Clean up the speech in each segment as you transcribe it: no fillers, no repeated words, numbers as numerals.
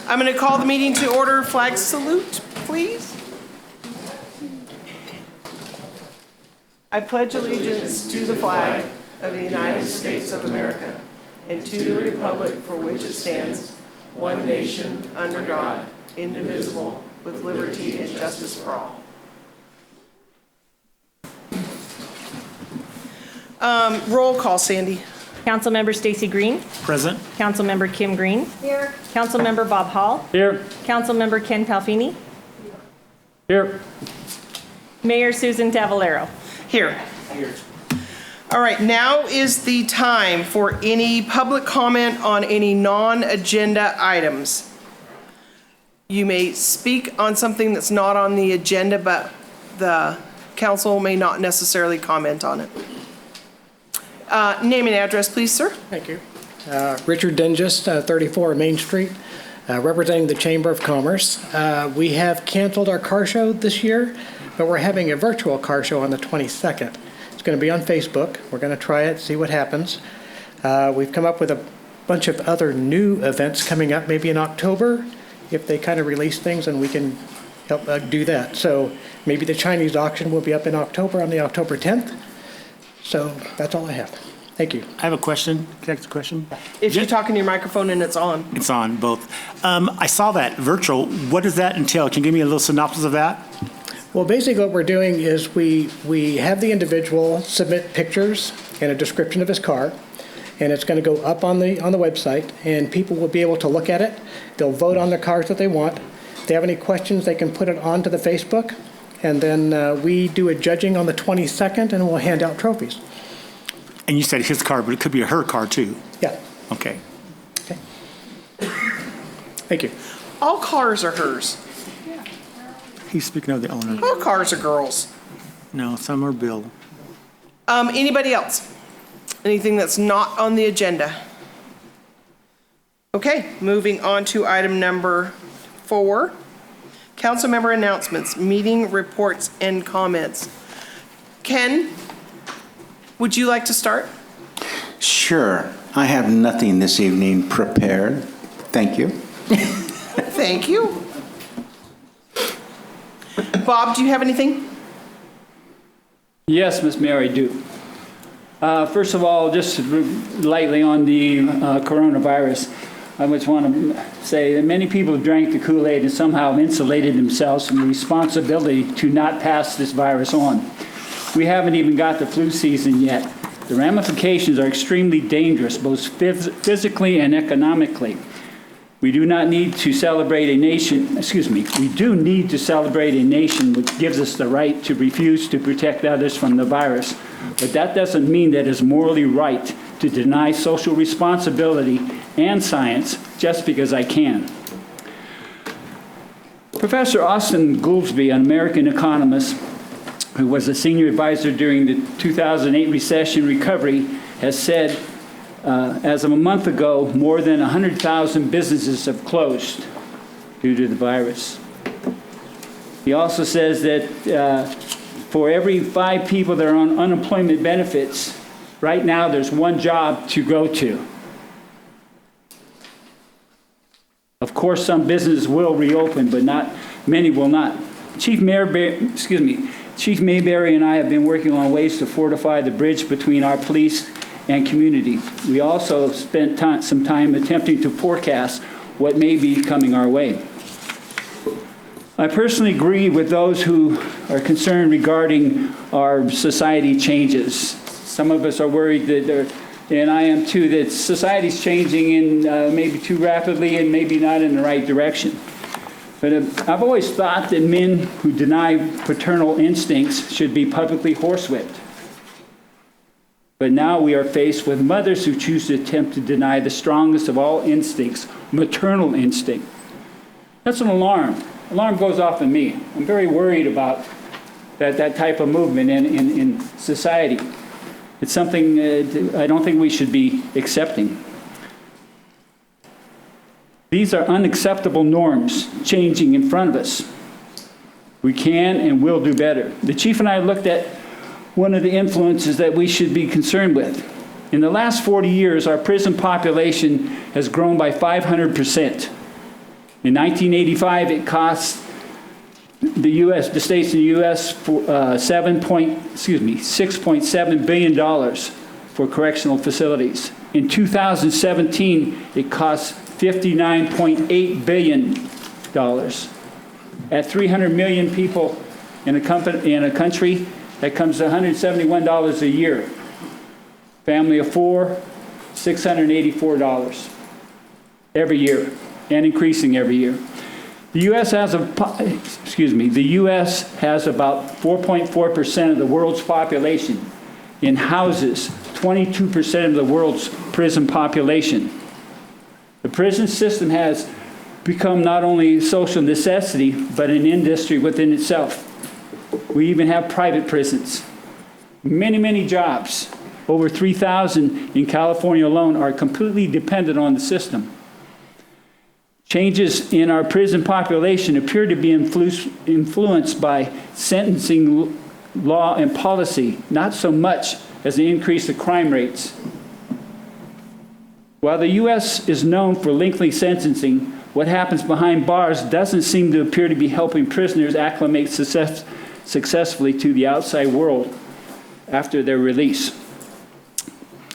I'm going to call the meeting to order. Flag salute, please. I pledge allegiance to the flag of the United States of America and to the republic for which it stands, one nation, under God, indivisible, with liberty and justice for all. Roll call, Sandy. Councilmember Stacy Green. Present. Councilmember Kim Green. Here. Councilmember Bob Hall. Here. Councilmember Ken Palfini. Here. Mayor Susan Tavalero. Here. All right, now is the time for any public comment on any non-agenda items. You may speak on something that's not on the agenda, but the council may not necessarily comment on it. Name and address, please, sir. Thank you. Richard Dingus, 34 Main Street, representing the Chamber of Commerce. We have canceled our car show this year, but we're having a virtual car show on the 22nd. It's going to be on Facebook. We're going to try it, see what happens. We've come up with a bunch of other new events coming up, maybe in October, if they kind of release things, and we can help do that. So maybe the Chinese auction will be up in October, on the October 10th. So that's all I have. Thank you. I have a question. Can I ask a question? If you talk in your microphone and it's on. It's on, both. I saw that virtual. What does that entail? Can you give me a little synopsis of that? Well, basically what we're doing is we have the individual submit pictures and a description of his car, and it's going to go up on the website, and people will be able to look at it. They'll vote on the cars that they want. If they have any questions, they can put it onto the Facebook, and then we do a judging on the 22nd, and we'll hand out trophies. And you said his car, but it could be her car too. Yeah. Okay. Okay. Thank you. All cars are hers. He's speaking of the owner. All cars are girls. No, some are Bill. Anybody else? Anything that's not on the agenda? Okay, moving on to item number 4. Council member announcements, meeting reports and comments. Ken, would you like to start? Sure. I have nothing this evening prepared. Thank you. Thank you. Bob, do you have anything? Yes, Ms. Mayor, I do. First of all, just lightly on the coronavirus, I just want to say that many people have drank the Kool-Aid and somehow insulated themselves from the responsibility to not pass this virus on. We haven't even got the flu season yet. The ramifications are extremely dangerous, both physically and economically. We do need to celebrate a nation which gives us the right to refuse to protect others from the virus. But that doesn't mean that it's morally right to deny social responsibility and science just because I can. Professor Austin Goolsbee, an American economist who was a senior advisor during the 2008 recession recovery, has said, as of a month ago, more than 100,000 businesses have closed due to the virus. He also says that for every 5 people that are on unemployment benefits, right now there's one job to go to. Of course, some businesses will reopen, but many will not. Chief Mayberry and I have been working on ways to fortify the bridge between our police and community. We also spent some time attempting to forecast what may be coming our way. I personally agree with those who are concerned regarding our society changes. Some of us are worried that, and I am too, that society's changing in maybe too rapidly and maybe not in the right direction. But I've always thought that men who deny paternal instincts should be publicly horsewhipped. But now we are faced with mothers who choose to attempt to deny the strongest of all instincts, maternal instinct. That's an alarm. Alarm goes off in me. I'm very worried about that type of movement in society. It's something I don't think we should be accepting. These are unacceptable norms changing in front of us. We can and will do better. The chief and I looked at one of the influences that we should be concerned with. In the last 40 years, our prison population has grown by 500%. In 1985, it cost the states in the U.S. for $6.7 billion for correctional facilities. In 2017, it cost $59.8 billion. At 300 million people in a country, that comes to $171 a year. Family of four, $684 every year, and increasing every year. The U.S. has about 4.4% of the world's population and houses 22% of the world's prison population. The prison system has become not only a social necessity, but an industry within itself. We even have private prisons. Many, many jobs, over 3,000 in California alone, are completely dependent on the system. Changes in our prison population appear to be influenced by sentencing law and policy, not so much as the increase of crime rates. While the U.S. is known for lengthy sentencing, what happens behind bars doesn't seem to appear to be helping prisoners acclimate successfully to the outside world after their release.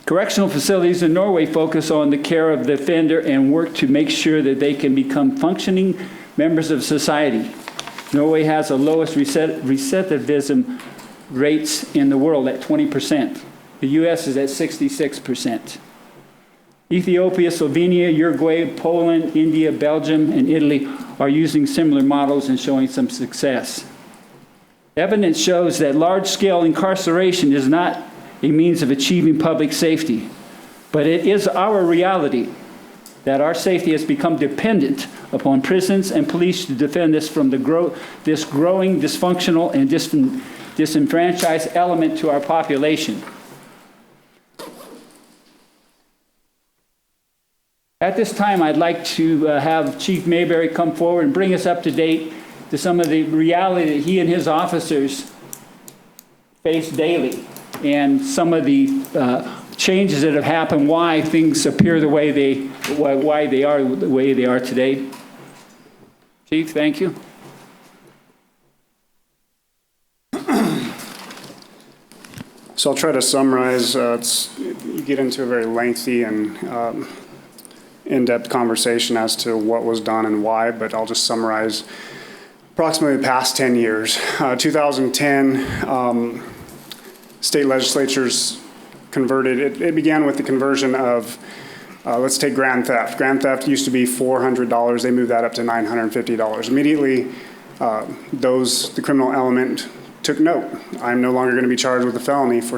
Correctional facilities in Norway focus on the care of the offender and work to make sure that they can become functioning members of society. Norway has the lowest recidivism rates in the world at 20%. The U.S. is at 66%. Ethiopia, Slovenia, Uruguay, Poland, India, Belgium, and Italy are using similar models and showing some success. Evidence shows that large-scale incarceration is not a means of achieving public safety, but it is our reality that our safety has become dependent upon prisons and police to defend us from this growing dysfunctional and disenfranchised element to our population. At this time, I'd like to have Chief Mayberry come forward and bring us up to date to some of the reality that he and his officers face daily, and some of the changes that have happened, why things appear the way they are today. Chief, thank you. So I'll try to summarize. You get into a very lengthy and in-depth conversation as to what was done and why, but I'll just summarize approximately the past 10 years. 2010, state legislatures converted. It began with the conversion of, let's take grand theft. Grand theft used to be $400. They moved that up to $950. Immediately, the criminal element took note. I'm no longer going to be charged with a felony for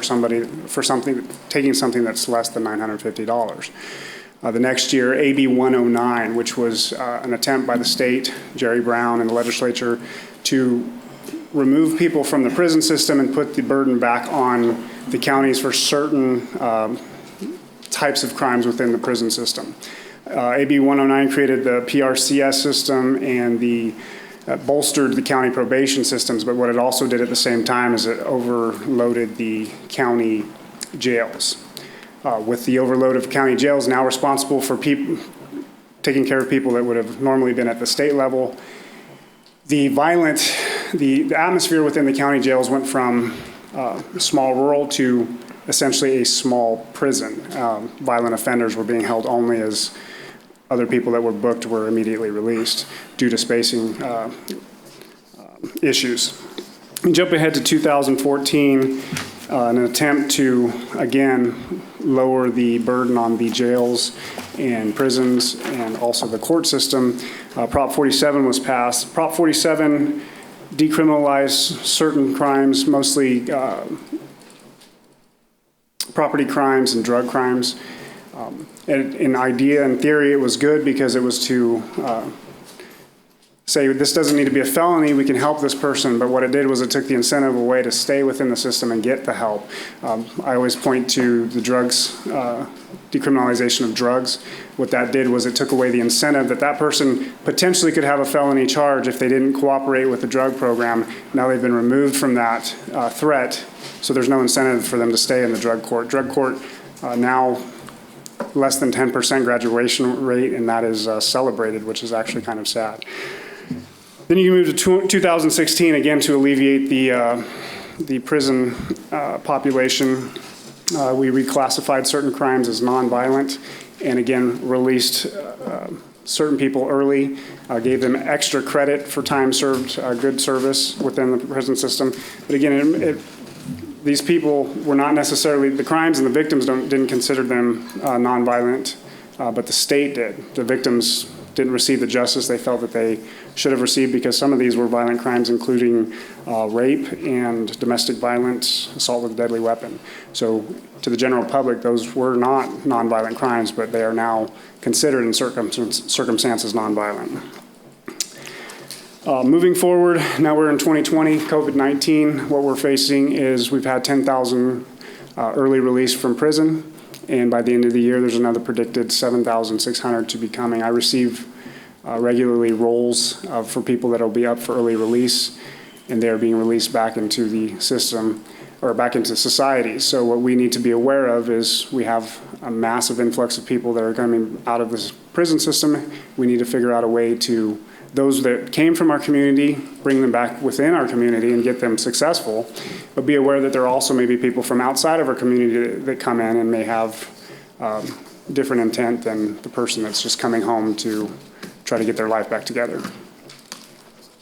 taking something that's less than $950. The next year, AB 109, which was an attempt by the state, Jerry Brown and the legislature, to remove people from the prison system and put the burden back on the counties for certain types of crimes within the prison system. AB 109 created the PRCS system and bolstered the county probation systems, but what it also did at the same time is it overloaded the county jails. With the overload of county jails now responsible for taking care of people that would have normally been at the state level, the atmosphere within the county jails went from small rural to essentially a small prison. Violent offenders were being held only as other people that were booked were immediately released due to spacing issues. We jump ahead to 2014, an attempt to, again, lower the burden on the jails and prisons and also the court system. Prop 47 was passed. Prop 47 decriminalized certain crimes, mostly property crimes and drug crimes. In idea and theory, it was good because it was to say this doesn't need to be a felony, we can help this person, but what it did was it took the incentive away to stay within the system and get the help. I always point to the drugs, decriminalization of drugs. What that did was it took away the incentive that person potentially could have a felony charge if they didn't cooperate with the drug program. Now they've been removed from that threat, so there's no incentive for them to stay in the drug court. Drug court now less than 10% graduation rate, and that is celebrated, which is actually kind of sad. Then you move to 2016, again, to alleviate the prison population. We reclassified certain crimes as nonviolent, and again, released certain people early, gave them extra credit for time served, good service within the prison system. But again, these people were not necessarily, the crimes and the victims didn't consider them nonviolent, but the state did. The victims didn't receive the justice they felt that they should have received, because some of these were violent crimes, including rape and domestic violence, assault with a deadly weapon. So to the general public, those were not nonviolent crimes, but they are now considered in circumstances nonviolent. Moving forward, now we're in 2020, COVID-19. What we're facing is we've had 10,000 early release from prison, and by the end of the year, there's another predicted 7,600 to be coming. I receive regularly rolls for people that will be up for early release, and they're being released back into the system or back into society. So what we need to be aware of is we have a massive influx of people that are coming out of this prison system. We need to figure out a way to, those that came from our community, bring them back within our community and get them successful, but be aware that there are also maybe people from outside of our community that come in and may have different intent than the person that's just coming home to try to get their life back together.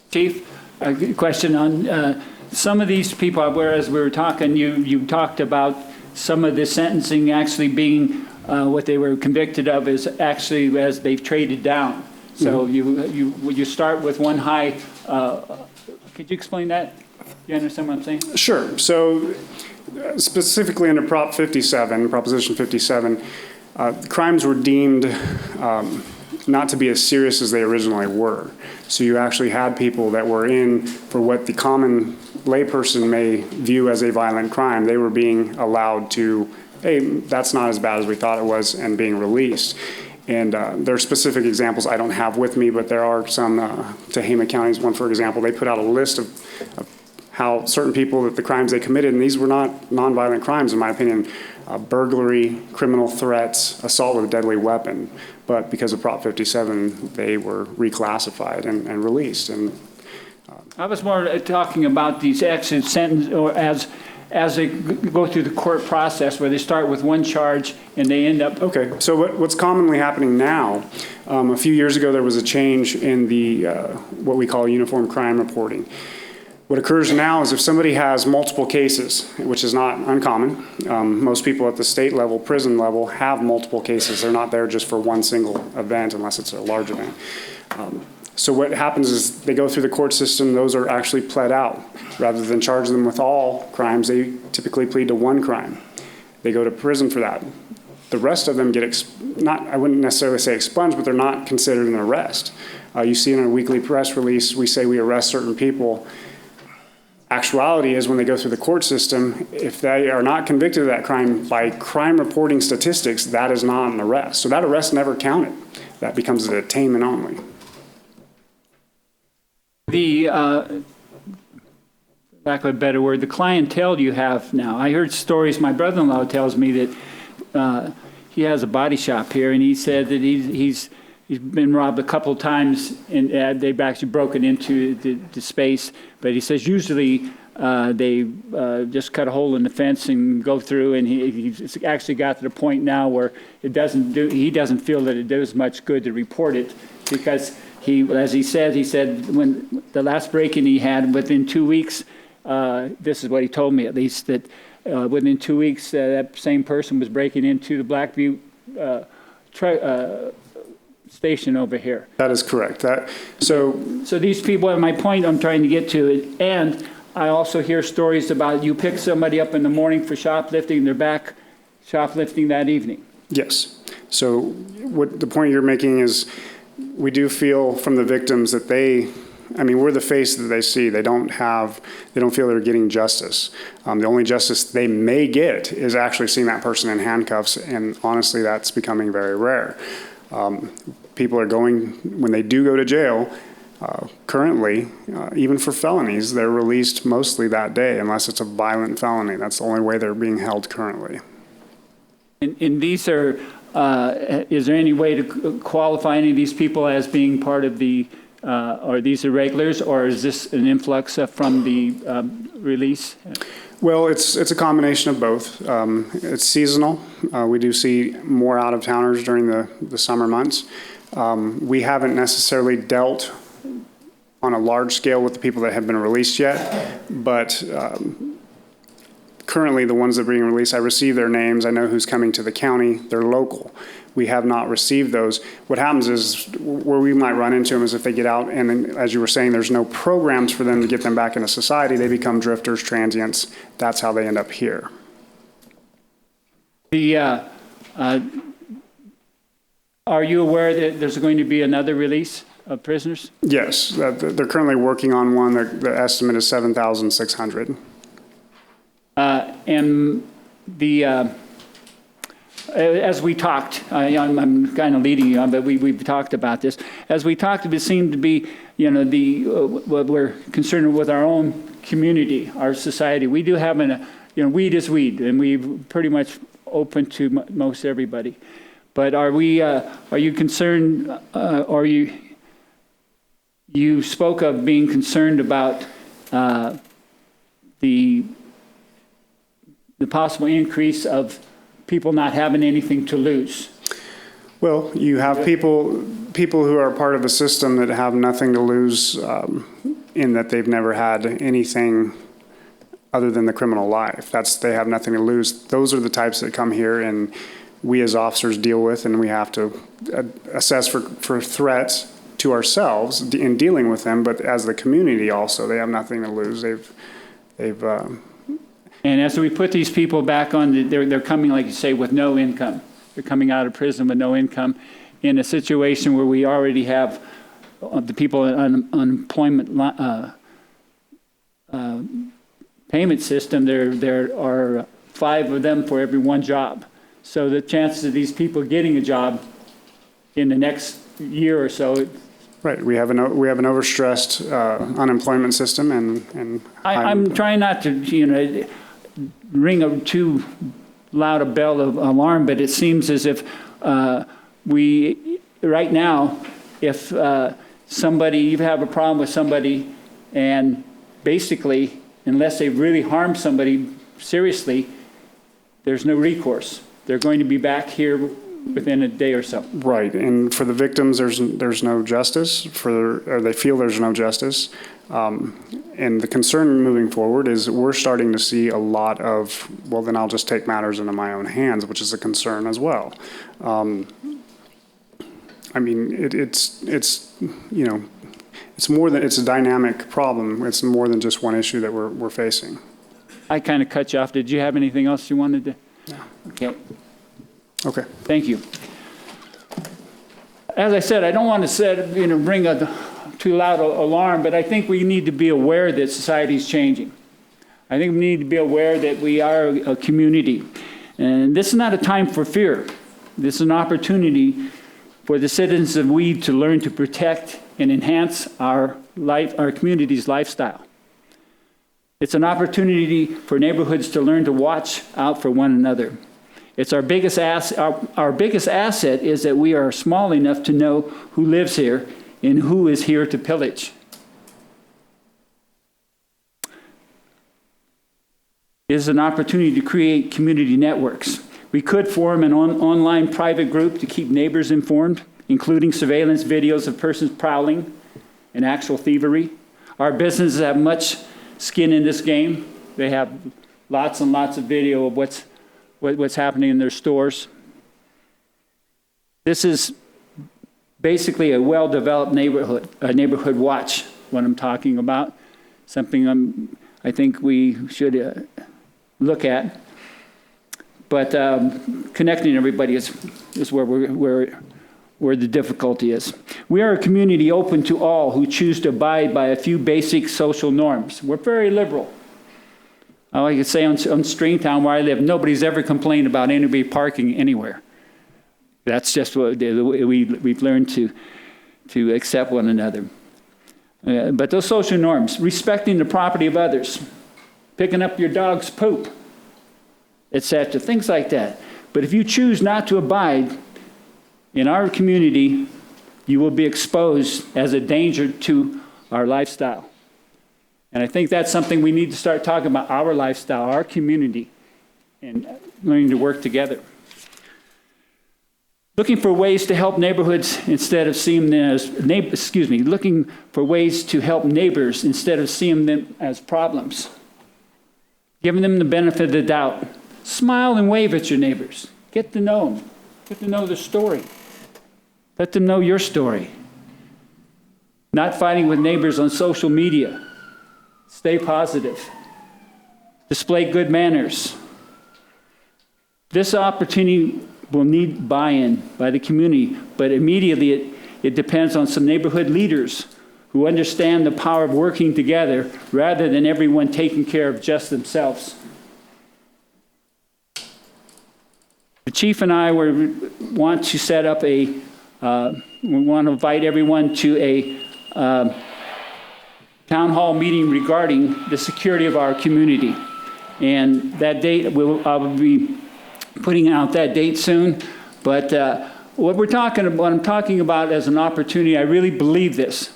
Chief, a question on some of these people, whereas we were talking, you talked about some of the sentencing actually being what they were convicted of is actually as they've traded down. So you start with one high. Could you explain that? You understand what I'm saying? Sure. So specifically under Prop 57, Proposition 57, crimes were deemed not to be as serious as they originally were. So you actually had people that were in for what the common layperson may view as a violent crime. They were being allowed to, hey, that's not as bad as we thought it was, and being released. And there are specific examples I don't have with me, but there are some. Tehama County's one, for example. They put out a list of how certain people, that the crimes they committed, and these were not nonviolent crimes, in my opinion, burglary, criminal threats, assault with a deadly weapon. But because of Prop 57, they were reclassified and released. And I was more talking about these exit sentence, or as they go through the court process, where they start with one charge and they end up. Okay, so what's commonly happening now, a few years ago there was a change in the what we call uniform crime reporting. What occurs now is if somebody has multiple cases, which is not uncommon, most people at the state level, prison level, have multiple cases. They're not there just for one single event unless it's a large event. So what happens is they go through the court system, those are actually pled out. Rather than charge them with all crimes, they typically plead to one crime. They go to prison for that. The rest of them get, I wouldn't necessarily say expunged, but they're not considered an arrest. You see in a weekly press release, we say we arrest certain people. Actuality is when they go through the court system, if they are not convicted of that crime, by crime reporting statistics, that is not an arrest. So that arrest never counted. That becomes a detainment only. The, lack of a better word, the clientele you have now. I heard stories, my brother-in-law tells me that he has a body shop here, and he said that he's been robbed a couple of times, and they've actually broken into the space. But he says usually they just cut a hole in the fence and go through, and he's actually got to the point now where he doesn't feel that it does much good to report it, because as he said when the last break-in he had, within 2 weeks, this is what he told me at least, that within 2 weeks that same person was breaking into the Blackview station over here. That is correct. So these people, my point I'm trying to get to, and I also hear stories about you pick somebody up in the morning for shoplifting, they're back shoplifting that evening. yes. So what the point you're making is we do feel from the victims that we're the face that they see. They don't feel they're getting justice. The only justice they may get is actually seeing that person in handcuffs, and honestly, that's becoming very rare. People are when they do go to jail, currently, even for felonies, they're released mostly that day, unless it's a violent felony. That's the only way they're being held currently. And these are is there any way to qualify any of these people as being part of the, are these irregulars, or is this an influx from the release? Well, it's a combination of both. It's seasonal. We do see more out-of-towners during the summer months. We haven't necessarily dealt on a large scale with the people that have been released yet, but currently the ones that are being released, I receive their names. I know who's coming to the county. They're local. We have not received those. What happens is, where we might run into them is if they get out and then, as you were saying, there's no programs for them to get them back into society, they become drifters, transients. That's how they end up here. Are you aware that there's going to be another release of prisoners? Yes, they're currently working on one. The estimate is 7,600. And as we talked, I'm kind of leading you on, but we've talked about this. As we talked, it seemed to be, what we're concerned with our own community, our society. We do have weed is weed, and we're pretty much open to most everybody. But are you concerned, or you spoke of being concerned about the possible increase of people not having anything to lose? Well, you have people who are part of a system that have nothing to lose, in that they've never had anything other than the criminal life. They have nothing to lose. Those are the types that come here, and we as officers deal with, and we have to assess for threats to ourselves in dealing with them. But as the community, also, they have nothing to lose. And as we put these people back on, they're coming, like you say, with no income. They're coming out of prison with no income in a situation where we already have the people on unemployment payment system. There are 5 of them for every 1 job. So the chances of these people getting a job in the next year or so. Right, we have an overstressed unemployment system, and I'm trying not to, ring too loud a bell of alarm, but it seems as if right now, if you have a problem with somebody, and basically, unless they really harm somebody seriously, there's no recourse. They're going to be back here within a day or so. Right, and for the victims, there's no justice, or they feel there's no justice. And the concern moving forward is we're starting to see a lot of, well, then I'll just take matters into my own hands, which is a concern as well. I mean, it's more than, it's a dynamic problem. It's more than just one issue that we're facing. I kind of cut you off. Did you have anything else you wanted to? No. Okay. Okay. Thank you. As I said, I don't want to ring a too loud alarm, but I think we need to be aware that society is changing. I think we need to be aware that we are a community. And this is not a time for fear. This is an opportunity for the citizens of Weed to learn to protect and enhance our community's lifestyle. It's an opportunity for neighborhoods to learn to watch out for one another. It's our biggest asset. Our biggest asset is that we are small enough to know who lives here and who is here to pillage. It is an opportunity to create community networks. We could form an online private group to keep neighbors informed, including surveillance videos of persons prowling and actual thievery. Our businesses have much skin in this game. They have lots and lots of video of what's happening in their stores. This is basically a well-developed neighborhood watch, what I'm talking about, something I think we should look at. But connecting everybody is where the difficulty is. We are a community open to all who choose to abide by a few basic social norms. We're very liberal. I could say on Stringtown, where I live, nobody's ever complained about anybody parking anywhere. That's just what we've learned to accept one another. But those social norms, respecting the property of others, picking up your dog's poop, etc., things like that. But if you choose not to abide in our community, you will be exposed as a danger to our lifestyle. And I think that's something we need to start talking about, our lifestyle, our community, and learning to work together. Looking for ways to help neighborhoods instead of seeing them as, looking for ways to help neighbors instead of seeing them as problems. Giving them the benefit of the doubt. Smile and wave at your neighbors. Get to know them. Get to know their story. Let them know your story. Not fighting with neighbors on social media. Stay positive. Display good manners. This opportunity will need buy-in by the community, but immediately it depends on some neighborhood leaders who understand the power of working together rather than everyone taking care of just themselves. The chief and I want to set up we want to invite everyone to a town hall meeting regarding the security of our community. And that date, I will be putting out that date soon. But what I'm talking about as an opportunity, I really believe this.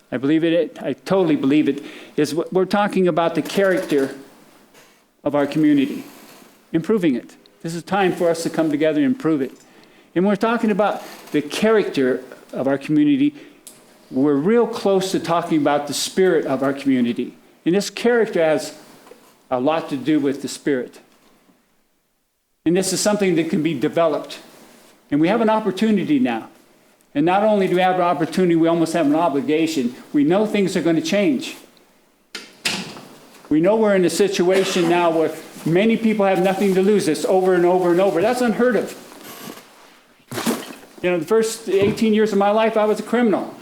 I believe it, I totally believe it, is we're talking about the character of our community, improving it. This is time for us to come together and improve it. And we're talking about the character of our community. We're real close to talking about the spirit of our community. And this character has a lot to do with the spirit. And this is something that can be developed. And we have an opportunity now. And not only do we have an opportunity, we almost have an obligation. We know things are going to change. We know we're in a situation now where many people have nothing to lose. It's over and over and over. That's unheard of. You know, the first 18 years of my life, I was a criminal.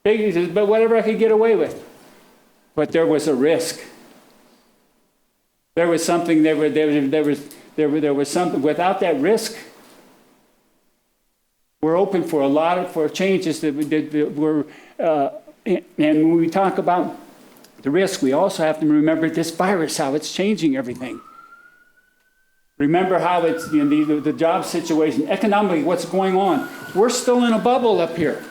But whatever I could get away with. But there was a risk. There was something, there was something, without that risk, we're open for a lot of changes that were, and when we talk about the risk, we also have to remember this virus, how it's changing everything. Remember how it's, you know, the job situation, economically, what's going on. We're still in a bubble up here.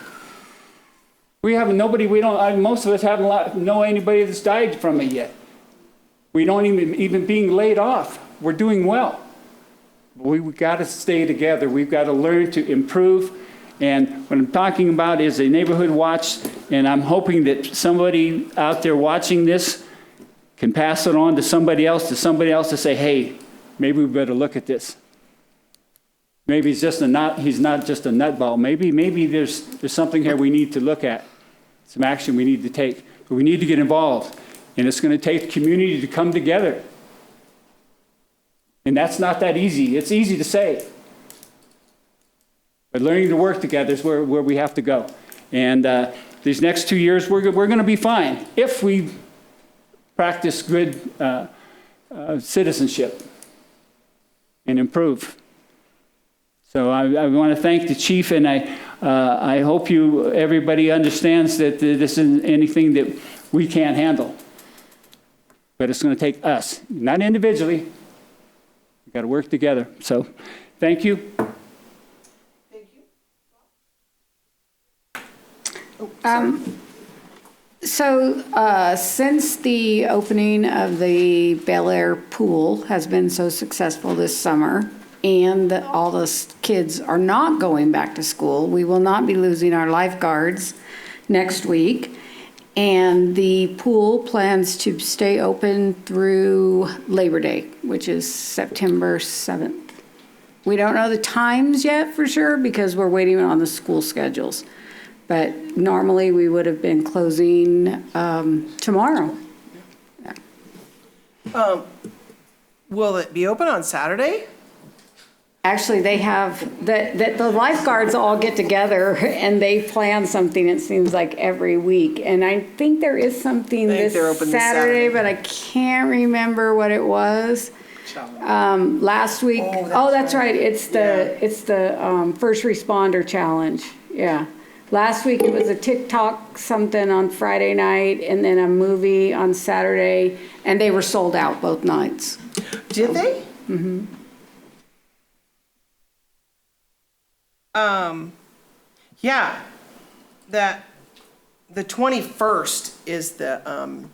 We have nobody, most of us haven't know anybody that's died from it yet. We don't even being laid off. We're doing well. We've got to stay together. We've got to learn to improve. And what I'm talking about is a neighborhood watch, and I'm hoping that somebody out there watching this can pass it on to somebody else to say, hey, maybe we better look at this. Maybe he's not just a nutball. Maybe there's something here we need to look at, some action we need to take. But we need to get involved. And it's going to take the community to come together. And that's not that easy. It's easy to say. But learning to work together is where we have to go. And these next 2 years, we're going to be fine if we practice good citizenship and improve. So I want to thank the chief, and I hope everybody understands that this isn't anything that we can't handle. But it's going to take us, not individually. We've got to work together. So, thank you. Thank you. Since the opening of the Bel Air pool has been so successful this summer, and all the kids are not going back to school, we will not be losing our lifeguards next week. And the pool plans to stay open through Labor Day, which is September 7th. We don't know the times yet for sure because we're waiting on the school schedules. But normally we would have been closing tomorrow. Yeah. Will it be open on Saturday? Actually, they have, the lifeguards all get together and they plan something, it seems like, every week. And I think there is something they're this open this Saturday, Saturday, but I can't remember what it was. Last week, that's right. It's the first responder challenge. Yeah. Last week it was a TikTok something on Friday night and then a movie on Saturday, and they were sold out both nights. Did they? Mm-hmm. Yeah, that the 21st is the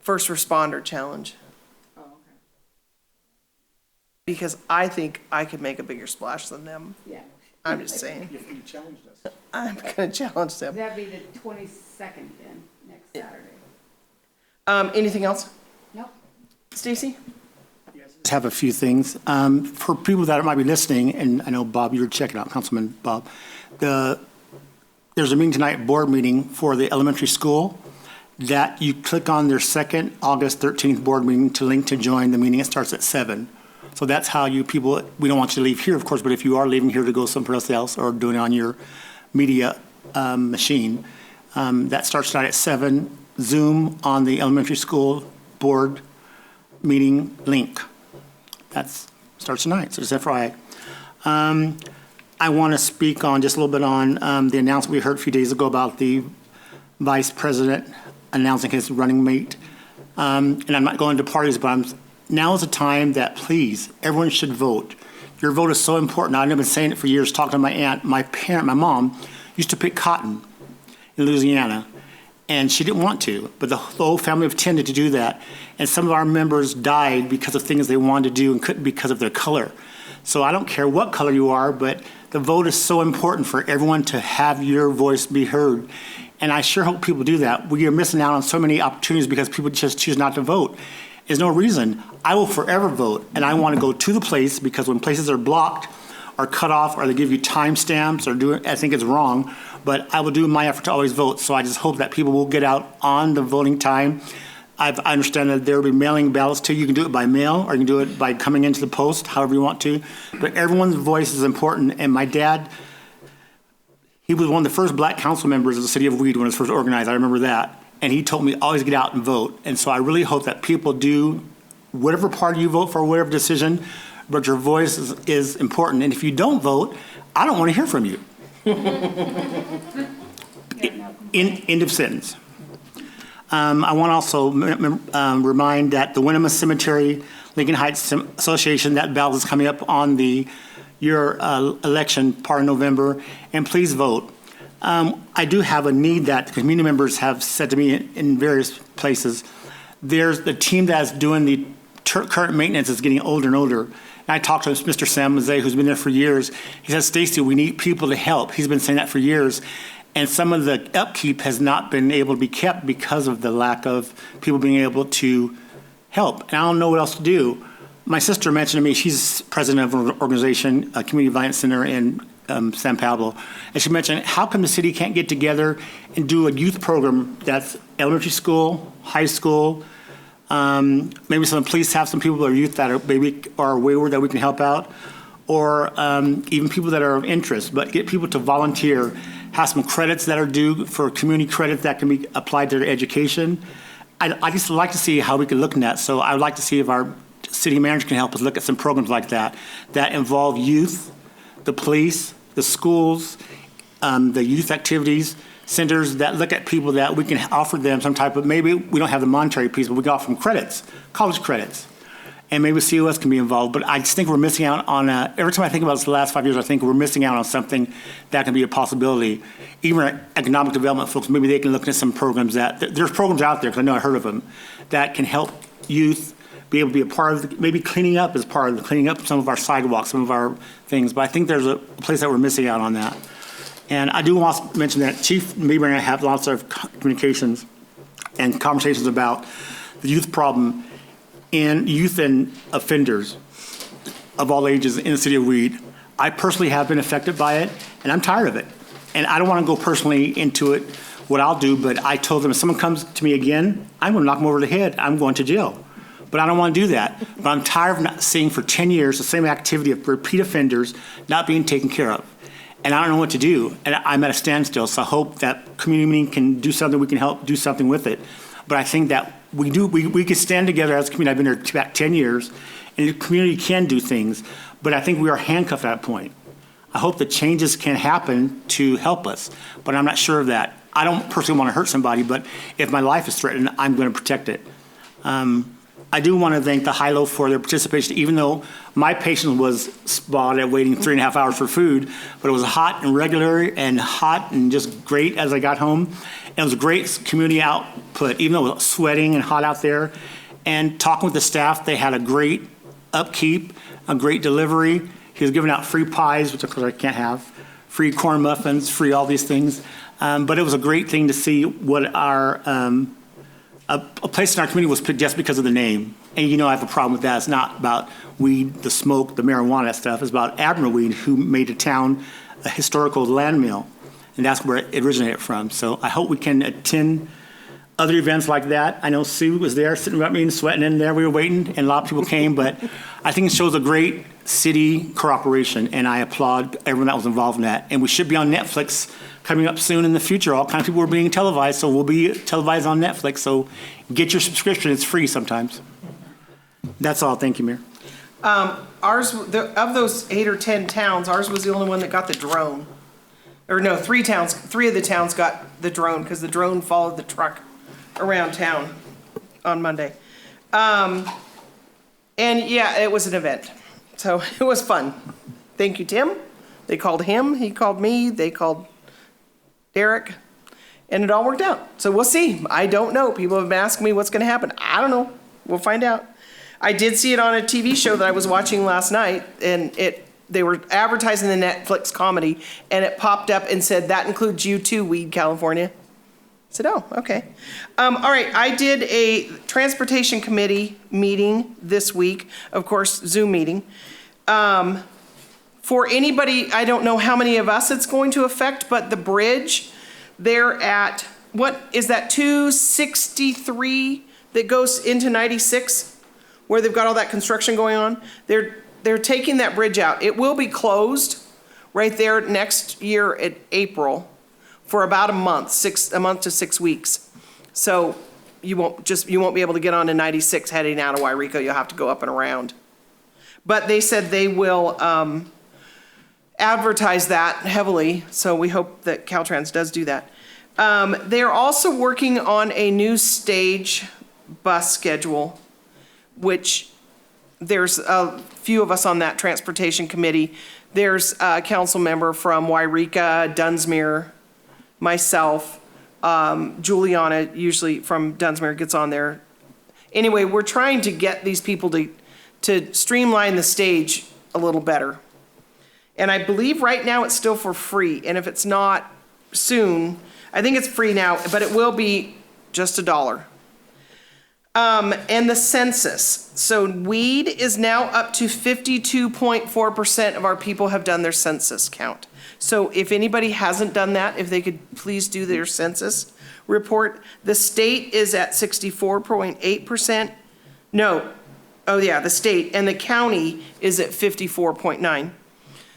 first responder challenge. Oh, okay. Because I think I could make a bigger splash than them. Yeah. I'm just saying. I'm going to challenge them. That'd be the 22nd then, next Saturday. Anything else? Nope. Stacy? Just have a few things. For people that might be listening, and I know, Bob, you're checking out, Councilman Bob, there's a meeting tonight, board meeting for the elementary school, that you click on their second August 13th board meeting to link to join the meeting. It starts at 7. So that's how you people, we don't want you to leave here, of course, but if you are leaving here to go someplace else or doing it on your media machine, that starts tonight at 7. Zoom on the elementary school board meeting link. That starts tonight, so just FYI. I want to speak on just a little bit on the announcement we heard a few days ago about the vice president announcing his running mate. And I'm not going to parties, but now is a time that, please, everyone should vote. Your vote is so important. I've been saying it for years, talking to my aunt. My mom, used to pick cotton in Louisiana, and she didn't want to, but the whole family tended to do that. And some of our members died because of things they wanted to do and couldn't because of their color. So I don't care what color you are, but the vote is so important for everyone to have your voice be heard. And I sure hope people do that. We are missing out on so many opportunities because people just choose not to vote. There's no reason. I will forever vote, and I want to go to the place, because when places are blocked or cut off or they give you timestamps or do it, I think it's wrong. But I will do my effort to always vote. So I just hope that people will get out on the voting time. I understand that there will be mailing ballots too. You can do it by mail, or you can do it by coming into the post, however you want to. But everyone's voice is important. And my dad, he was one of the first black council members of the city of Weed when it was first organized. I remember that. And he told me always get out and vote. And so I really hope that people do whatever party you vote for, whatever decision, but your voice is important. And if you don't vote, I don't want to hear from you. End of sentence. I want to also remind that the Winnemucca Cemetery Lincoln Heights Association, that ballot is coming up on your election part of November, and please vote. I do have a need that the community members have said to me in various places. There's the team that's doing the current maintenance is getting older and older. And I talked to Mr. Sam Mazet, who's been there for years. He says, Stacy, we need people to help. He's been saying that for years. And some of the upkeep has not been able to be kept because of the lack of people being able to help. And I don't know what else to do. My sister mentioned to me, she's president of an organization, a community violence center in San Pablo. And she mentioned, how come the city can't get together and do a youth program that's elementary school, high school, maybe some police have some people or youth that are wayward that we can help out, or even people that are of interest, but get people to volunteer, have some credits that are due for community credit that can be applied to their education. I just like to see how we can look at that. So I would like to see if our city manager can help us look at some programs like that involve youth, the police, the schools, the youth activities centers that look at people that we can offer them some type of, maybe we don't have the monetary piece, but we can offer them credits, college credits. And maybe COS can be involved. But I just think we're missing out on, every time I think about this the last 5 years, I think we're missing out on something that can be a possibility. Even economic development folks, maybe they can look at some programs there's programs out there, because I know I heard of them, that can help youth be able to be a part of, maybe cleaning up as part of cleaning up some of our sidewalks, some of our things. But I think there's a place that we're missing out on that. And I do want to mention that Chief Mayberry and I have lots of communications and conversations about the youth problem in youth and offenders of all ages in the city of Weed. I personally have been affected by it, and I'm tired of it. And I don't want to go personally into it, what I'll do, but I told them if someone comes to me again, I'm going to knock them over the head. I'm going to jail. But I don't want to do that. But I'm tired of not seeing for 10 years the same activity of repeat offenders not being taken care of. And I don't know what to do. And I'm at a standstill. So I hope that community can do something, we can help do something with it. But I think that we can stand together as a community. I've been here about 10 years, and the community can do things. But I think we are handcuffed at that point. I hope that changes can happen to help us. But I'm not sure of that. I don't personally want to hurt somebody, but if my life is threatened, I'm going to protect it. I'm I do want to thank the Hilo for their participation, even though my patient was spotted at waiting 3.5 hours for food, but it was hot and regular and hot and just great as I got home. And it was a great community output, even though it was sweating and hot out there. And talking with the staff, they had a great upkeep, a great delivery. He was giving out free pies, which of course I can't have, free corn muffins, free all these things. But it was a great thing to see what our a place in our community was picked just because of the name. And you know I have a problem with that. It's not about weed, the smoke, the marijuana, that stuff. It's about Admiral Weed, who made the town a historical landmill. And that's where it originated from. So I hope we can attend other events like that. I know Sue was there sitting with me and sweating in there. We were waiting and a lot of people came, but I think it shows a great city cooperation, and I applaud everyone that was involved in that. And we should be on Netflix coming up soon in the future. All kinds of people are being televised, so we'll be televised on Netflix. So get your subscription. It's free sometimes. That's all. Thank you, Mayor. Of those 8 or 10 towns, ours was the only one that got the drone. Or no, 3 of the towns got the drone because the drone followed the truck around town on Monday. And yeah, it was an event. So it was fun. Thank you, Tim. They called him, he called me, they called Derek, and it all worked out. So we'll see. I don't know. People have been asking me what's going to happen. I don't know. We'll find out. I did see it on a TV show that I was watching last night, and they were advertising the Netflix comedy, and it popped up and said, that includes you too, Weed, California. I said, oh, okay. All right, I did a transportation committee meeting this week, of course, Zoom meeting. For anybody, I don't know how many of us it's going to affect, but the bridge, they're at, what is that, 263 that goes into 96, where they've got all that construction going on? They're taking that bridge out. It will be closed right there next year in April for about a month to 6 weeks. So you won't be able to get on to 96 heading out of Wairika. You'll have to go up and around. But they said they will advertise that heavily, so we hope that Caltrans does do that. They're also working on a new stage bus schedule, which there's a few of us on that transportation committee. There's a council member from Wairika, Dunsmuir, myself, Juliana, usually from Dunsmuir, gets on there. Anyway, we're trying to get these people to streamline the stage a little better. And I believe right now it's still for free. And if it's not soon, I think it's free now, but it will be just $1. And the census. So Weed is now up to 52.4% of our people have done their census count. So if anybody hasn't done that, if they could please do their census report. The state is at 64.8%. No, oh yeah, the state, and the county is at 54.9%.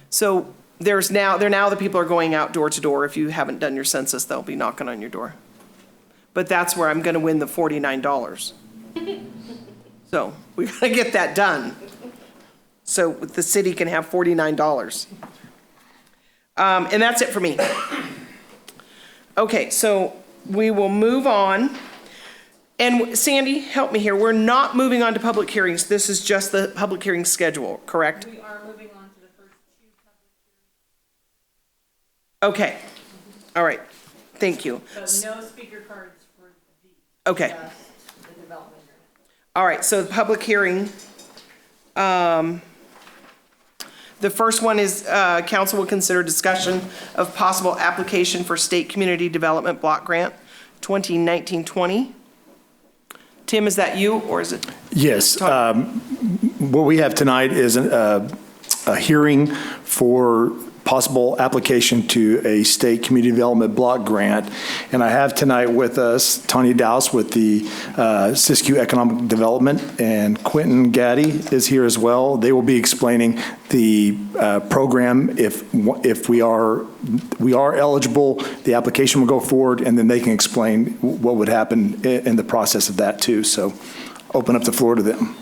So they're now the people are going out door to door. If you haven't done your census, they'll be knocking on your door. But that's where I'm going to win the $49. So we got to get that done so the city can have $49. And that's it for me. Okay, so we will move on. And Sandy, help me here. We're not moving on to public hearings. This is just the public hearing schedule, correct? We are moving on to the first 2 public hearings. Okay. All right. Thank you. So no speaker cards for the Okay. the development agreement. All right, so the public hearing, the first one is council will consider discussion of possible application for state community development block grant 2019-20. Tim, is that you or is it? Yes. What we have tonight is a hearing for possible application to a state community development block grant. And I have tonight with us Tanya Dowse with the Siskiyou Economic Development, and Quentin Gaddy is here as well. They will be explaining the program if we are eligible, the application will go forward, and then they can explain what would happen in the process of that too. So open up the floor to them.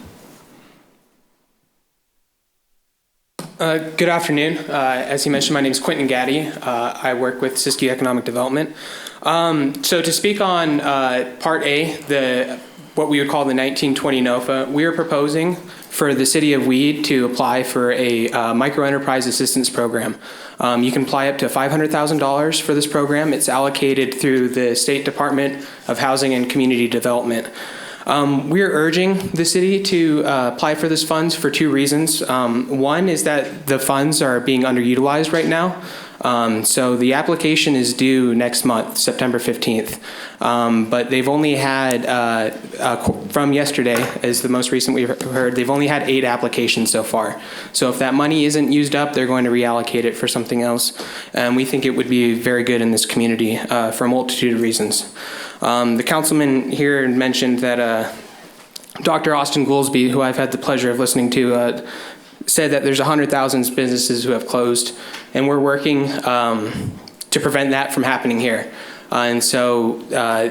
Good afternoon. As he mentioned, my name is Quentin Gaddy. I work with Siskiyou Economic Development. So to speak on Part A, the what we would call the 1920 NOFA. We are proposing for the city of Weed to apply for a microenterprise assistance program. You can apply up to $500,000 for this program. It's allocated through the State Department of Housing and Community Development. We're urging the city to apply for this funds for two reasons. One is that the funds are being underutilized right now. So the application is due next month, September 15th. But they've only had, from yesterday, is the most recent we've heard, they've only had 8 applications so far. So if that money isn't used up, they're going to reallocate it for something else. And we think it would be very good in this community for a multitude of reasons. The councilman here mentioned that Dr. Austin Goolsbee, who I've had the pleasure of listening to, said that there's 100,000 businesses who have closed, and we're working to prevent that from happening here. And so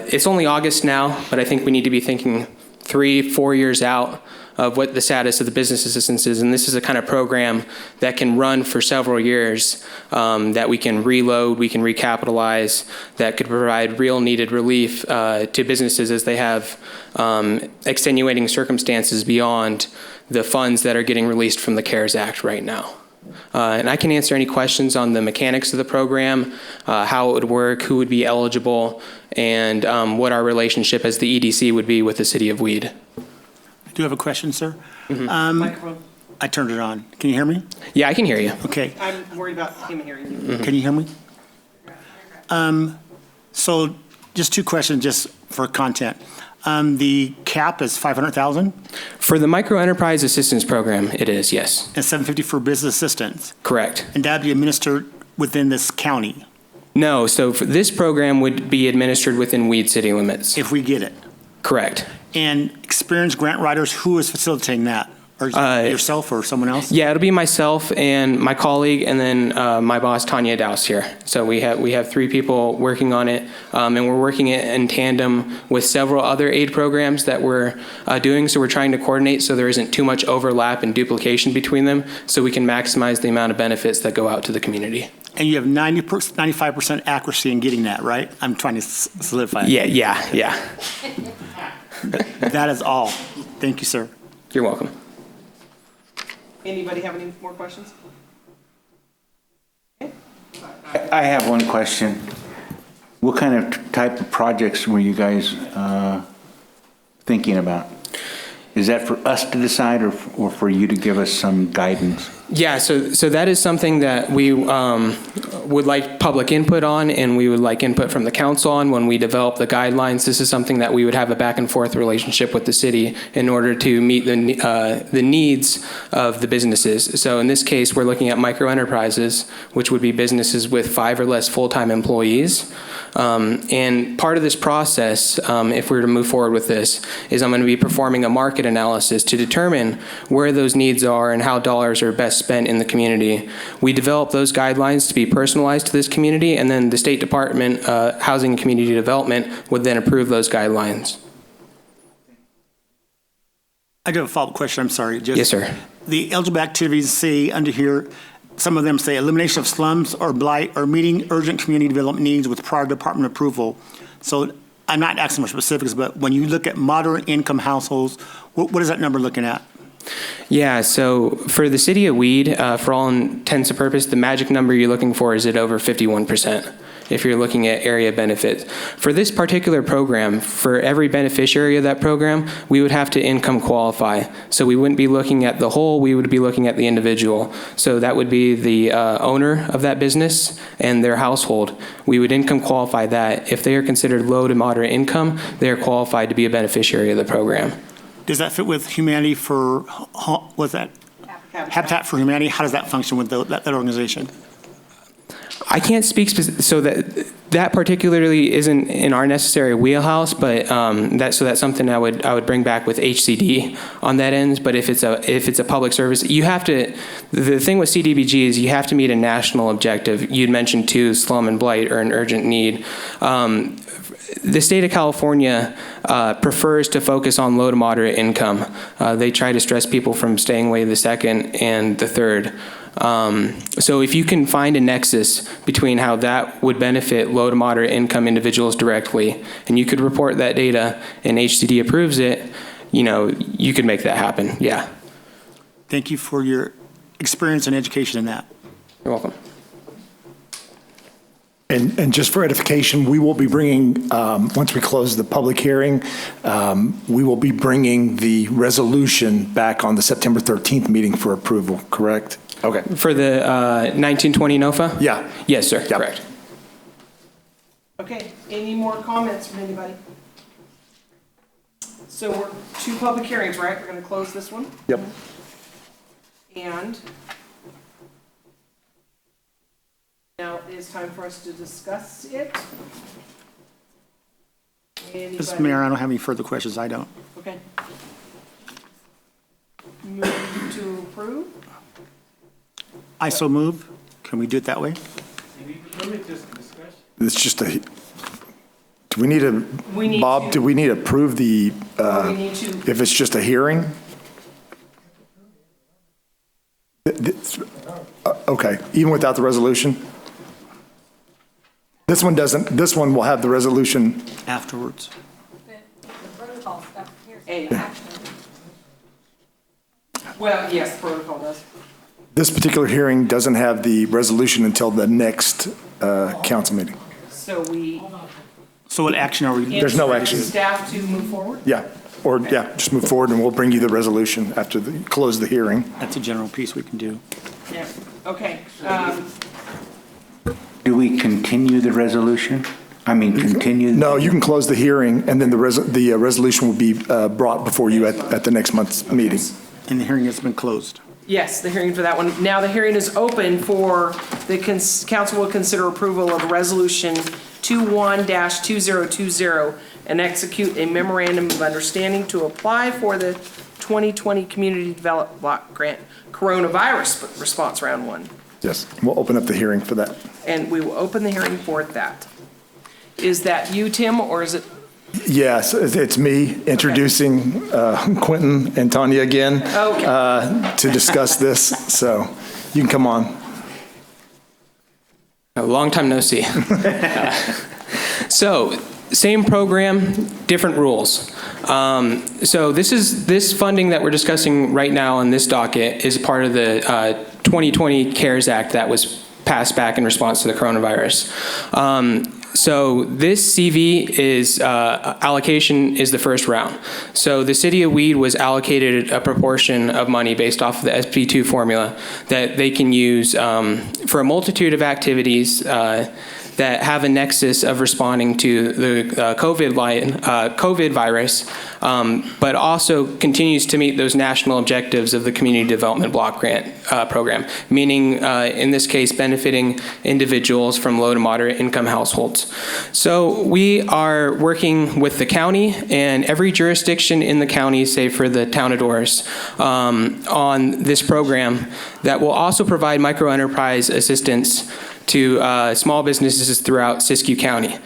it's only August now, but I think we need to be thinking 3-4 years out of what the status of the business assistance is. And this is a kind of program that can run for several years, that we can reload, we can recapitalize, that could provide real needed relief to businesses as they have extenuating circumstances beyond the funds that are getting released from the CARES Act right now. And I can answer any questions on the mechanics of the program, how it would work, who would be eligible, and what our relationship as the EDC would be with the city of Weed. I do have a question, sir. Microphone. I turned it on. Can you hear me? Yeah, I can hear you. Okay. I'm worried about him hearing you. Can you hear me? So just two questions just for content. The cap is 500,000 For the microenterprise assistance program, it is, yes. and 750 for business assistance. Correct. And that'd be administered within this county No, so for this program would be administered within Weed city limits. if we get it. Correct. And experienced grant writers, who is facilitating that? Or yourself or someone else? Yeah, it'll be myself and my colleague, and then my boss Tanya Douse here. So we have 3 people working on it, and we're working it in tandem with several other aid programs that we're doing. So we're trying to coordinate so there isn't too much overlap and duplication between them, so we can maximize the amount of benefits that go out to the community. And you have 95% accuracy in getting that, right? I'm trying to solidify it. Yeah. That is all. Thank you, sir. You're welcome. Anybody have any more questions? I have one question. What kind of type of projects were you guys thinking about? Is that for us to decide or for you to give us some guidance? Yeah, so that is something that we would like public input on, and we would like input from the council on when we develop the guidelines. This is something that we would have a back and forth relationship with the city in order to meet the needs of the businesses. So in this case, we're looking at micro enterprises, which would be businesses with 5 or less full-time employees. And part of this process, if we were to move forward with this, is I'm going to be performing a market analysis to determine where those needs are and how dollars are best spent in the community. We develop those guidelines to be personalized to this community, and then the State Department, Housing and Community Development, would then approve those guidelines. I do have a follow-up question. I'm sorry. Yes, sir. The eligible activities say under here, some of them say elimination of slums or blight or meeting urgent community development needs with prior department approval. So I'm not asking for specifics, but when you look at moderate income households, what is that number looking at? Yeah, so for the city of Weed, for all intents and purposes, the magic number you're looking for is at over 51%, if you're looking at area benefits. For this particular program, for every beneficiary of that program, we would have to income qualify. So we wouldn't be looking at the whole, we would be looking at the individual. So that would be the owner of that business and their household. We would income qualify that. If they are considered low to moderate income, they are qualified to be a beneficiary of the program. Does that fit with Humanity for, what's that? Habitat for Humanity? How does that function with that organization? I can't speak so that particularly isn't in our necessary wheelhouse, but that's something I would bring back with HCD on that end. But if it's a public service, you have to. The thing with CDBG is you have to meet a national objective. You'd mentioned too, slum and blight are an urgent need. The state of California prefers to focus on low to moderate income. They try to stress people from staying away the second and the third. So if you can find a nexus between how that would benefit low to moderate income individuals directly, and you could report that data and HCD approves it, you could make that happen, yeah. Thank you for your experience and education in that. You're welcome. And just for edification, we will be bringing, once we close the public hearing, we will be bringing the resolution back on the September 13th meeting for approval, correct? Okay. For the 1920 NOFA? Yeah. Yes, sir, Yeah. correct. Okay, any more comments from anybody? So we're 2 public hearings, right? We're going to close this one? Yep. And now it's time for us to discuss it. Mr. Mayor, I don't have any further questions. I don't. Okay. Move to approve? I so move. Can we do it that way? It's just a, do we need to, We need Bob, to- do we need to approve the, We need to, if it's just a hearing? Okay, even without the resolution? This one doesn't, this one will have the resolution. Afterwards. A action. Well, yes, protocol does. This particular hearing doesn't have the resolution until the next council meeting. So we. So what action are we? There's no action. Staff to move forward? Yeah, or, yeah, just move forward and we'll bring you the resolution after the, close the hearing. That's a general piece we can do. Yeah, okay. Do we continue the resolution? I mean, continue? No, you can close the hearing and then the resolution will be brought before you at the next month's meeting. And the hearing has been closed. Yes, the hearing for that one. Now the hearing is open for the council will consider approval of resolution 21-2020 and execute a memorandum of understanding to apply for the 2020 Community Development Block Grant Coronavirus Response Round 1. Yes, we'll open up the hearing for that. And we will open the hearing for that. Is that you, Tim, or is it? Yes, it's me introducing Quentin and Tanya again to discuss this, so you can come on. A long time no see. So, same program, different rules. So this funding that we're discussing right now on this docket is part of the 2020 CARES Act that was passed back in response to the coronavirus. So this CV is, allocation is the first round. So the city of Weed was allocated a proportion of money based off of the SB2 formula that they can use for a multitude of activities that have a nexus of responding to the COVID virus, but also continues to meet those national objectives of the Community Development Block Grant program, meaning in this case benefiting individuals from low to moderate income households. So we are working with the county and every jurisdiction in the county, save for the town of Doris, on this program that will also provide microenterprise assistance to small businesses throughout Siskiyou County.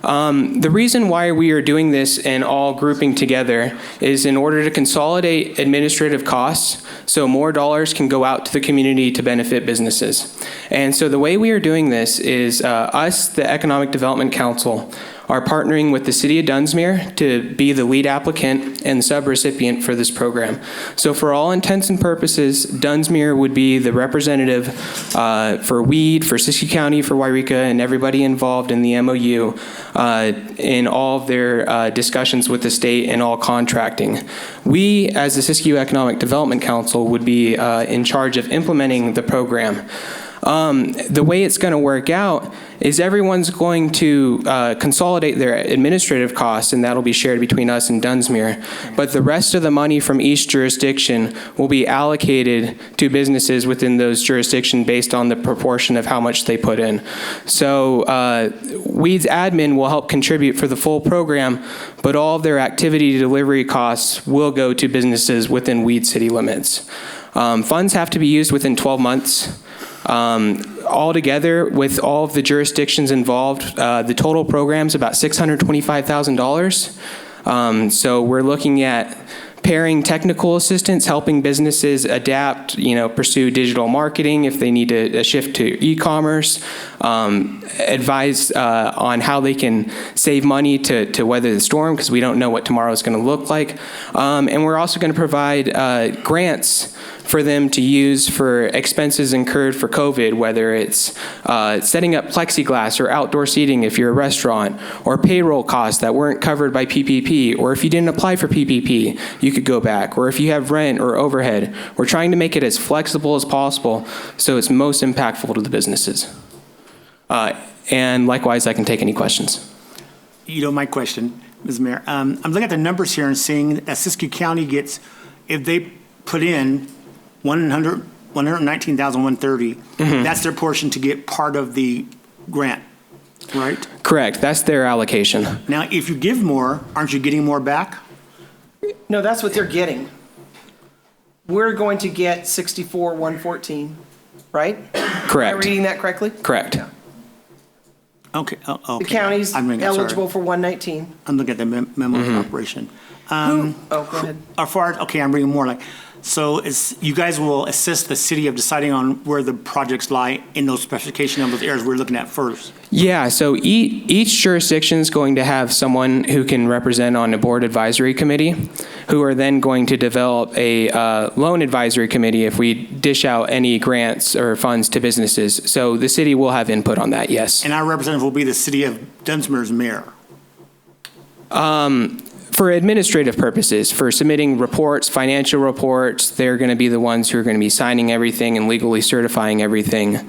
The reason why we are doing this and all grouping together is in order to consolidate administrative costs so more dollars can go out to the community to benefit businesses. And so the way we are doing this is us, the Economic Development Council, are partnering with the City of Dunsmuir to be the lead applicant and subrecipient for this program. So for all intents and purposes, Dunsmuir would be the representative for Weed, for Siskiyou County, for Wairika, and everybody involved in the MOU in all of their discussions with the state and all contracting. We, as the Siskiyou Economic Development Council, would be in charge of implementing the program. The way it's going to work out is everyone's going to consolidate their administrative costs, and that'll be shared between us and Dunsmuir. But the rest of the money from each jurisdiction will be allocated to businesses within those jurisdictions based on the proportion of how much they put in. So Weed's admin will help contribute for the full program, but all of their activity delivery costs will go to businesses within Weed city limits. Funds have to be used within 12 months. Altogether, with all of the jurisdictions involved, the total program is about $625,000. So we're looking at pairing technical assistance, helping businesses adapt, pursue digital marketing if they need to shift to e-commerce, advise on how they can save money to weather the storm because we don't know what tomorrow is going to look like. And we're also going to provide grants for them to use for expenses incurred for COVID, whether it's setting up plexiglass or outdoor seating if you're a restaurant, or payroll costs that weren't covered by PPP, or if you didn't apply for PPP, you could go back, or if you have rent or overhead. We're trying to make it as flexible as possible so it's most impactful to the businesses. And likewise, I can take any questions. My question, Ms. Mayor. I'm looking at the numbers here and seeing that Siskiyou County gets, if they put in 119,130, that's their portion to get part of the grant, right? Correct. That's their allocation. Now, if you give more, aren't you getting more back? No, that's what they're getting. We're going to get 64,114, right? Correct. Am I reading that correctly? Correct. Yeah. Okay. The county's eligible for 119. I'm looking at the memo of operation. Go ahead. I'm bringing more so you guys will assist the city of deciding on where the projects lie in those specification of those areas we're looking at first. Yeah, so each jurisdiction is going to have someone who can represent on a board advisory committee, who are then going to develop a loan advisory committee if we dish out any grants or funds to businesses. So the city will have input on that, yes. And our representative will be the city of Dunsmuir's mayor. For administrative purposes, for submitting reports, financial reports, they're going to be the ones who are going to be signing everything and legally certifying everything.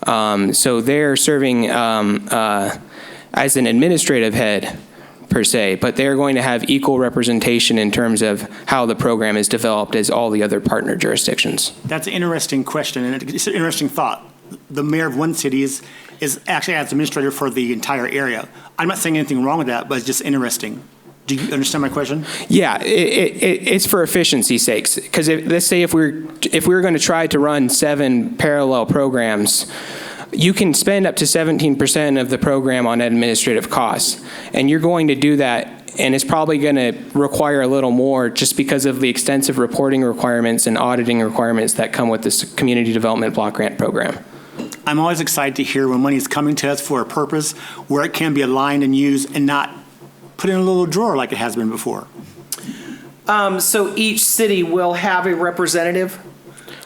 So they're serving as an administrative head, per se, but they're going to have equal representation in terms of how the program is developed as all the other partner jurisdictions. That's an interesting question, and it's an interesting thought. The mayor of one city is actually as administrator for the entire area. I'm not saying anything wrong with that, but it's just interesting. Do you understand my question? Yeah, it's for efficiency's sakes. Because let's say if we're going to try to run 7 parallel programs, you can spend up to 17% of the program on administrative costs, and you're going to do that. And it's probably going to require a little more just because of the extensive reporting requirements and auditing requirements that come with this Community Development Block Grant Program. I'm always excited to hear when money is coming to us for a purpose where it can be aligned and used and not put in a little drawer like it has been before. So each city will have a representative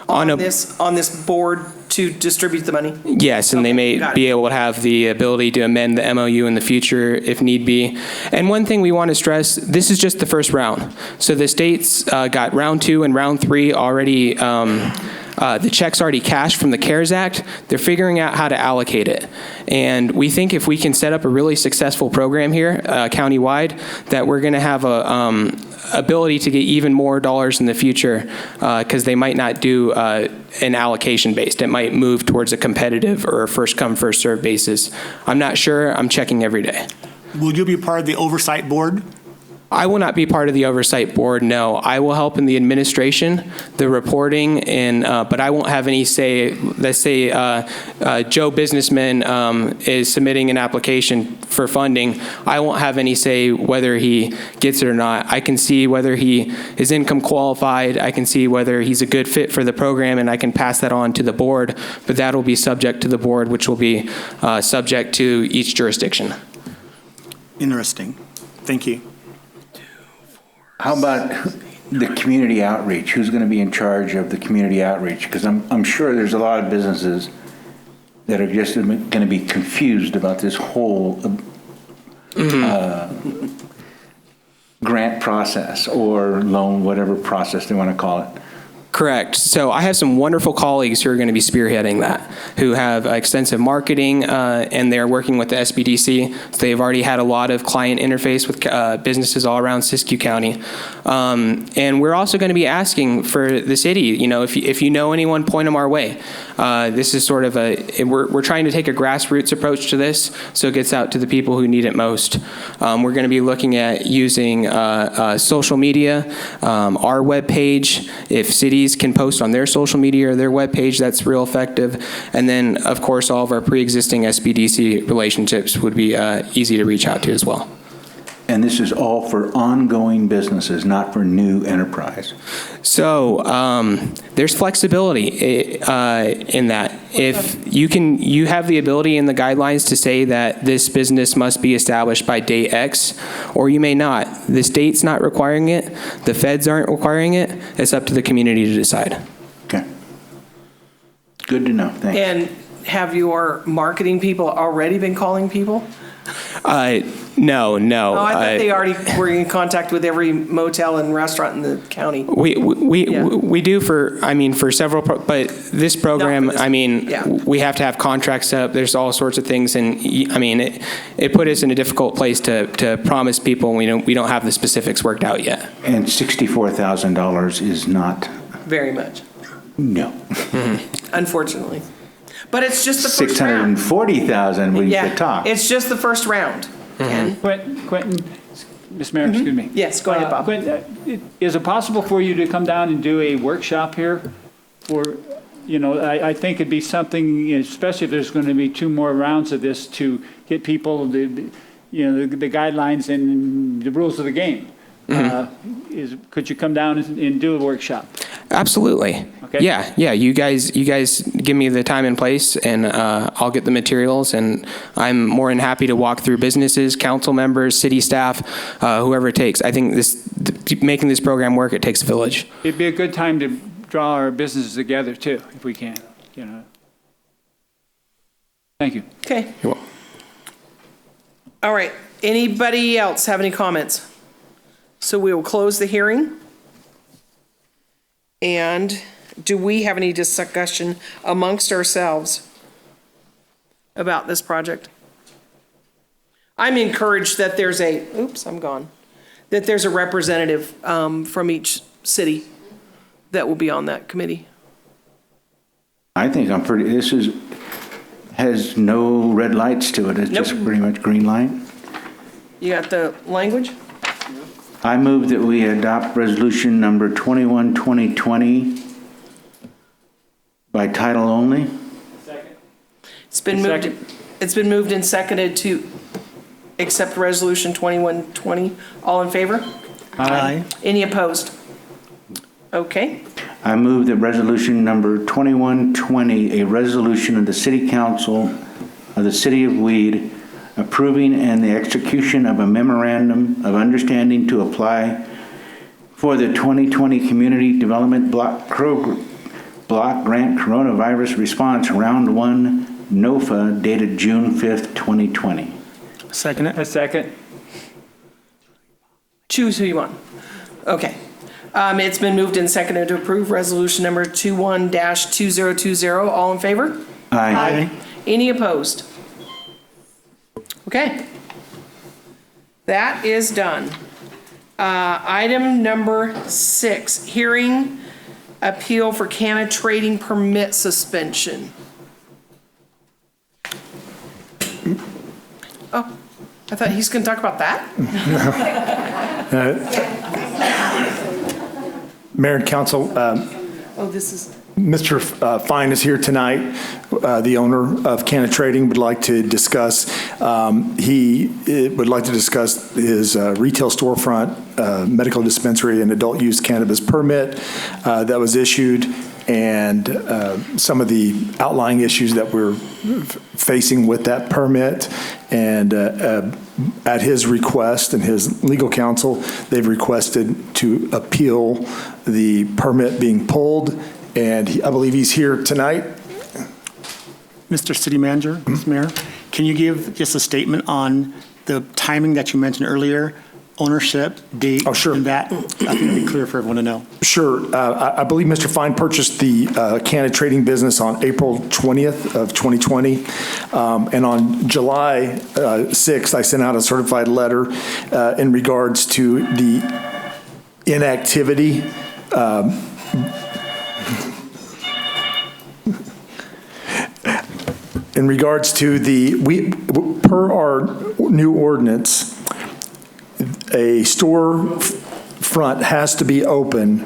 on this board to distribute the money? Yes, and they may be able to have the ability to amend the MOU in the future if need be. And one thing we want to stress, this is just the first round. So the states got round 2 and round 3 already, the check's already cashed from the CARES Act. They're figuring out how to allocate it. And we think if we can set up a really successful program here, countywide, that we're going to have a ability to get even more dollars in the future because they might not do an allocation based. It might move towards a competitive or a first come, first served basis. I'm not sure. I'm checking every day. Will you be part of the oversight board? I will not be part of the oversight board, no. I will help in the administration, the reporting, and but I won't have any say. Let's say Joe Businessman is submitting an application for funding. I won't have any say whether he gets it or not. I can see whether he is income qualified. I can see whether he's a good fit for the program, and I can pass that on to the board. But that will be subject to the board, which will be subject to each jurisdiction. Interesting. Thank you. How about the community outreach? Who's going to be in charge of the community outreach? Because I'm sure there's a lot of businesses that are just going to be confused about this whole grant process or loan, whatever process they want to call it. Correct. So I have some wonderful colleagues who are going to be spearheading that, who have extensive marketing, and they're working with the SBDC. So they've already had a lot of client interface with businesses all around Siskiyou County. And we're also going to be asking for the city, you know, if you know anyone, point them our way. This is sort of we're trying to take a grassroots approach to this so it gets out to the people who need it most. We're going to be looking at using social media, our webpage, if cities can post on their social media or their webpage, that's real effective. And then, of course, all of our pre-existing SBDC relationships would be easy to reach out to as well. And this is all for ongoing businesses, not for new enterprise. So there's flexibility in that. If you have the ability in the guidelines to say that this business must be established by date X, or you may not. The state's not requiring it. The feds aren't requiring it. It's up to the community to decide. Okay. Good to know. Thanks. And have your marketing people already been calling people? No. Oh, I thought they already were in contact with every motel and restaurant in the county. We do for several, but this program, Not for this- we have to have contracts up. There's all sorts of things, and it put us in a difficult place to promise people. And we don't have the specifics worked out yet. And $64,000 is not, Very much, no. unfortunately. But it's just the first round. $640,000 we Yeah, could talk. it's just the first round. Ken? Quentin, Ms. Mayor, excuse me. Yes, go ahead, Bob. Quentin, is it possible for you to come down and do a workshop here? I think it'd be something, especially if there's going to be 2 more rounds of this, to get people the guidelines and the rules of the game. Could you come down and do a workshop? Absolutely. Okay. Yeah. You guys give me the time and place, and I'll get the materials. And I'm more than happy to walk through businesses, council members, city staff, whoever it takes. I think making this program work, it takes a village. It'd be a good time to draw our businesses together too, if we can. Thank you. Okay. You're welcome. All right. Anybody else have any comments? So we will close the hearing. And do we have any discussion amongst ourselves about this project? I'm encouraged that there's that there's a representative from each city that will be on that committee. I think has no red lights to it. It's Nope. just pretty much green light. You got the language? I move that we adopt resolution number 21, 2020 by title only. It's been moved. Second. It's been moved and seconded to accept resolution 2120. All in favor? Aye. Any opposed? Okay. I move that resolution number 2120, a resolution of the City Council of the City of Weed approving and the execution of a memorandum of understanding to apply for the 2020 Community Development Block Grant Coronavirus Response Round 1 NOFA dated June 5th, 2020. Second it. A second. Choose who you want. Okay. It's been moved and seconded to approve resolution number 21-2020. All in favor? Aye. Any opposed? Okay. That is done. Item number 6, hearing appeal for Canna Trading permit suspension. Oh, I thought he's going to talk about that? Mayor and Council, This is, Mr. Fine is here tonight. The owner of Canna Trading would like to discuss, he would like to discuss his retail storefront, medical dispensary, and adult use cannabis permit that was issued, and some of the outlying issues that we're facing with that permit. And at his request and his legal counsel, they've requested to appeal the permit being pulled. And I believe he's here tonight. Mr. City Manager, Ms. Mayor, can you give just a statement on the timing that you mentioned earlier, ownership, date? Oh, sure. And that, I think it'd be clear for everyone to know. Sure. I believe Mr. Fine purchased the Canna Trading business on April 20th of 2020. And on July 6th, I sent out a certified letter in regards to the inactivity in regards to per our new ordinance, a store front has to be open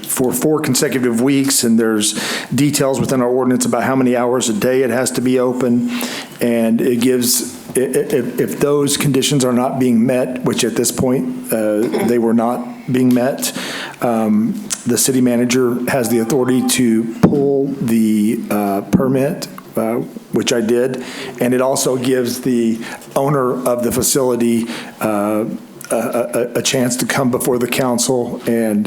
for 4 consecutive weeks, and there's details within our ordinance about how many hours a day it has to be open, and it gives If those conditions are not being met, which at this point, they were not being met, the city manager has the authority to pull the permit, which I did, and it also gives the owner of the facility a chance to come before the council and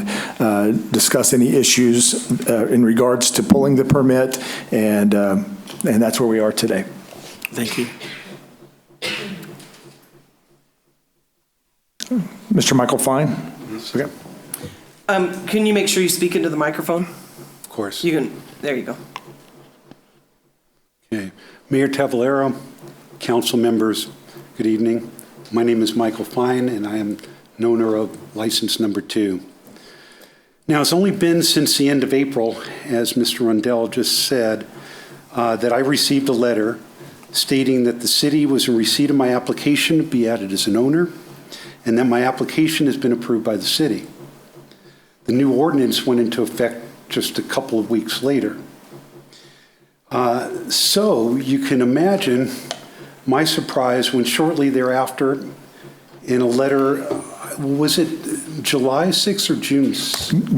discuss any issues in regards to pulling the permit, and that's where we are today. Thank you. Mr. Michael Fine? Okay. Can you make sure you speak into the microphone? Of course. You can, there you go. Okay. Mayor Tavalero, council members, good evening. My name is Michael Fine, and I am an owner of license number 2. Now, it's only been since the end of April, as Mr. Rundell just said, that I received a letter stating that the city was in receipt of my application to be added as an owner, and that my application has been approved by the city. The new ordinance went into effect just a couple of weeks later. So you can imagine my surprise when shortly thereafter, in a letter, was it July 6th or June?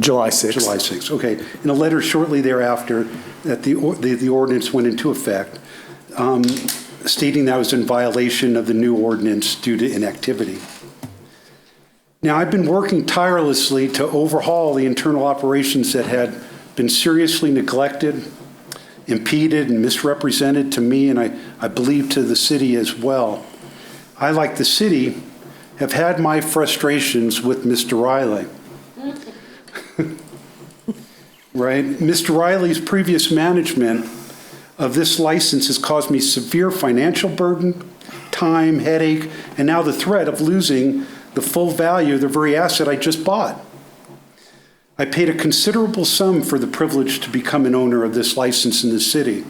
July 6th. July 6th, okay. In a letter shortly thereafter, that the ordinance went into effect, stating that I was in violation of the new ordinance due to inactivity. Now, I've been working tirelessly to overhaul the internal operations that had been seriously neglected, impeded, and misrepresented to me, and I believe to the city as well. I, like the city, have had my frustrations with Mr. Riley. Right? Mr. Riley's previous management of this license has caused me severe financial burden, time, headache, and now the threat of losing the full value of the very asset I just bought. I paid a considerable sum for the privilege to become an owner of this license in the city,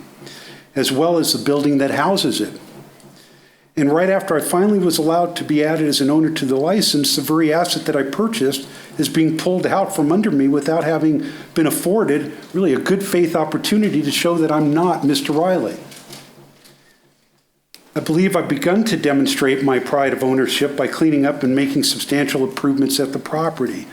as well as the building that houses it. And right after I finally was allowed to be added as an owner to the license, the very asset that I purchased is being pulled out from under me without having been afforded really a good faith opportunity to show that I'm not Mr. Riley. I believe I've begun to demonstrate my pride of ownership by cleaning up and making substantial improvements at the property,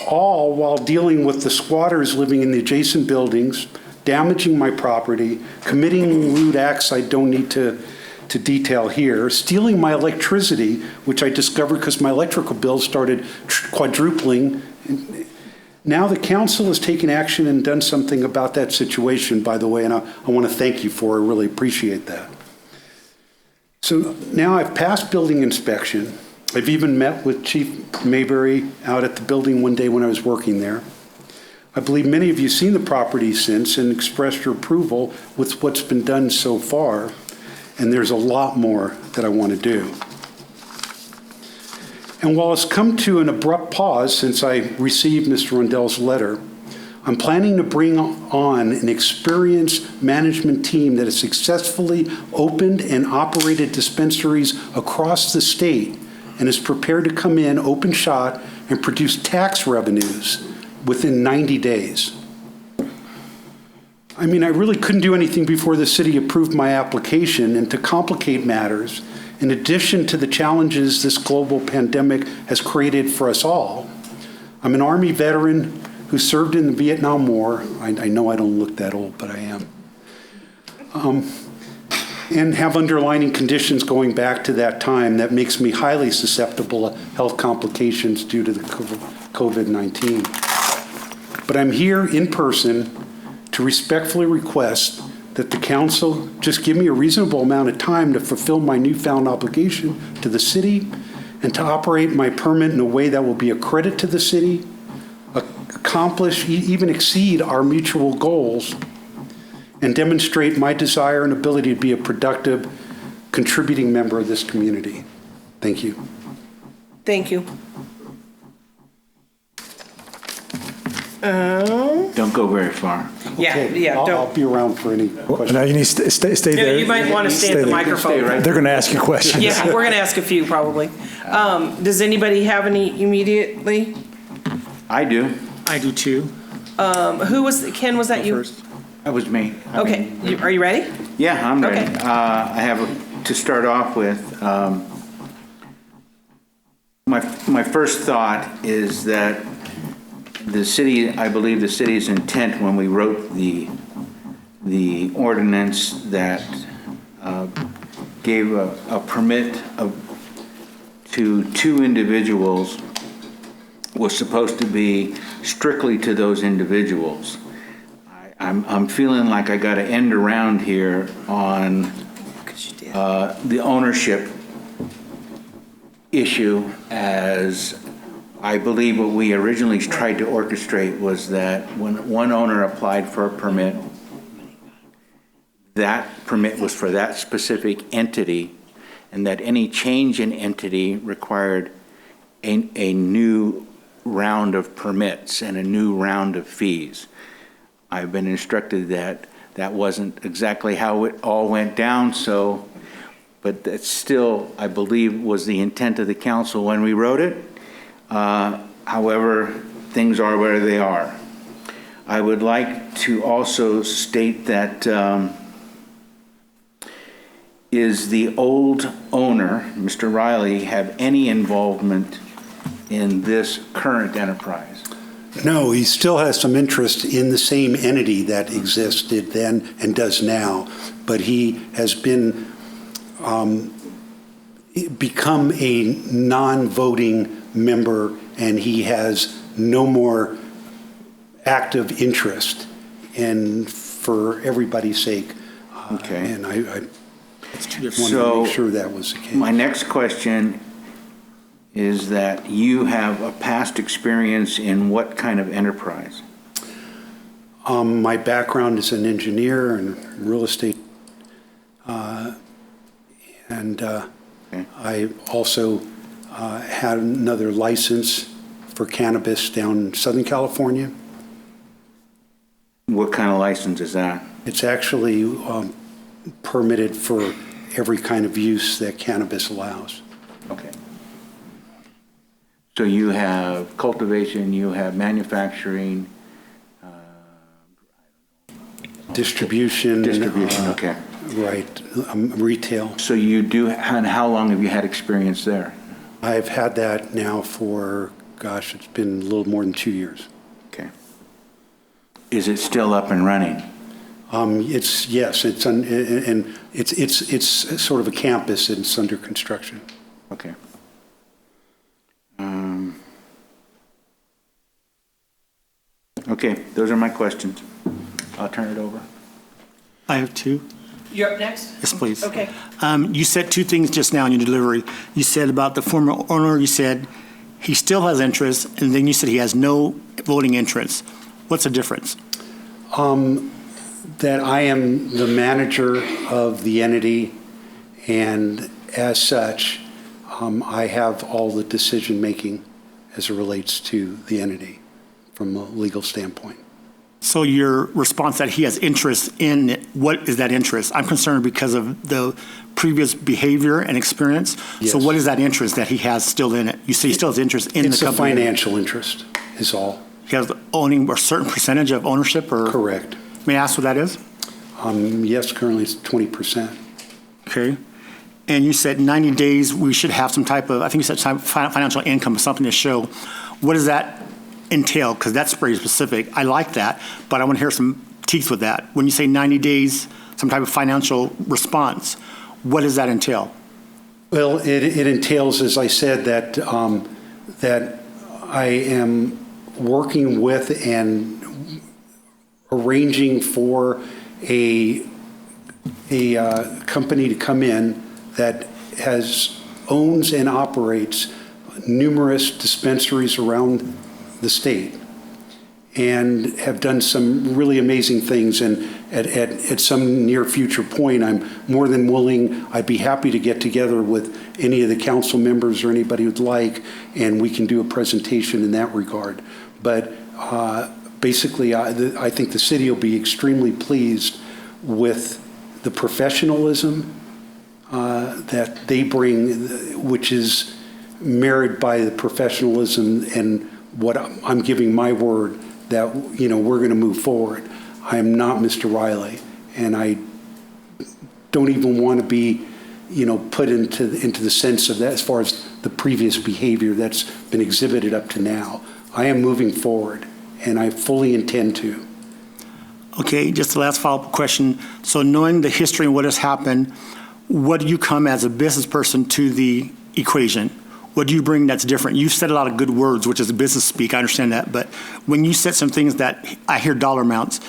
all while dealing with the squatters living in the adjacent buildings, damaging my property, committing lewd acts I don't need to detail here, stealing my electricity, which I discovered because my electrical bill started quadrupling. Now the council has taken action and done something about that situation, by the way, and I want to thank you for it. I really appreciate that. So now I've passed building inspection. I've even met with Chief Mayberry out at the building one day when I was working there. I believe many of you have seen the property since and expressed your approval with what's been done so far, and there's a lot more that I want to do. And while it's come to an abrupt pause since I received Mr. Rundell's letter, I'm planning to bring on an experienced management team that has successfully opened and operated dispensaries across the state and is prepared to come in open shot and produce tax revenues within 90 days. I mean, I really couldn't do anything before the city approved my application, and to complicate matters, in addition to the challenges this global pandemic has created for us all, I'm an Army veteran who served in the Vietnam War. I know I don't look that old, but I am. And have underlying conditions going back to that time that makes me highly susceptible to health complications due to the COVID-19. But I'm here in person to respectfully request that the council just give me a reasonable amount of time to fulfill my newfound obligation to the city and to operate my permit in a way that will be a credit to the city, accomplish, even exceed our mutual goals, and demonstrate my desire and ability to be a productive, contributing member of this community. Thank you. Thank you. Don't go very far. Yeah, I'll don't. be around for any questions. No, you need to stay there. You might want to stay at the there. microphone. They're going to ask you questions. Yeah, we're going to ask a few probably. Does anybody have any immediately? I do. I do too. Who was, Ken, was that you? That was me. Okay, are you ready? Yeah, I'm ready. Okay. I have to start off with, my first thought is that the city, I believe the city's intent when we wrote the ordinance that gave a permit to 2 individuals was supposed to be strictly to those individuals. I'm feeling like I got to end around here on the ownership issue, as I believe what we originally tried to orchestrate was that when one owner applied for a permit, that permit was for that specific entity, and that any change in entity required a new round of permits and a new round of fees. I've been instructed that that wasn't exactly how it all went down, but that still, I believe, was the intent of the council when we wrote it. However, things are where they are. I would like to also state that is the old owner, Mr. Riley, have any involvement in this current enterprise? No, he still has some interest in the same entity that existed then and does now, but he has been become a non-voting member, and he has no more active interest. And for everybody's sake, Okay. And I wanted to So, make sure that was the case. my next question is that you have a past experience in what kind of enterprise? My background is an engineer and real estate, and Okay. I also had another license for cannabis down in Southern California. What kind of license is that? It's actually permitted for every kind of use that cannabis allows. Okay. So you have cultivation, you have manufacturing, Distribution. okay. Right, retail. So you do, and how long have you had experience there? I've had that now for, gosh, it's been a little more than 2 years. Okay. Is it still up and running? Yes, and it's sort of a campus, and it's under construction. Okay. Okay, those are my questions. I'll turn it over. I have 2. You're up next? Yes, please. Okay. You said 2 things just now in your delivery. You said about the former owner, you said he still has interest, and then you said he has no voting interest. What's the difference? That I am the manager of the entity, and as such, I have all the decision-making as it relates to the entity from a legal standpoint. So your response that he has interest in it, what is that interest? I'm concerned because of the previous behavior and experience. So Yes. what is that interest that he has still in it? You say he still has interest in the It's a company? financial interest, is all. He has owning a certain percentage of ownership, or? Correct. May I ask what that is? Yes, currently it's 20%. Okay. And you said 90 days, we should have some type of, I think you said some financial income, something to show. What does that entail? Because that's pretty specific. I like that, but I want to hear some teeth with that. When you say 90 days, some type of financial response, what does that entail? Well, it entails, as I said, that that I am working with and arranging for a company to come in that owns and operates numerous dispensaries around the state and have done some really amazing things. And at some near future point, I'm more than willing, I'd be happy to get together with any of the council members or anybody who'd like, and we can do a presentation in that regard. But basically, I think the city will be extremely pleased with the professionalism that they bring, which is married by the professionalism and what I'm giving my word that, you know, we're going to move forward. I am not Mr. Riley, and I don't even want to be put into the sense of that as far as the previous behavior that's been exhibited up to now. I am moving forward, and I fully intend to. Okay, just the last follow-up question. So knowing the history and what has happened, what do you come as a business person to the equation? What do you bring that's different? You've said a lot of good words, which is business speak, I understand that, but when you said some things that I hear dollar amounts,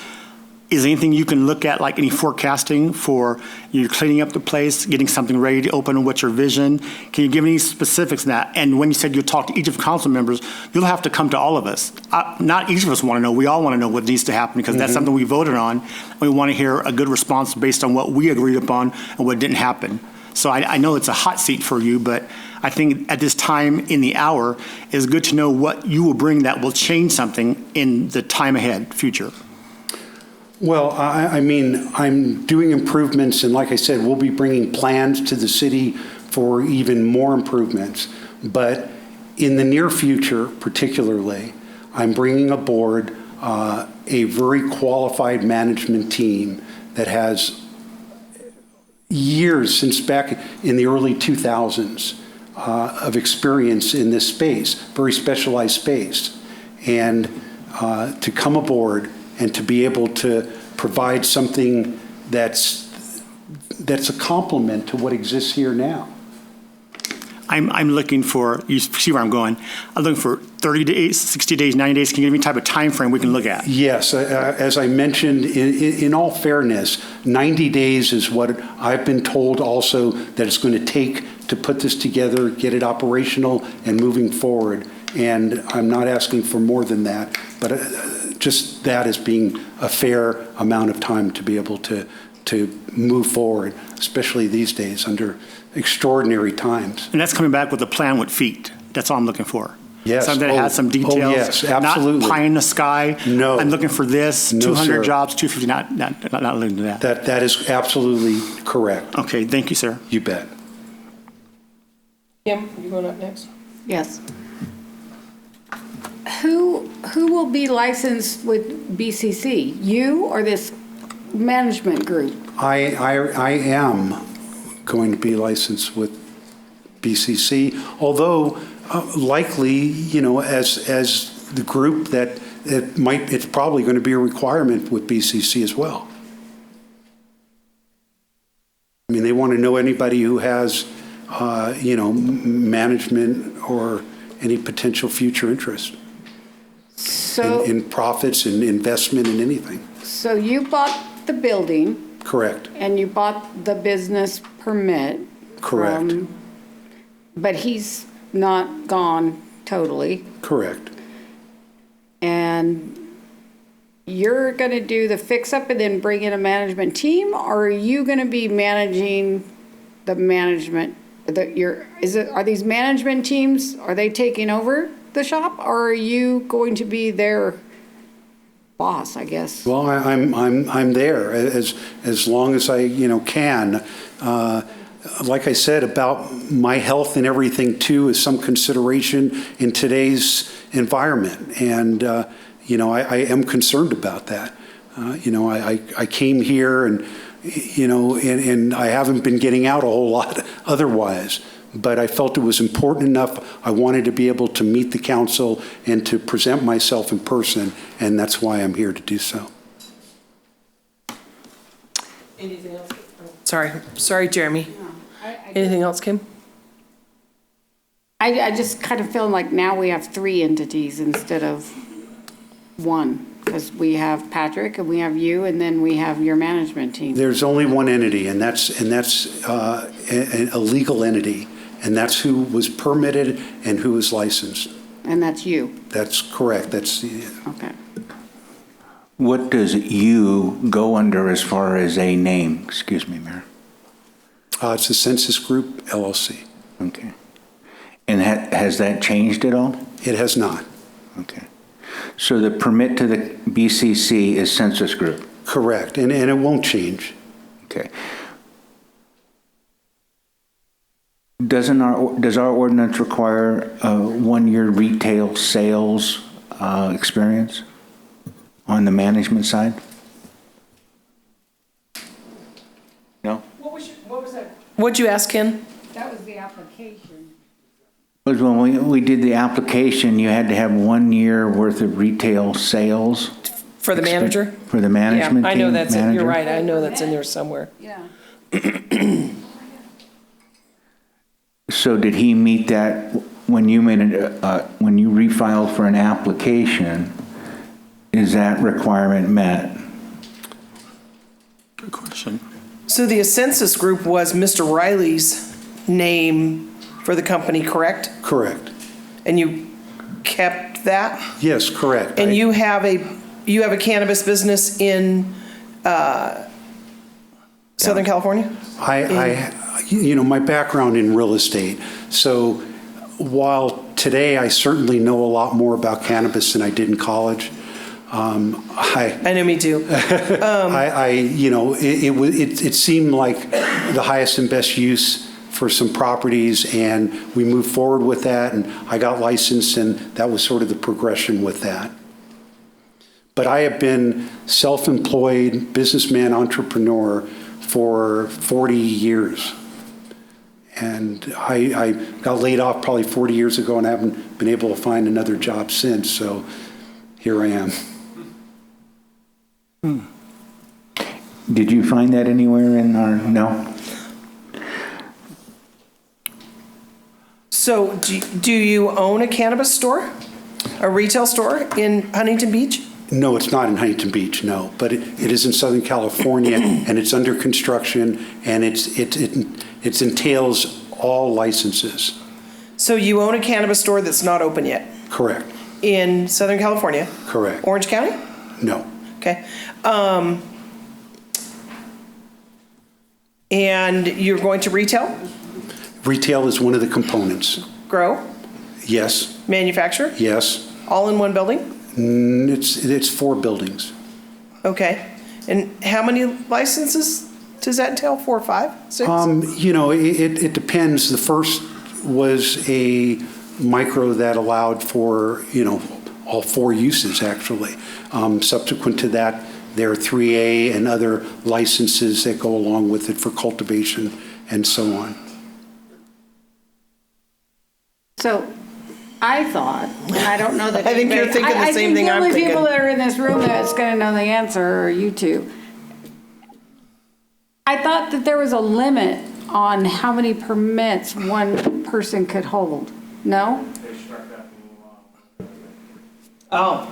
is there anything you can look at, like any forecasting for you cleaning up the place, getting something ready to open, what's your vision? Can you give any specifics on that? And when you said you'll talk to each of the council members, you'll have to come to all of us. Not each of us want to know, we all want to know what needs to happen because that's something we voted on. We want to hear a good response based on what we agreed upon and what didn't happen. So I know it's a hot seat for you, but I think at this time in the hour, it's good to know what you will bring that will change something in the time ahead, future. Well, I mean, I'm doing improvements, and like I said, we'll be bringing plans to the city for even more improvements. But in the near future, particularly, I'm bringing aboard a very qualified management team that has years, since back in the early 2000s, of experience in this space, very specialized space. And to come aboard and to be able to provide something that's a complement to what exists here now. I'm looking for, you see where I'm going, I'm looking for 30 days, 60 days, 90 days. Can you give me any type of time frame we can look at? Yes, as I mentioned, in all fairness, 90 days is what I've been told also that it's going to take to put this together, get it operational and moving forward. And I'm not asking for more than that, but just that as being a fair amount of time to be able to move forward, especially these days under extraordinary times. And that's coming back with a plan with feet. That's all I'm looking for. Yes. Something that has some details. Oh, yes, absolutely. Not pie in the sky. No. I'm looking for this, No, 200 sir. jobs, 250, not looking to that. That is absolutely correct. Okay, thank you, sir. You bet. Kim, you going up next? Yes. Who will be licensed with BCC? You or this management group? I am going to be licensed with BCC, although likely, as the group that it's probably going to be a requirement with BCC as well. I mean, they want to know anybody who has, management or any potential future interest in profits and investment in anything. So you bought the building. Correct. And you bought the business permit. Correct. But he's not gone totally. Correct. And you're going to do the fix-up and then bring in a management team? Or are you going to be managing the management? Are these management teams, are they taking over the shop? Or are you going to be their boss, I guess? Well, I'm there as long as I can. Like I said, about my health and everything too is some consideration in today's environment, and I am concerned about that. I came here and I haven't been getting out a whole lot otherwise. But I felt it was important enough. I wanted to be able to meet the council and to present myself in person, and that's why I'm here to do so. Anything else? Sorry, Jeremy. Anything else, Kim? I just kind of feel like now we have 3 entities instead of 1. Because we have Patrick and we have you and then we have your management team. There's only one entity, and that's a legal entity, and that's who was permitted and who is licensed. And that's you? That's correct. That's okay. What does you go under as far as a name? Excuse me, Mayor. It's the Census Group, LLC. Okay. And has that changed at all? It has not. Okay. So the permit to the BCC is Census Group? Correct, and it won't change. Okay. Does our ordinance require a 1-year retail sales experience on the management side? No? What was that What'd you ask, Ken? That was the application. Was when we did the application, you had to have 1 year worth of retail sales For the manager? for the Yeah, management team? I know that's, you're manager? right, I know that's in there somewhere. Yeah. So did he meet that when you made when you refiled for an application? Is that requirement met? Good question. So the Ascensus Group was Mr. Riley's name for the company, correct? Correct. And you kept that? Yes, correct. And you have a cannabis business in Southern California? My background in real estate. So while today I certainly know a lot more about cannabis than I did in college, I know, me too. it seemed like the highest and best use for some properties, and we moved forward with that, and I got licensed, and that was sort of the progression with that. But I have been self-employed businessman, entrepreneur for 40 years. And I got laid off probably 40 years ago and haven't been able to find another job since, so here I am. Did you find that anywhere in our, no? So do you own a cannabis store? A retail store in Huntington Beach? No, it's not in Huntington Beach, no, but it is in Southern California, and it's under construction, and it entails all licenses. So you own a cannabis store that's not open yet? Correct. In Southern California? Correct. Orange County? No. Okay. And you're going to retail? Retail is one of the components. Grow? Yes. Manufacture? Yes. All in one building? It's 4 buildings. Okay. And how many licenses does that entail? 4 or 5? 6? It depends. The first was a micro that allowed for, all 4 uses, actually. Subsequent to that, there are 3A and other licenses that go along with it for cultivation and so on. So I thought, and I don't know that I think you're thinking the same thing I'm I think the only thinking. people that are in this room that's going to know the answer are you two. I thought that there was a limit on how many permits one person could hold. No? Oh.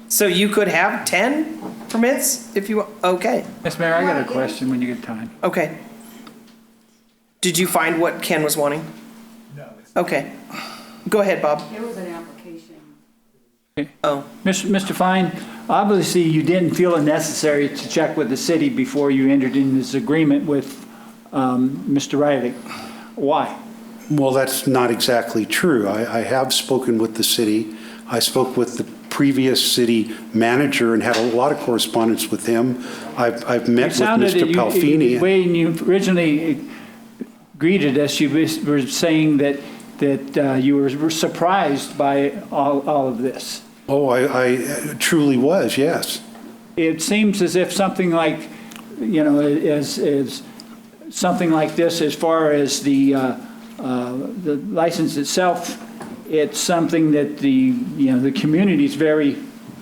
So you could have 10 permits if you, okay, Yes, Mayor, I got a question when you get time. okay. Did you find what Ken was wanting? No. Okay. Go ahead, Bob. It was an application. Oh. Mr. Fine, obviously you didn't feel it necessary to check with the city before you entered in this agreement with Mr. Riley. Why? Well, that's not exactly true. I have spoken with the city. I spoke with the previous city manager and had a lot of correspondence with him. I've met with Mr. Palfini. The way you originally greeted us, you were saying that you were surprised by all of this. Oh, I truly was, yes. It seems as if something like, as something like this, as far as the license itself, it's something that the community is very,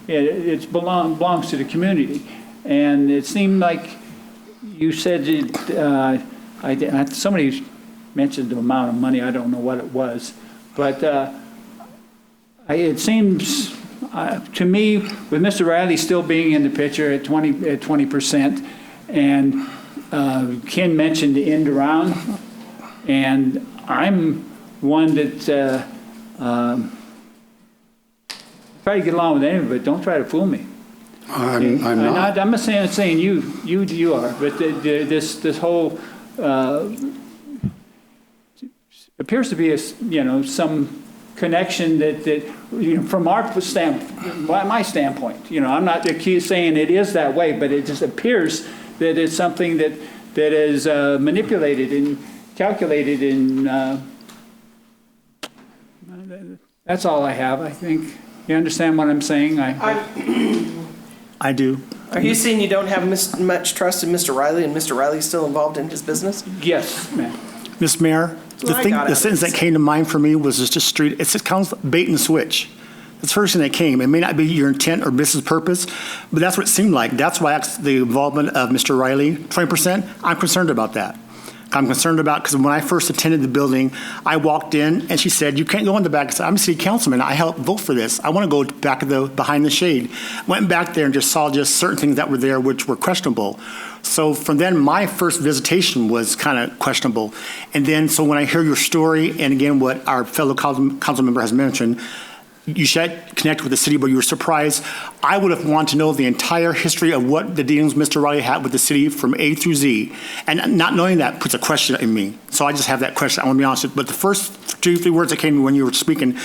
it belongs to the community. And it seemed like you said somebody mentioned the amount of money, I don't know what it was, but it seems to me, with Mr. Riley still being in the picture at 20%, and Ken mentioned the end around, and I'm one that try to get along with anyone, but don't try to fool me. I'm not. I'm not saying you are, but this whole appears to be some connection that from our my standpoint, I'm not saying it is that way, but it just appears that it's something that is manipulated and calculated, and that's all I have. I think you understand what I'm saying. I do. Are you saying you don't have much trust in Mr. Riley, and Mr. Riley's still involved in his business? Yes, ma'am. Mr. Mayor, what I got out the of sentence this. that came to mind for me was just a street, it's just kind of bait and switch. That's the first thing that came. It may not be your intent or business purpose, but that's what it seemed like. That's why the involvement of Mr. Riley, 20%, I'm concerned about that. I'm concerned about, because when I first attended the building, I walked in and she said, you can't go in the back. I said, I'm a city councilman. I helped vote for this. I want to go back of behind the shade. Went back there and just saw just certain things that were there which were questionable. So from then, my first visitation was kind of questionable. And then, so when I hear your story, and again, what our fellow council member has mentioned, you should connect with the city, but you were surprised. I would have wanted to know the entire history of what the dealings Mr. Riley had with the city from A through Z. And not knowing that puts a question in me. So I just have that question. I want to be honest with you. But the first 2-3 words that came to me when you were speaking,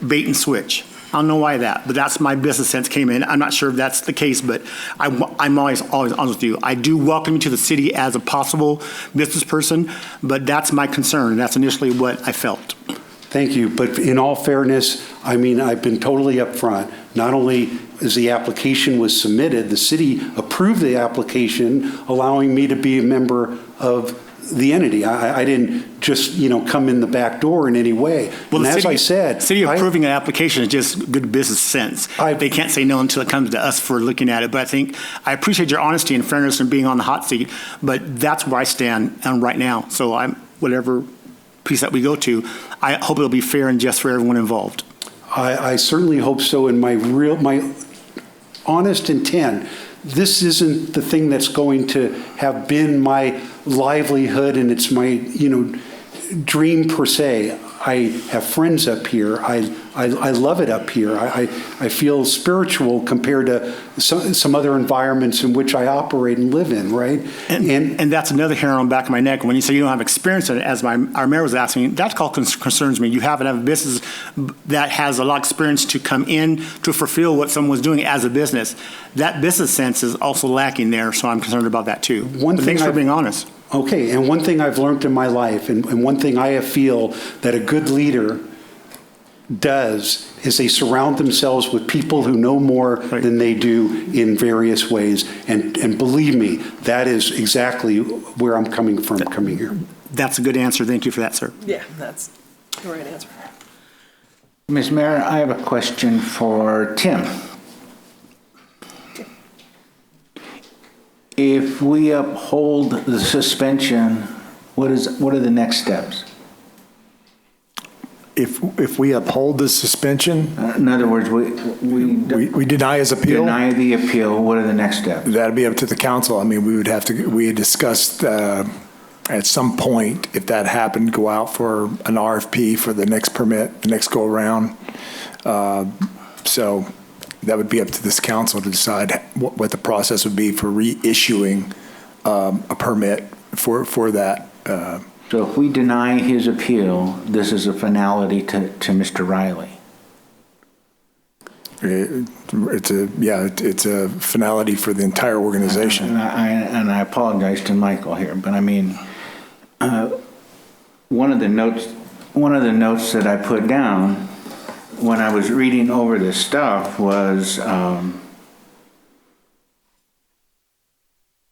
bait and switch. I don't know why that, but that's my business sense came in. I'm not sure if that's the case, but I'm always honest with you. I do welcome you to the city as a possible business person, but that's my concern. That's initially what I felt. Thank you. But in all fairness, I mean, I've been totally upfront. Not only as the application was submitted, the city approved the application, allowing me to be a member of the entity. I didn't just, come in the back door in any way. Well, and as I said, city approving an application is just good business sense. They can't say no until it comes to us for looking at it. But I appreciate your honesty and fairness and being on the hot seat. But that's where I stand right now. So whatever piece that we go to, I hope it'll be fair and just for everyone involved. I certainly hope so. And my honest intent, this isn't the thing that's going to have been my livelihood and it's my, dream per se. I have friends up here. I love it up here. I feel spiritual compared to some other environments in which I operate and live in, right? And that's another hair on the back of my neck. When you say you don't have experience in it, as our mayor was asking, that concerns me. You haven't have a business that has a lot of experience to come in to fulfill what someone's doing as a business. That business sense is also lacking there, so I'm concerned about that too. Thanks for being honest. Okay, and one thing I've learned in my life, and one thing I feel that a good leader does, is they surround themselves with people who know more than they do in various ways. And believe me, that is exactly where I'm coming from coming here. That's a good answer. Thank you for that, sir. Yeah, that's the right answer. Ms. Mayor, I have a question for Tim. If we uphold the suspension, what are the next steps? If we uphold the suspension, In other words, we deny his appeal. deny the appeal, what are the next steps? That'd be up to the council. I mean, we had discussed at some point, if that happened, go out for an RFP for the next permit, the next go around. So that would be up to this council to decide what the process would be for reissuing a permit for that. So if we deny his appeal, this is a finality to Mr. Riley. It's a finality for the entire organization. And I apologize to Michael here, but I mean, one of the notes that I put down when I was reading over this stuff was,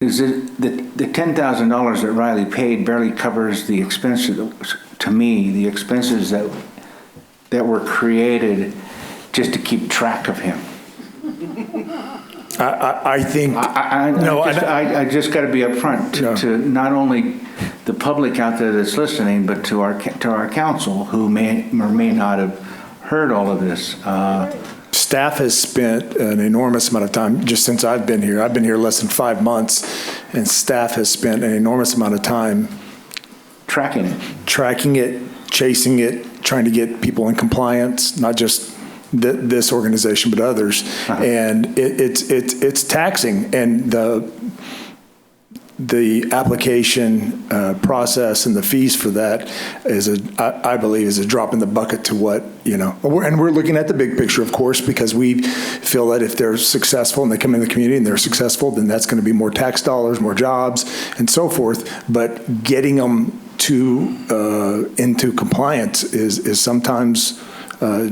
is it the $10,000 that Riley paid barely covers the expenses, to me, the expenses that were created just to keep track of him. I think I just got to be upfront to not only the public out there that's listening, but to our council who may or may not have heard all of this. Staff has spent an enormous amount of time, just since I've been here. I've been here less than 5 months, and staff has spent an enormous amount of time tracking it, chasing it, trying to get people in compliance, not just this organization, but others. And it's taxing. And the application process and the fees for that I believe is a drop in the bucket to what, and we're looking at the big picture, of course, because we feel that if they're successful and they come in the community and they're successful, then that's going to be more tax dollars, more jobs, and so forth. But getting them into compliance is sometimes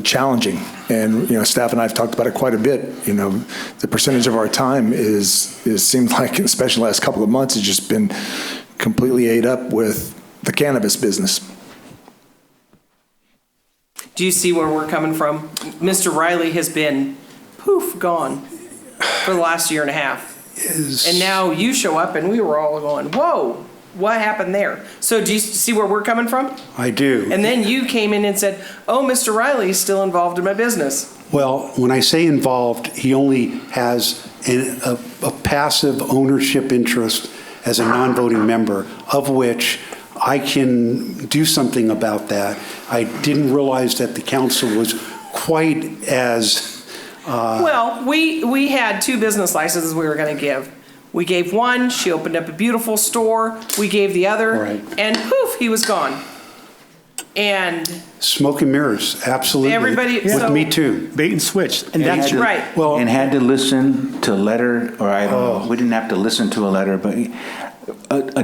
challenging. And, staff and I have talked about it quite a bit. The percentage of our time seems like, especially the last couple of months, has just been completely ate up with the cannabis business. Do you see where we're coming from? Mr. Riley has been, poof, gone for the last year and a half. And now you show up and we were all going, whoa, what happened there? So do you see where we're coming from? I do. And then you came in and said, oh, Mr. Riley is still involved in my business. Well, when I say involved, he only has a passive ownership interest as a non-voting member, of which I can do something about that. I didn't realize that the council was quite as... Well, we had 2 business licenses we were going to give. We gave one, she opened up a beautiful store. We gave the other, Right. and poof, he was gone. And Smoke and mirrors, absolutely. Everybody- With so- me too. Bait and switch, and that's your, right. Well, And had to listen to a letter, or I don't know, we didn't have to listen to a letter, but a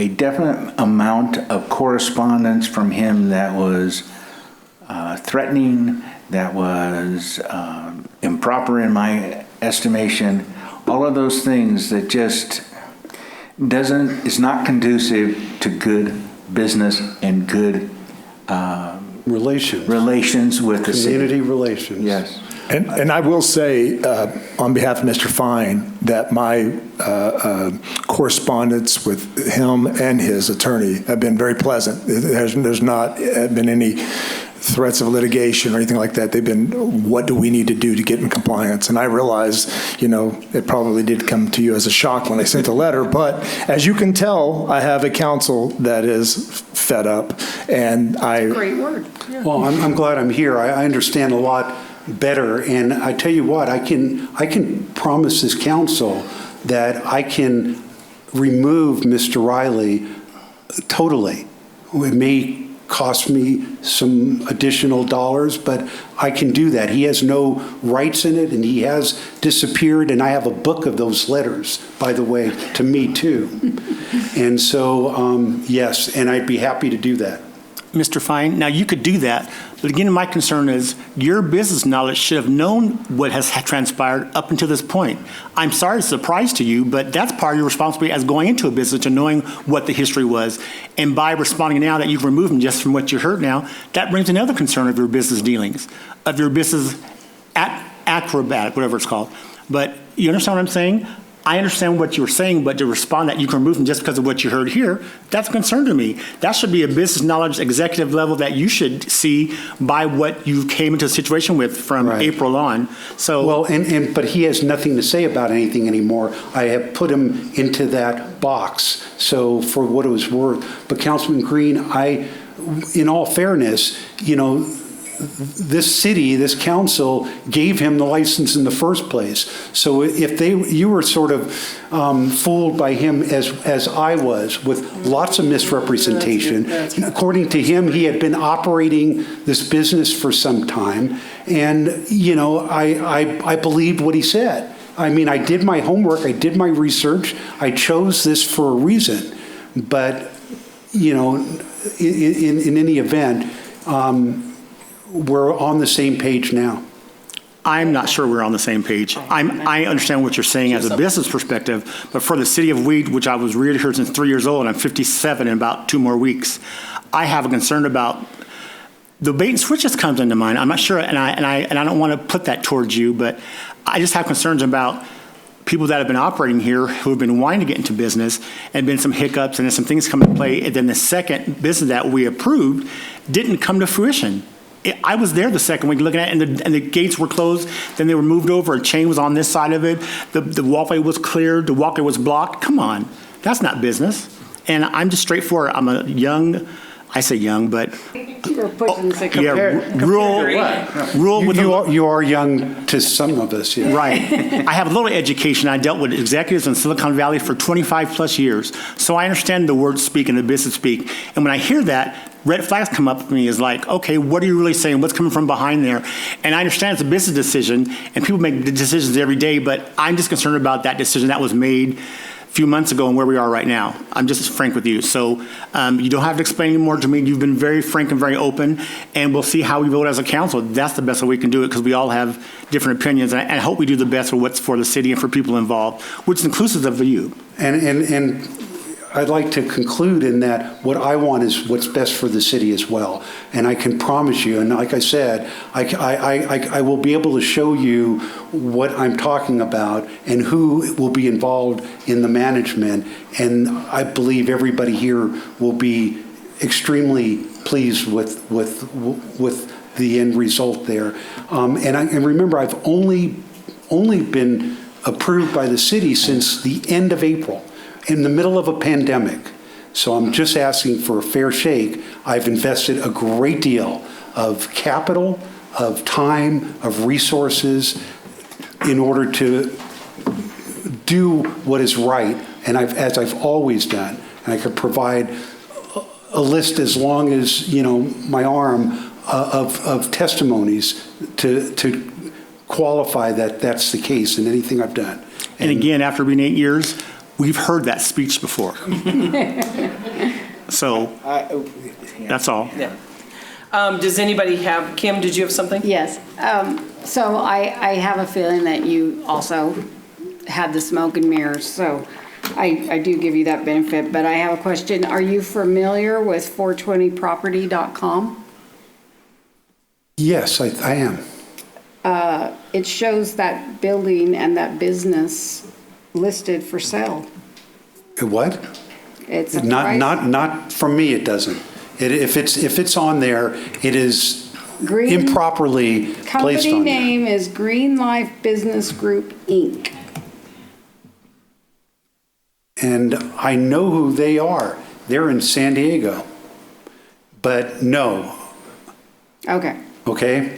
definite amount of correspondence from him that was threatening, that was improper in my estimation, all of those things that just is not conducive to good business and good relations with the city. community relations. Yes. And I will say, on behalf of Mr. Fine, that my correspondence with him and his attorney have been very pleasant. There's not been any threats of litigation or anything like that. They've been, what do we need to do to get in compliance? And I realize, it probably did come to you as a shock when I sent the letter, but as you can tell, I have a council that is fed up, and Great word. Yeah. Well, I'm glad I'm here. I understand a lot better, and I tell you what, I can promise this council that I can remove Mr. Riley totally. It may cost me some additional dollars, but I can do that. He has no rights in it, and he has disappeared, and I have a book of those letters, by the way, to me too. And so, yes, and I'd be happy to do that. Mr. Fine, now you could do that, but again, my concern is your business knowledge should have known what has transpired up until this point. I'm sorry it's a surprise to you, but that's part of your responsibility as going into a business to knowing what the history was. And by responding now that you've removed him just from what you heard now, that brings another concern of your business dealings, of your business acrobatic, whatever it's called. But you understand what I'm saying? I understand what you were saying, but to respond that you can remove them just because of what you heard here, that's a concern to me. That should be a business knowledge executive level that you should see by what you came into a situation with from Right. April on. So, Well, but he has nothing to say about anything anymore. I have put him into that box, so for what it was worth. But Councilman Green, in all fairness, this city, this council gave him the license in the first place. So if you were sort of fooled by him as I was, with lots of misrepresentation. According to him, he had been operating this business for some time, and I believed what he said. I mean, I did my homework, I did my research, I chose this for a reason. But in any event, we're on the same page now. I'm not sure we're on the same page. I understand what you're saying as a business perspective, but for the city of Weed, which I was reared here since 3 years old, and I'm 57 in about 2 more weeks, I have a concern about the bait and switches comes into mind. I'm not sure, and I don't want to put that towards you, but I just have concerns about people that have been operating here who have been wanting to get into business, and been some hiccups and then some things come into play, and then the second business that we approved didn't come to fruition. I was there the second week looking at it, and the gates were closed. Then they were moved over. A chain was on this side of it. The walkway was cleared. The walkway was blocked. Come on. That's not business. And I'm just straightforward. I'm a young, I say young, but You're pushing the rural with You are young to some of us, yeah. Right. I have a little education. I dealt with executives in Silicon Valley for 25 plus years. So I understand the word speak and the business speak. And when I hear that, red flags come up for me is like, okay, what are you really saying? What's coming from behind there? And I understand it's a business decision, and people make decisions every day, but I'm just concerned about that decision that was made few months ago and where we are right now. I'm just frank with you. So you don't have to explain anymore to me. You've been very frank and very open, and we'll see how we vote as a council. That's the best way we can do it, because we all have different opinions, and I hope we do the best for what's for the city and for people involved, which is inclusive of you. And I'd like to conclude in that what I want is what's best for the city as well. And I can promise you, and like I said, I will be able to show you what I'm talking about and who will be involved in the management. And I believe everybody here will be extremely pleased with the end result there. And remember, I've only been approved by the city since the end of April, in the middle of a pandemic. So I'm just asking for a fair shake. I've invested a great deal of capital, of time, of resources in order to do what is right, and as I've always done. And I could provide a list as long as, my arm of testimonies to qualify that that's the case in anything I've done. And again, after being 8 years, we've heard that speech before. So, that's all. Yeah. Does anybody have, Kim, did you have something? Yes. So I have a feeling that you also had the smoke and mirrors, so I do give you that benefit. But I have a question. Are you familiar with 420property.com? Yes, I am. It shows that building and that business listed for sale. What? It's a price. Not from me, it doesn't. If it's on there, it is improperly placed on Company there. name is Green Life Business Group, Inc. And I know who they are. They're in San Diego. But no, Okay. okay?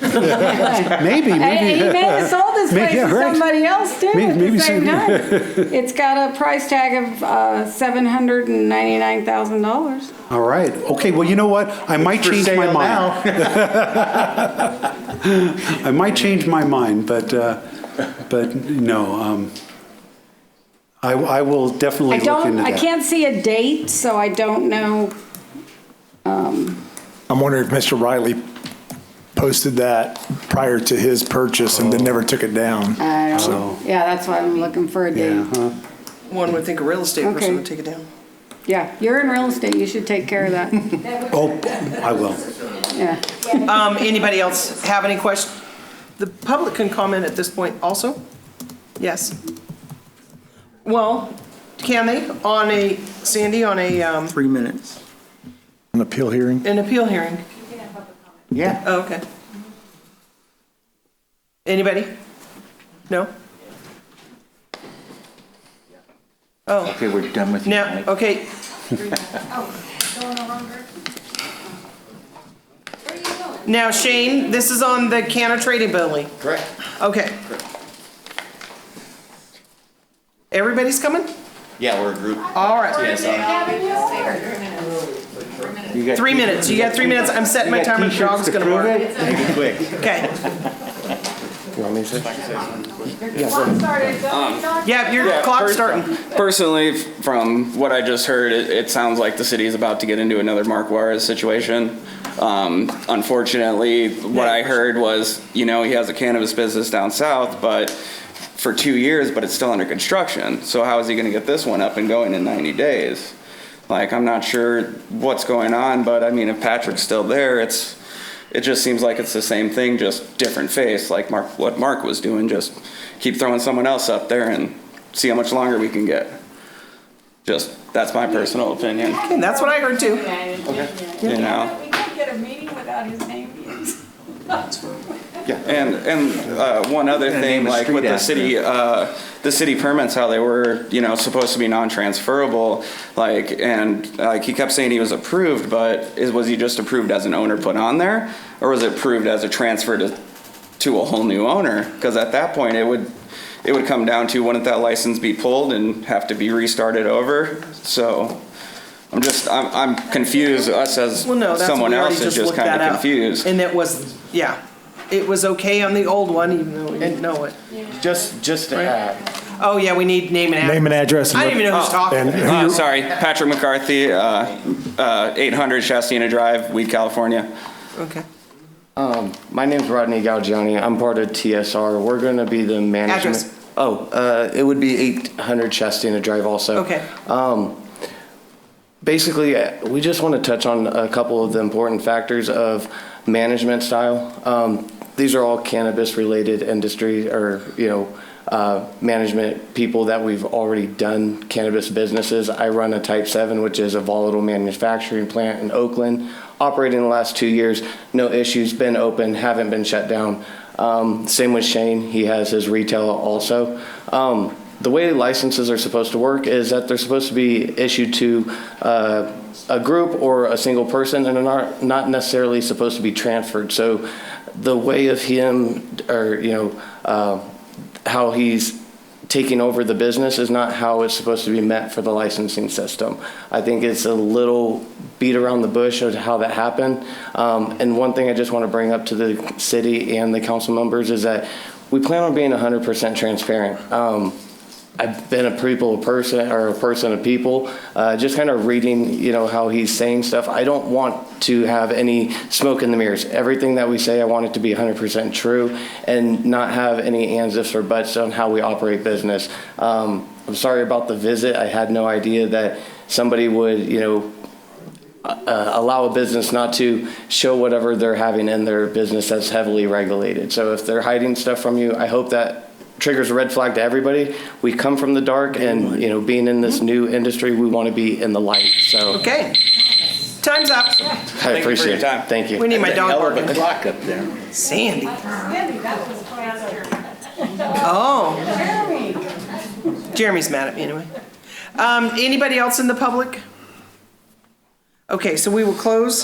Maybe. He may have sold this place Yeah, to right. somebody else too at Maybe the same so. time. It's got a price tag of $799,000. All right. Okay, well, you know what? I might change my mind. I might change my mind, but no. I will definitely look into that. I can't see a date, so I don't know. I'm wondering if Mr. Riley posted that prior to his purchase and then never took it down. I don't know. Yeah, that's why I'm looking for a date. Yeah, huh? One would think a real estate Okay. person would take it down. Yeah, you're in real estate. You should take care of that. Oh, I will. Yeah. Anybody else have any questions? The public can comment at this point also? Yes. Well, can they, Sandy, on 3 minutes. An appeal hearing? an appeal hearing? Yeah. Oh, okay. Anybody? No? Oh, Okay, we're done with you. now, Mike. okay, now Shane, this is on the Canna Trading Building. Correct. Okay. Everybody's coming? Yeah, we're a group. All right. You got 3 minutes. You got 3 minutes. I'm setting my timer. The dog's gonna bark. Quick. Okay. You want me to say? Yeah, your clock's starting. Personally, from what I just heard, it sounds like the city is about to get into another Mark Juarez situation. Unfortunately, what I heard was, he has a cannabis business down south, but for 2 years, but it's still under construction. So how is he going to get this one up and going in 90 days? I'm not sure what's going on, but I mean, if Patrick's still there, it just seems like it's the same thing, just different face, like what Mark was doing. Just keep throwing someone else up there and see how much longer we can get. That's my personal opinion. Okay, that's what I heard too. We can't get a meeting without his name used. And one other thing, like with the city permits, how they were, supposed to be non-transferable, and he kept saying he was approved, but was he just approved as an owner put on there, or was it approved as a transfer to a whole new owner? Because at that point, it would come down to, wouldn't that license be pulled and have to be restarted over? So I'm confused. Us as Well, no, that's someone we already else is just looked kind that of up. confused. And it was, it was okay on the old one, even though we didn't know it. Just to Right. add, Oh, yeah, we need name and address. Name and address. I didn't even know who's talking. And who you're- Sorry, Patrick McCarthy, 800 Shastina Drive, Weed, California. Okay. My name's Rodney Galgiani. I'm part of TSR. We're going to be the management. Address. It would be 800 Shastina Drive also. Okay. Basically, we just want to touch on a couple of the important factors of management style. These are all cannabis-related industry or, management people that we've already done cannabis businesses. I run a Type 7, which is a volatile manufacturing plant in Oakland, operating the last 2 years, no issues, been open, haven't been shut down. Same with Shane, he has his retail also. The way licenses are supposed to work is that they're supposed to be issued to a group or a single person, and they're not necessarily supposed to be transferred. So the way of him, or how he's taking over the business is not how it's supposed to be met for the licensing system. I think it's a little beat around the bush of how that happened. And one thing I just want to bring up to the city and the council members is that we plan on being 100% transparent. I've been a person of people, just kind of reading, how he's saying stuff. I don't want to have any smoke in the mirrors. Everything that we say, I want it to be 100% true and not have any ands, ifs, or buts on how we operate business. I'm sorry about the visit. I had no idea that somebody would, allow a business not to show whatever they're having in their business that's heavily regulated. So if they're hiding stuff from you, I hope that triggers a red flag to everybody. We come from the dark, and being in this new industry, we want to be in the light. So Okay. Time's up. I appreciate it. Thank you. We need my dog barking. Clock up there. Sandy. Oh. Jeremy's mad at me anyway. Anybody else in the public? Okay, so we will close.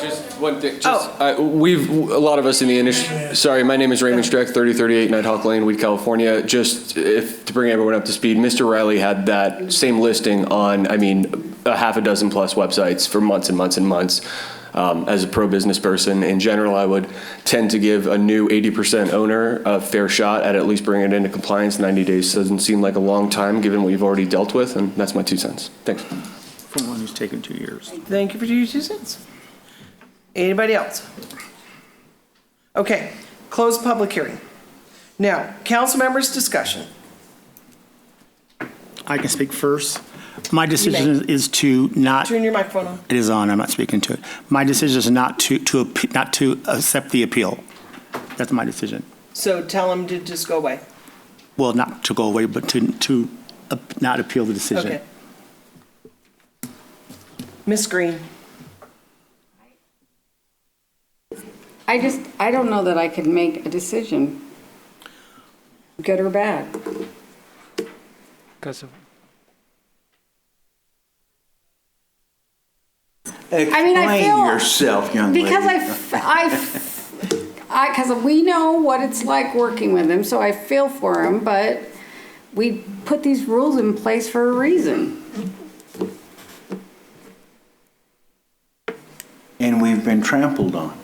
Just one thing. A lot of us in the industry. Sorry, my name is Raymond Streck, 3038 Nighthawk Lane, Weed, California. Just to bring everyone up to speed, Mr. Riley had that same listing on, a half a dozen plus websites for months and months and months. As a pro-business person, in general, I would tend to give a new 80% owner a fair shot at least bringing it into compliance. 90 days doesn't seem like a long time given what you've already dealt with, and that's my 2 cents. Thanks. For one who's taken 2 years. Thank you for your 2 cents. Anybody else? Okay, close public hearing. Now, council members' discussion. I can speak first. My decision is to not. Turn your microphone on. It is on. I'm not speaking to it. My decision is not to accept the appeal. That's my decision. So tell them to just go away. Well, not to go away, but to not appeal the decision. Okay. Ms. Green. I don't know that I could make a decision, good or bad. Because of Explain yourself, young lady. Because we know what it's like working with him, so I feel for him, but we put these rules in place for a reason. And we've been trampled on.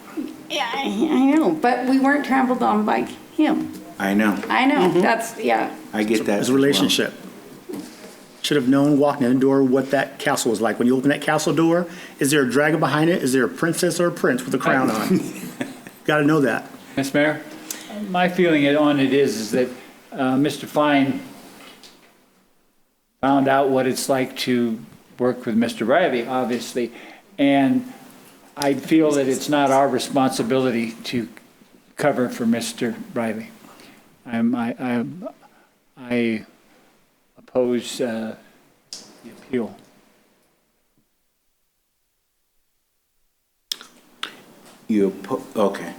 Yeah, I know, but we weren't trampled on by him. I know. That's, yeah. I get that. It's a relationship. Should have known walking in the door what that castle was like. When you open that castle door, is there a dragon behind it? Is there a princess or a prince with a crown on? Got to know that. Mr. Mayor, my feeling on it is that Mr. Fine found out what it's like to work with Mr. Riley, obviously, and I feel that it's not our responsibility to cover for Mr. Riley. I oppose the appeal. Okay.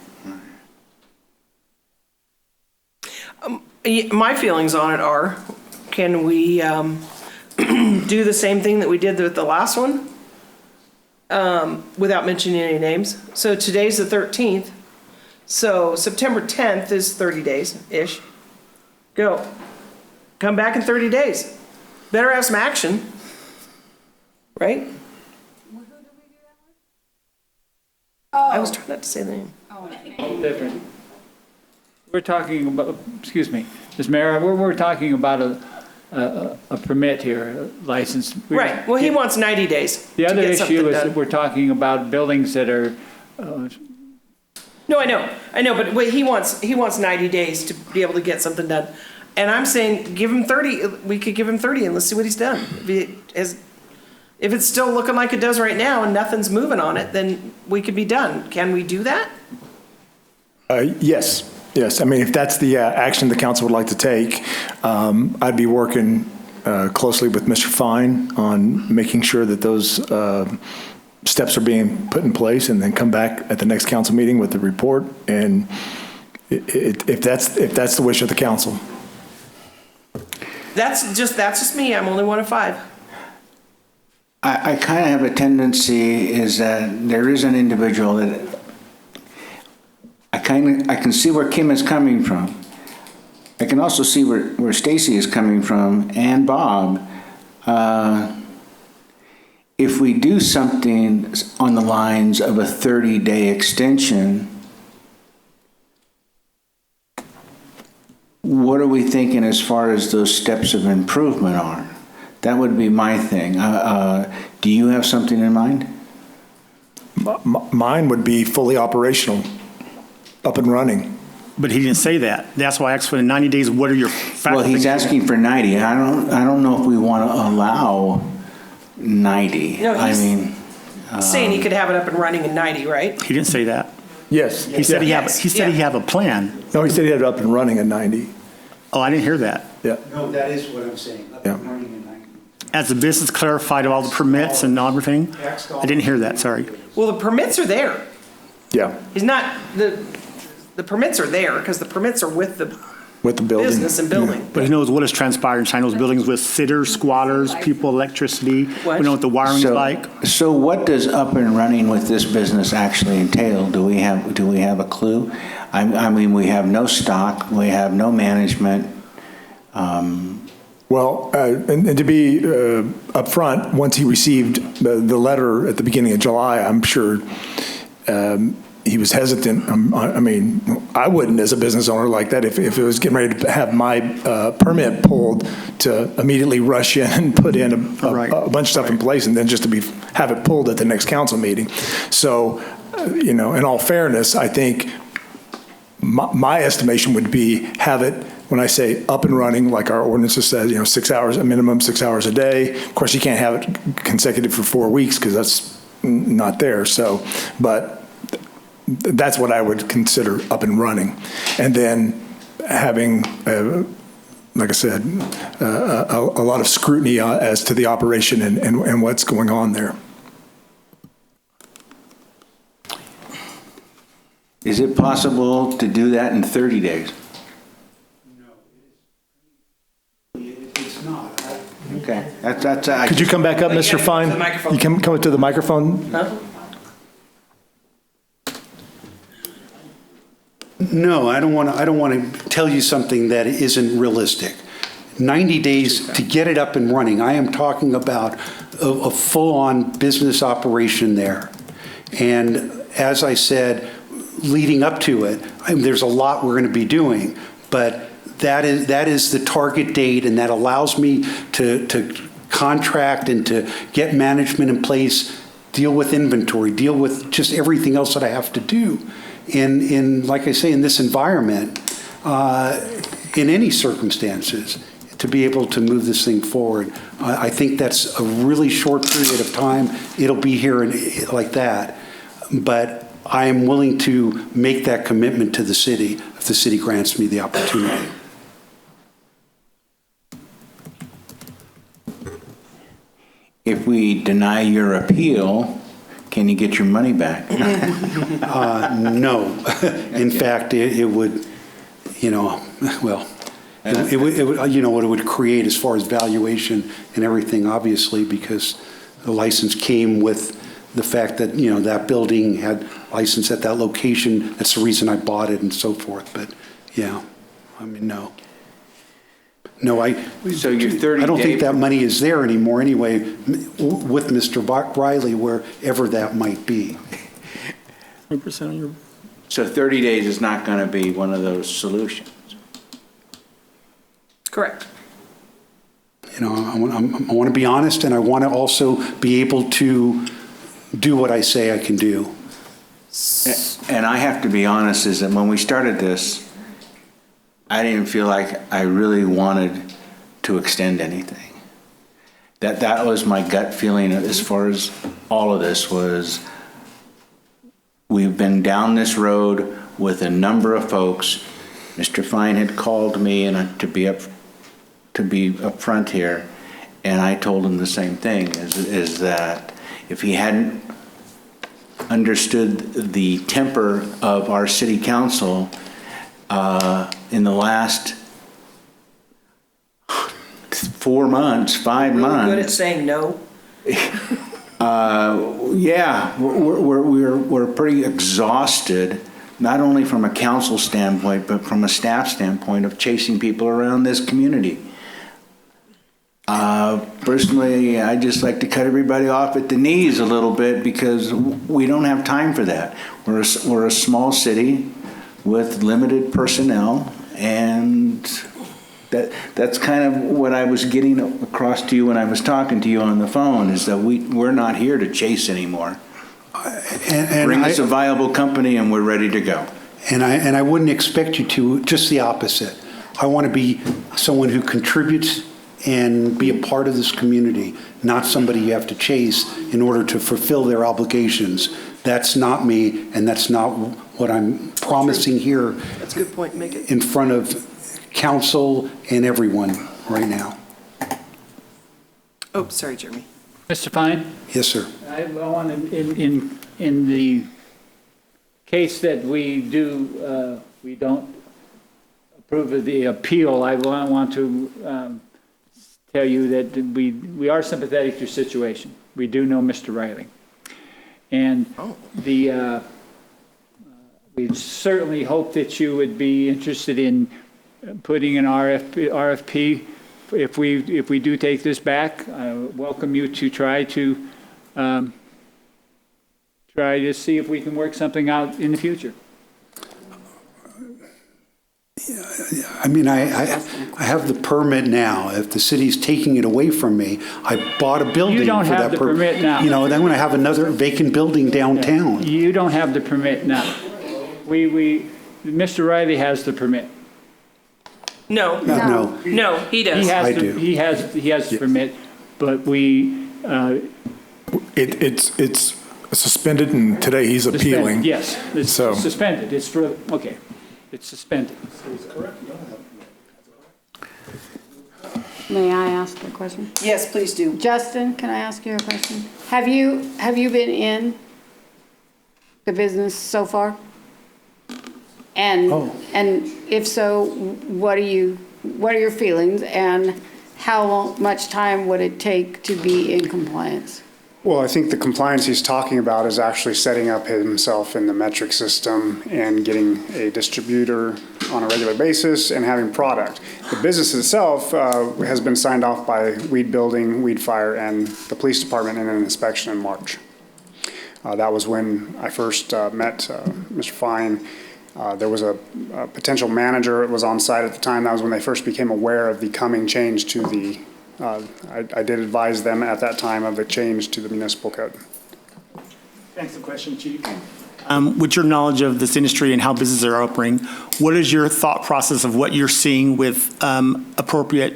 My feelings on it are, can we do the same thing that we did with the last one? Without mentioning any names. So today's the 13th. So September 10th is 30 days-ish. Go. Come back in 30 days. Better have some action. Right? I was trying not to say the name. Different. We're talking about, excuse me, Ms. Mayor, we're talking about a permit here, a license. Right, well, he wants 90 days The to other get issue something is done. that we're talking about buildings that are, No, I know, but wait, he wants 90 days to be able to get something done. And I'm saying, give him 30, we could give him 30 and let's see what he's done. If it's still looking like it does right now and nothing's moving on it, then we could be done. Can we do that? Yes. I mean, if that's the action the council would like to take, I'd be working closely with Mr. Fine on making sure that those steps are being put in place, and then come back at the next council meeting with the report. And if that's the wish of the council. That's just me. I'm only one of 5. I kind of have a tendency is that there is an individual that I can see where Kim is coming from. I can also see where Stacy is coming from, and Bob. If we do something on the lines of a 30-day extension, what are we thinking as far as those steps of improvement are? That would be my thing. Do you have something in mind? Mine would be fully operational, up and running. But he didn't say that. That's why I asked for the 90 days. What are your facts? Well, he's asking for 90. I don't know if we want to allow 90. No, I he's mean, saying he could have it up and running in 90, right? He didn't say that. Yes. He said he had a plan. No, he said he had it up and running at 90. Oh, I didn't hear that. Yeah. No, that is what I'm saying. Up and running in 90. As the business clarified all the permits and everything? I didn't hear that, sorry. Well, the permits are there. Yeah, He's not, the permits are there because the permits are with the building. business and building. But he knows what has transpired inside those buildings with sitters, squatters, people, electricity. We know what the wiring's like. So what does up and running with this business actually entail? Do we have a clue? I mean, we have no stock, we have no management. Well, and to be upfront, once he received the letter at the beginning of July, I'm sure he was hesitant. I mean, I wouldn't as a business owner like that if it was getting ready to have my permit pulled to immediately rush in and put in a bunch of stuff in place and then just to have it pulled at the next council meeting. So, in all fairness, I think my estimation would be have it, when I say up and running, like our ordinances says, 6 hours, a minimum 6 hours a day. Of course, you can't have it consecutive for 4 weeks because that's not there. So, but that's what I would consider up and running. And then having, like I said, a lot of scrutiny as to the operation and what's going on there. Is it possible to do that in 30 days? It's not. Okay. Could you come back up, Mr. Fine? You can come up to the microphone. No, I don't want to tell you something that isn't realistic. 90 days to get it up and running. I am talking about a full-on business operation there. And as I said, leading up to it, there's a lot we're going to be doing, but that is the target date, and that allows me to contract and to get management in place, deal with inventory, deal with just everything else that I have to do. In like I say, in this environment, in any circumstances, to be able to move this thing forward. I think that's a really short period of time. It'll be here like that. But I am willing to make that commitment to the city if the city grants me the opportunity. If we deny your appeal, can you get your money back? No. In fact, it would, well, it would, what it would create as far as valuation and everything, obviously, because the license came with the fact that, that building had license at that location. That's the reason I bought it and so forth. But yeah, I mean, no. No, so your 30 I don't think that money is there anymore anyway with Mr. Riley, wherever that might be. 100% on your So 30 days is not going to be one of those solutions. Correct. You know, I want to be honest, and I want to also be able to do what I say I can do. And I have to be honest, is that when we started this, I didn't feel like I really wanted to extend anything. That was my gut feeling as far as all of this was, we've been down this road with a number of folks. Mr. Fine had called me and to be up front here, and I told him the same thing, is that if he hadn't understood the temper of our city council in the last 4 months, 5 months. Good at saying no. Yeah, we're pretty exhausted, not only from a council standpoint, but from a staff standpoint of chasing people around this community. Personally, I just like to cut everybody off at the knees a little bit because we don't have time for that. We're a small city with limited personnel, and that's kind of what I was getting across to you when I was talking to you on the phone, is that we're not here to chase anymore. Bring us a viable company and we're ready to go. And I wouldn't expect you to, just the opposite. I want to be someone who contributes and be a part of this community, not somebody you have to chase in order to fulfill their obligations. That's not me, and that's not what I'm promising here. That's a good point, make it. In front of council and everyone right now. Oh, sorry, Jeremy. Mr. Fine? Yes, sir. I want to, in the case that we don't approve of the appeal, I want to tell you that we are sympathetic to your situation. We do know Mr. Riley. And we certainly hope that you would be interested in putting an RFP. If we do take this back, I welcome you to try to see if we can work something out in the future. I mean, I have the permit now. If the city's taking it away from me, I bought a building for that. You don't have the permit now. You know, then when I have another vacant building downtown. You don't have the permit now. Mr. Riley has the permit. No, he does. I do. He has the permit, but It's suspended, and today he's appealing. Yes, it's suspended. It's suspended. May I ask a question? Yes, please do. Justin, can I ask you a question? Have you been in the business so far? And if so, what are your feelings, and how much time would it take to be in compliance? Well, I think the compliance he's talking about is actually setting up himself in the metric system and getting a distributor on a regular basis and having product. The business itself has been signed off by Weed Building, Weed Fire, and the police department in an inspection in March. That was when I first met Mr. Fine. There was a potential manager that was on site at the time. That was when they first became aware of the coming change to the I did advise them at that time of the change to the municipal code. Thanks for the question, Chief. With your knowledge of this industry and how businesses are operating, what is your thought process of what you're seeing with appropriate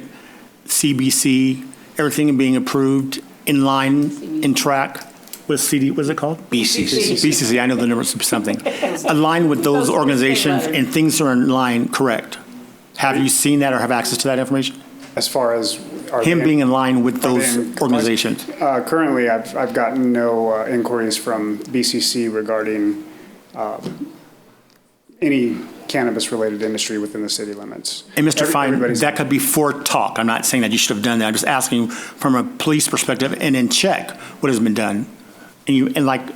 CBC, everything being approved in line, in track with CD, what's it called? BCC. BCC, I know the numbers of something. Align with those organizations and things are in line, correct? Have you seen that or have access to that information? As far as him being in line with those organizations? Currently, I've gotten no inquiries from BCC regarding any cannabis-related industry within the city limits. And Mr. Fine, that could be for talk. I'm not saying that you should have done that. I'm just asking from a police perspective and in check what has been done. And like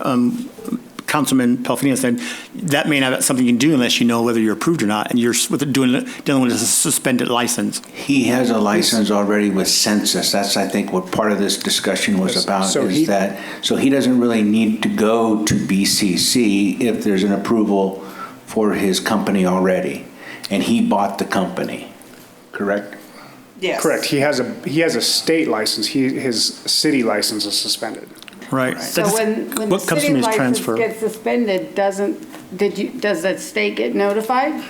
Councilman Pelfania said, that may not be something you can do unless you know whether you're approved or not, and you're dealing with a suspended license. He has a license already with Census. That's, I think, what part of this discussion was about, so he doesn't really need to go to BCC if there's an approval for his company already, and he bought the company, correct? Yes. Correct. He has a state license. His city license is suspended. Right. So when the What comes city from his license transfer? gets suspended, does the state get notified?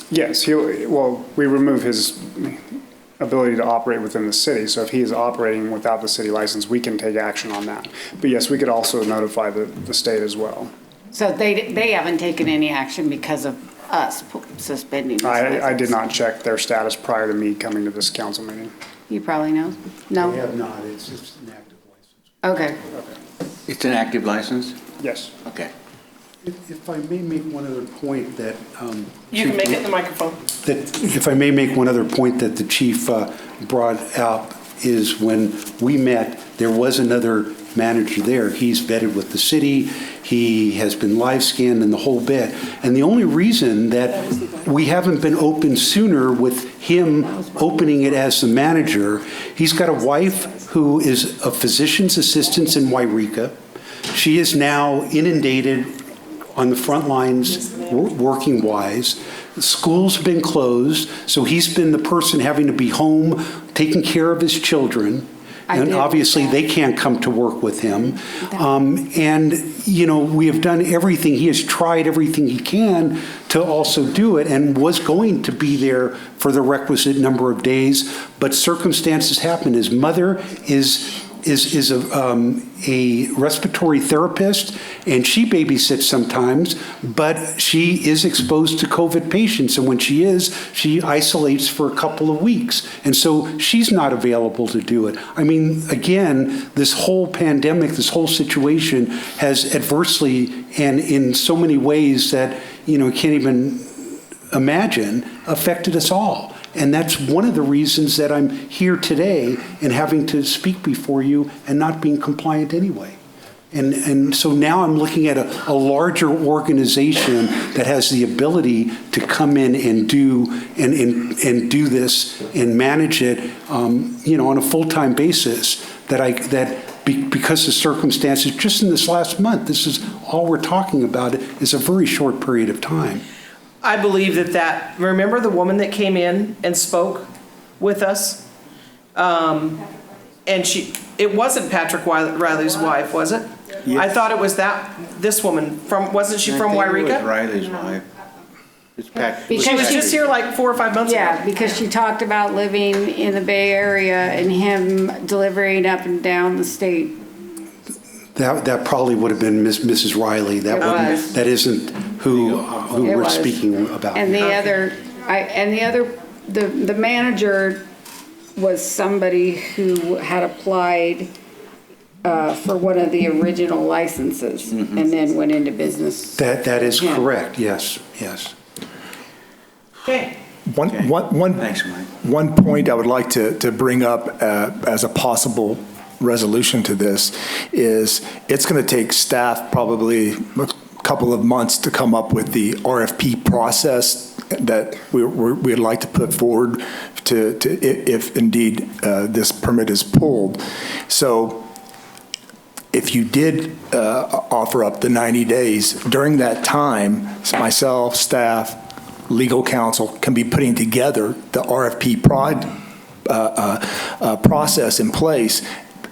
Yes, we remove his ability to operate within the city. So if he is operating without the city license, we can take action on that. But yes, we could also notify the state as well. So they haven't taken any action because of us suspending his license? I did not check their status prior to me coming to this council meeting. You probably know? No? They have not, it's just an active license. Okay. It's an active license? Yes. Okay. If I may make one other point that. You can make it in the microphone. If I may make one other point that the chief brought out is when we met, there was another manager there. He's vetted with the city. He has been live scanned and the whole bit. And the only reason that we haven't been open sooner with him opening it as the manager, he's got a wife who is a physician's assistant in Wairika. She is now inundated on the front lines, working wise. School's been closed, so he's been the person having to be home, taking care of his children. And obviously, they can't come to work with him. And, you know, we have done everything. He has tried everything he can to also do it and was going to be there for the requisite number of days. But circumstances happen. His mother is a respiratory therapist, and she babysits sometimes, but she is exposed to COVID patients. And when she is, she isolates for a couple of weeks. And so she's not available to do it. I mean, again, this whole pandemic, this whole situation has adversely and in so many ways that, you know, can't even imagine, affected us all. And that's one of the reasons that I'm here today and having to speak before you and not being compliant anyway. And so now I'm looking at a larger organization that has the ability to come in and do do this and manage it, you know, on a full-time basis. Because of circumstances, just in this last month, this is all we're talking about, is a very short period of time. I believe remember the woman that came in and spoke with us? And it wasn't Patrick Riley's wife, was it? Yes. I thought it was this woman wasn't she from I think it was Wairika? Riley's wife. It's Patrick. Because She was just here like 4 or 5 months ago. Yeah, because she talked about living in the Bay Area and him delivering up and down the state. That probably would have been Mrs. Riley. That isn't who we're speaking about. And the manager was somebody who had applied for one of the original licenses and then went into business. That is correct. Yes. Okay. Thanks, Mike. One point I would like to bring up as a possible resolution to this is it's going to take staff probably a couple of months to come up with the RFP process that we'd like to put forward to if indeed this permit is pulled. So if you did offer up the 90 days, during that time, myself, staff, legal counsel can be putting together the RFP process in place.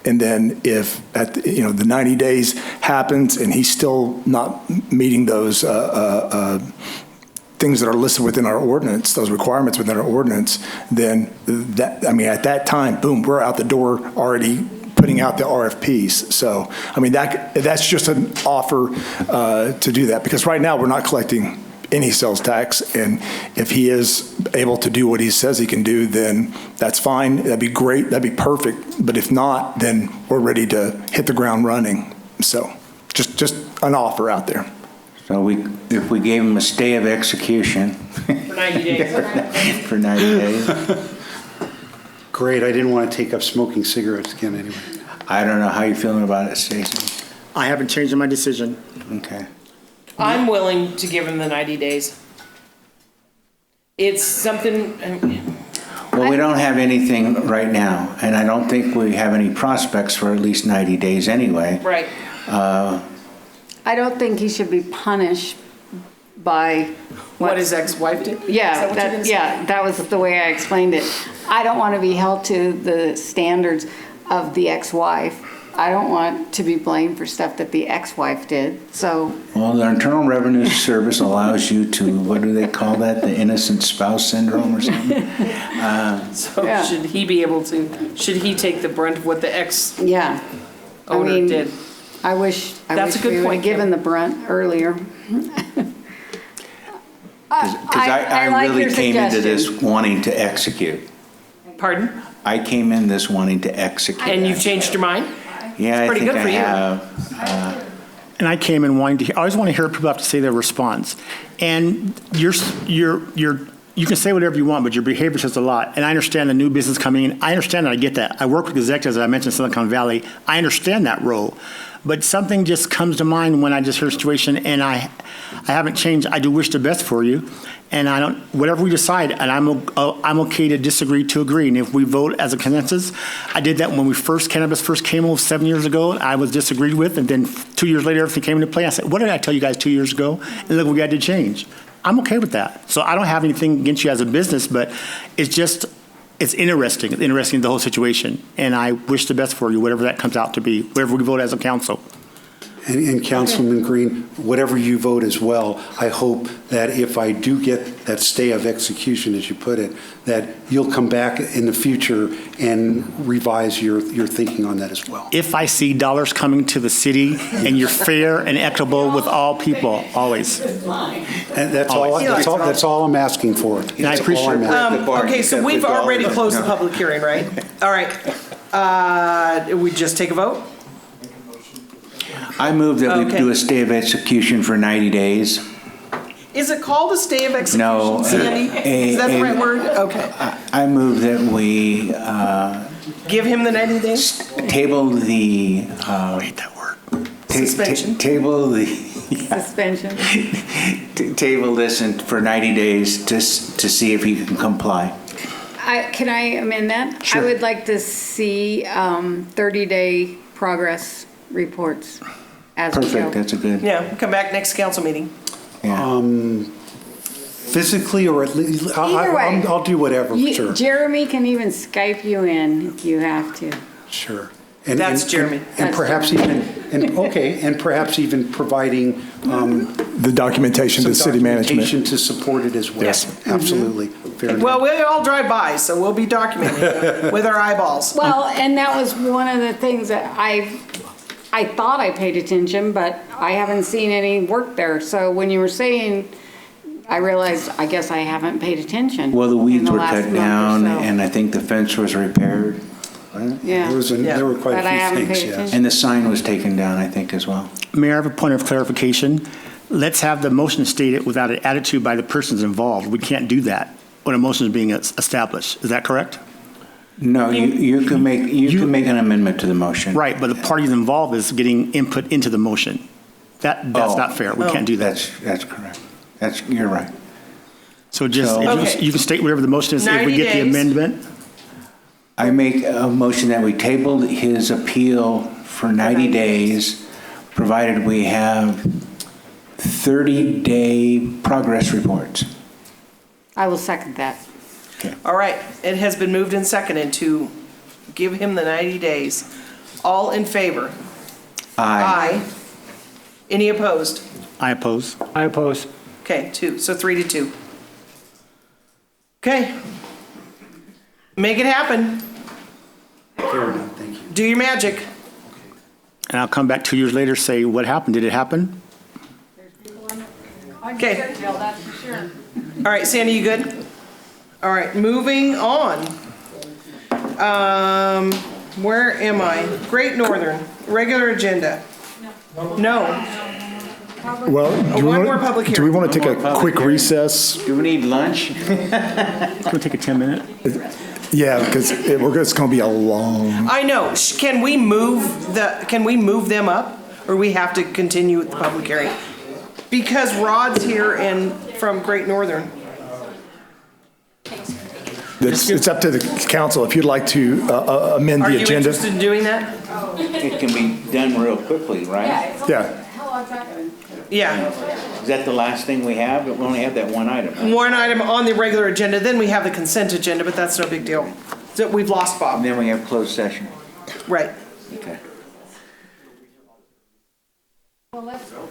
And then if the 90 days happens and he's still not meeting those things that are listed within our ordinance, those requirements within our ordinance, then at that time, boom, we're out the door already putting out the RFPs. So, that's just an offer to do that, because right now we're not collecting any sales tax, and if he is able to do what he says he can do, then that's fine. That'd be great. That'd be perfect. But if not, then we're ready to hit the ground running. So, just an offer out there. So if we gave him a stay of execution For 90 days. for 90 days, Great. I didn't want to take up smoking cigarettes again anyway. I don't know how you're feeling about it, Stacy. I haven't changed my decision. Okay. I'm willing to give him the 90 days. It's something. Well, we don't have anything right now, and I don't think we have any prospects for at least 90 days anyway. Right. I don't think he should be punished by What his ex-wife did? Is Yeah, what you're gonna say? that was the way I explained it. I don't want to be held to the standards of the ex-wife. I don't want to be blamed for stuff that the ex-wife did, so. Well, the Internal Revenue Service allows you to, what do they call that? The innocent spouse syndrome or something? So Yeah. should he be able to, should he take the brunt of what the ex-owner Yeah. I mean, did? I wish That's a good we would point, have given the brunt earlier. Because I I like really your came into this suggestion. wanting to execute. Pardon? I came in this wanting to execute. And you've changed your mind? Yeah, I pretty think good I for you. have. And I came in wanting to hear, I always want to hear what people have to say their response. And you can say whatever you want, but your behavior says a lot. And I understand the new business coming in. I understand that. I get that. I work with executives, as I mentioned, Silicon Valley. I understand that role. But something just comes to mind when I just hear a situation, and I haven't changed. I do wish the best for you. And I don't, whatever we decide, and I'm okay to disagree to agree. And if we vote as a consensus, I did that when cannabis first came over 7 years ago. I was disagreed with, and then 2 years later, everything came into play. I said, what did I tell you guys 2 years ago? And look, we got to change. I'm okay with that. So I don't have anything against you as a business, but it's just, it's interesting. It's interesting, the whole situation. And I wish the best for you, whatever that comes out to be, whatever we vote as a council. And Councilman Green, whatever you vote as well, I hope that if I do get that stay of execution, as you put it, that you'll come back in the future and revise your thinking on that as well. If I see dollars coming to the city and you're fair and equitable with all people, always. And that's all I'm asking for. And I appreciate it. Okay, so we've already closed the public hearing, right? All right. We just take a vote? I move that we Okay. do a stay of execution for 90 days. Is it called a stay of execution, No, Sandy? Is that the right word? Okay. I move that we Give him the 90 days? table the. I hate that word. Suspension. Table the. Suspension. Table this for 90 days to see if he can comply. Can I amend that? Sure. I would like to see 30-day progress reports as we go. Perfect, that's a good. Yeah, come back next council meeting. Physically or at least, Either way. I'll do whatever, sure. Jeremy can even Skype you in if you have to. Sure. That's Jeremy. And That's perhaps Jeremy. and perhaps even providing The documentation to some city management. documentation to support it as well. Yes. Absolutely. Fair enough. Well, we all drive by, so we'll be documenting it with our eyeballs. Well, and that was one of the things that I thought I paid attention, but I haven't seen any work there. So when you were saying, I realized, I guess I haven't paid attention. Well, the in weeds were last cut month or down, so. and I think the fence was repaired. Yeah. There were quite But I a haven't few paid things, yes. attention. And the sign was taken down, I think, as well. Mayor, I have a point of clarification. Let's have the motion stated without an attitude by the persons involved. We can't do that when a motion is being established. Is that correct? No, you can make an amendment to the motion. Right, but the parties involved is getting input into the motion. That's Oh. not fair. We can't do that. That's correct. You're right. So just, Okay. you can state whatever the motion is if 90 we get the days. amendment. I make a motion that we table his appeal for 90 days, provided we have 30-day progress reports. I will second that. All right, it has been moved and seconded to give him the 90 days. All in favor? Aye. Any opposed? I oppose. I oppose. Okay, 2, so 3-2. Okay. Make it happen. Fair enough, thank you. Do your magic. And I'll come back 2 years later, say, what happened? Did it happen? Okay. That's for sure. All right, Sandy, you good? All right, moving on. Where am I? Great Northern, regular agenda. No. Well, One more public do we hearing. want to take a quick recess? Do we need lunch? Can we take a 10-minute? Yeah, because it's going to be a long. I know. Can we move them up, or we have to continue with the public hearing? Because Rod's here and from Great Northern. It's up to the council if you'd like to amend Are the you agenda. interested in doing that? It can be done real quickly, right? Yeah. How long's that going to Yeah. Is that the last thing we have? We only have that one item. One item on the regular agenda, then we have the consent agenda, but that's no big deal. So we've lost Bob. And then we have closed session. Right. Okay.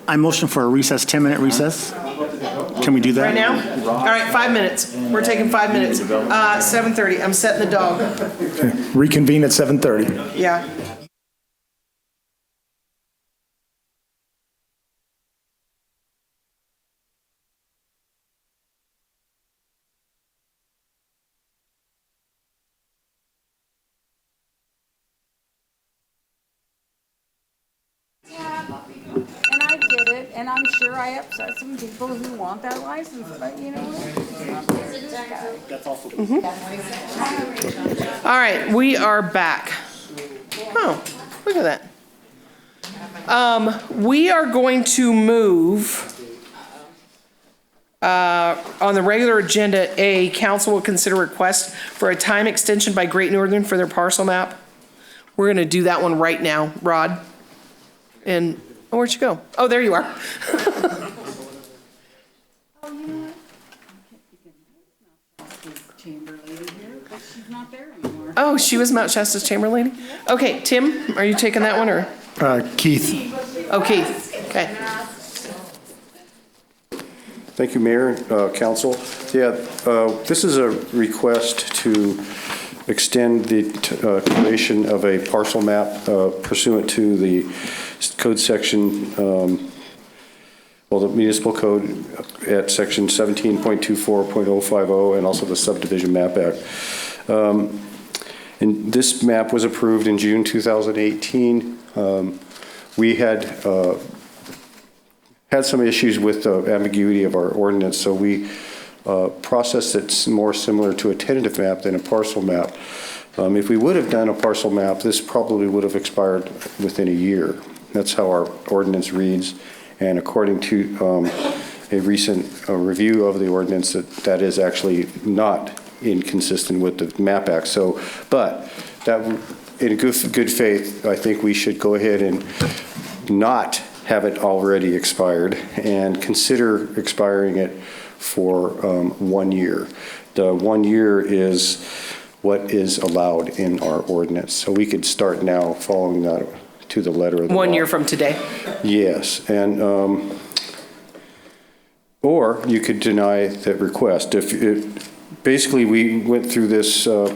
I motion for a recess, 10-minute recess. Can we do that? Right now? All right, 5 minutes. We're taking 5 minutes. 7:30. I'm setting the dog. Okay. Reconvene at 7:30. Yeah. And I get it, and I'm sure I upset some people who want that license, but you know what? That's also. All right, we are back. Oh, look at that. We are going to move on the regular agenda A, council will consider request for a time extension by Great Northern for their parcel map. We're going to do that one right now, Rod. And oh, where'd you go? Oh, there you are. Oh, she was Mount Shasta's chamber lady? Okay, Tim, are you taking that one or? Keith. Oh, Keith, okay. Thank you, Mayor and Council. Yeah, this is a request to extend the creation of a parcel map pursuant to the code section, the municipal code at section 17.24.050 and also the Subdivision Map Act. And this map was approved in June 2018. We had some issues with the ambiguity of our ordinance, so we processed it more similar to a tentative map than a parcel map. If we would have done a parcel map, this probably would have expired within a year. That's how our ordinance reads, and according to a recent review of the ordinance, that is actually not inconsistent with the MAP Act. So, but that, in good faith, I think we should go ahead and not have it already expired and consider expiring it for 1 year. The 1 year is what is allowed in our ordinance. So we could start now following that to the letter of the law. 1 year from today. Yes, and or you could deny that request. Basically, we went through this a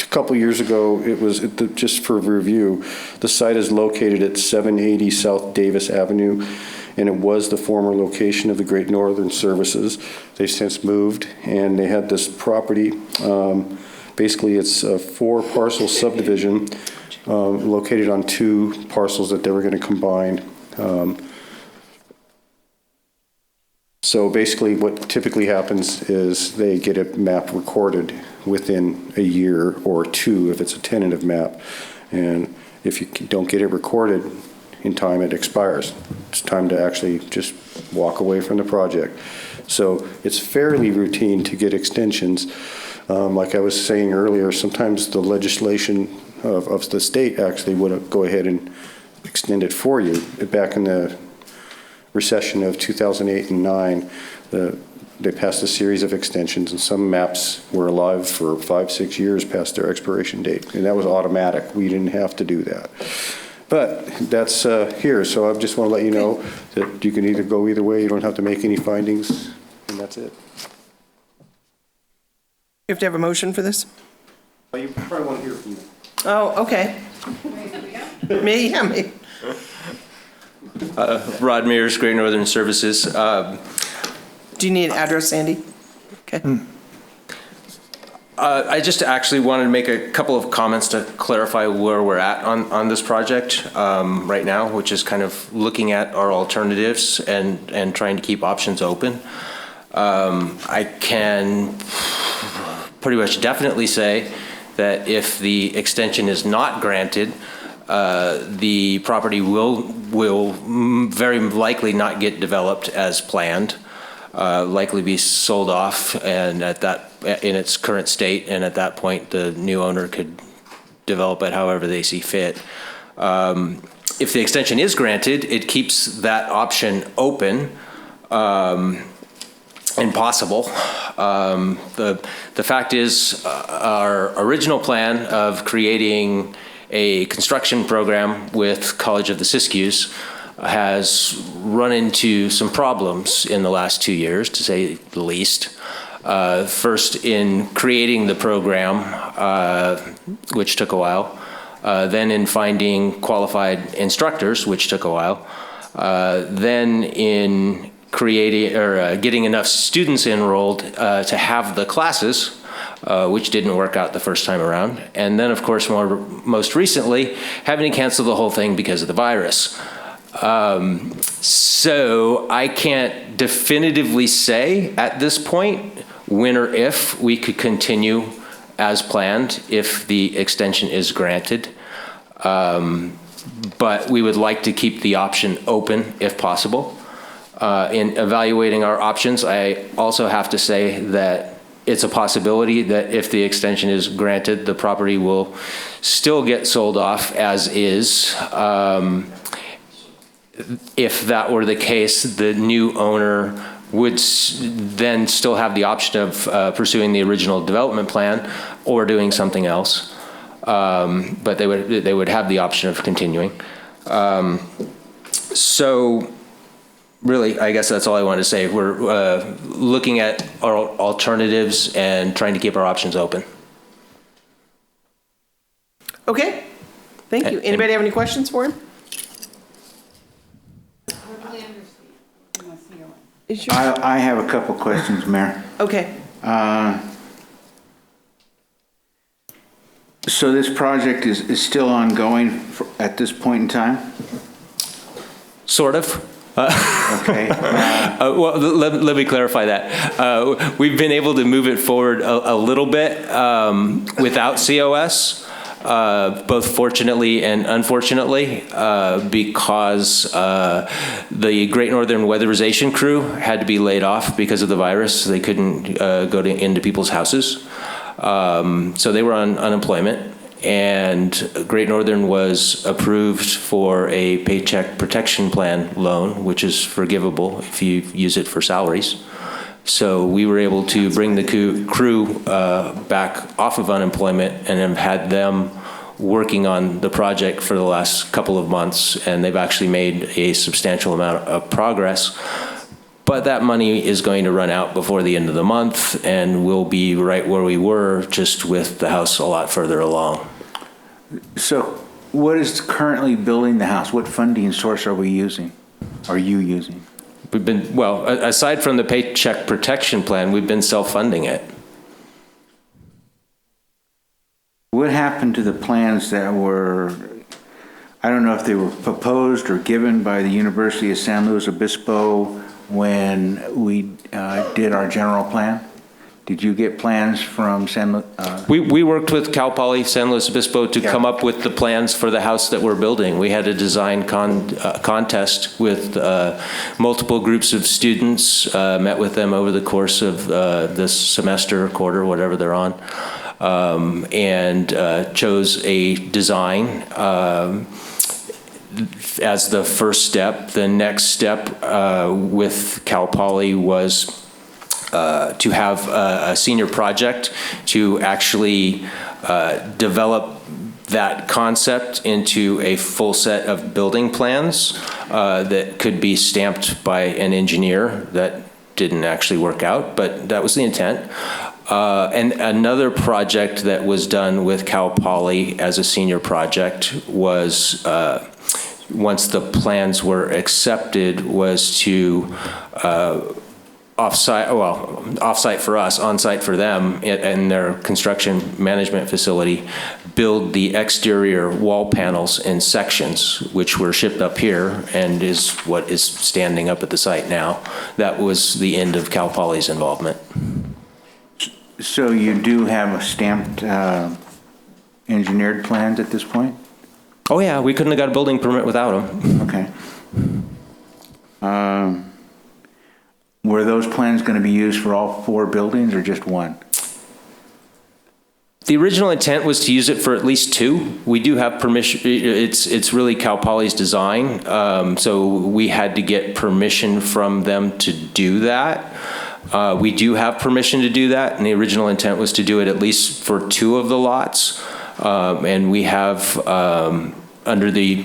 couple years ago. It was just for review. The site is located at 780 South Davis Avenue, and it was the former location of the Great Northern Services. They've since moved, and they had this property. Basically, it's a 4-parcel subdivision located on 2 parcels that they were going to combine. So basically what typically happens is they get a map recorded within a year or 2 if it's a tentative map. And if you don't get it recorded in time, it expires. It's time to actually just walk away from the project. So it's fairly routine to get extensions. Like I was saying earlier, sometimes the legislation of the state actually would go ahead and extend it for you. Back in the recession of 2008 and 9, they passed a series of extensions, and some maps were alive for 5-6 years past their expiration date, and that was automatic. We didn't have to do that. But that's here, so I just want to let you know that you can either go either way. You don't have to make any findings, and that's it. You have to have a motion for this? Well, you probably want to hear from me. Oh, okay. Me, yeah, me. Rod Mears, Great Northern Services. Do you need an address, Sandy? Okay. I just actually wanted to make a couple of comments to clarify where we're at on this project right now, which is kind of looking at our alternatives and trying to keep options open. I can pretty much definitely say that if the extension is not granted, the property will very likely not get developed as planned, likely be sold off and in its current state, and at that point the new owner could develop it however they see fit. if the extension is granted, it keeps that option open and possible. The fact is, our original plan of creating a construction program with College of the Siskiyous has run into some problems in the last 2 years, to say the least. First, in creating the program, which took a while, then in finding qualified instructors, which took a while, then in creating or getting enough students enrolled to have the classes, which didn't work out the first time around. And then, of course, most recently, having to cancel the whole thing because of the virus. So I can't definitively say at this point when or if we could continue as planned if the extension is granted. But we would like to keep the option open if possible. In evaluating our options, I also have to say that it's a possibility that if the extension is granted, the property will still get sold off as is. If that were the case, the new owner would then still have the option of pursuing the original development plan or doing something else. But they would have the option of continuing. So really, I guess that's all I wanted to say. We're looking at our alternatives and trying to keep our options open. Okay, thank you. Anybody have any questions for him? I have a couple questions, Mayor. Okay. So this project is still ongoing at this point in time? Sort of. Okay. Well, let me clarify that. We've been able to move it forward a little bit without COS. Both fortunately and unfortunately, because the Great Northern Weatherization crew had to be laid off because of the virus. They couldn't go into people's houses. So they were on unemployment. And Great Northern was approved for a Paycheck Protection Plan loan, which is forgivable if you use it for salaries. So we were able to bring the crew back off of unemployment and have had them working on the project for the last couple of months, and they've actually made a substantial amount of progress. But that money is going to run out before the end of the month, and we'll be right where we were, just with the house a lot further along. So what is currently building the house? What funding source are we using? Are you using? We've been, well, aside from the Paycheck Protection Plan, we've been self-funding it. What happened to the plans that were, I don't know if they were proposed or given by the University of San Luis Obispo when we did our general plan? Did you get plans from San Luis? We worked with Cal Poly San Luis Obispo to come up with the plans for the house that we're building. We had a design contest with multiple groups of students, met with them over the course of this semester, quarter, whatever they're on, and chose a design as the first step. The next step with Cal Poly was to have a senior project to actually develop that concept into a full set of building plans that could be stamped by an engineer. That didn't actually work out, but that was the intent. And another project that was done with Cal Poly as a senior project was, once the plans were accepted, was to off-site for us, on-site for them in their construction management facility, build the exterior wall panels in sections, which were shipped up here and is what is standing up at the site now. That was the end of Cal Poly's involvement. So you do have a stamped engineered plans at this point? Oh yeah, we couldn't have got a building permit without them. Okay. Were those plans going to be used for all 4 buildings or just one? The original intent was to use it for at least 2. We do have permission, it's really Cal Poly's design, so we had to get permission from them to do that. We do have permission to do that, and the original intent was to do it at least for 2 of the lots. And we have, under the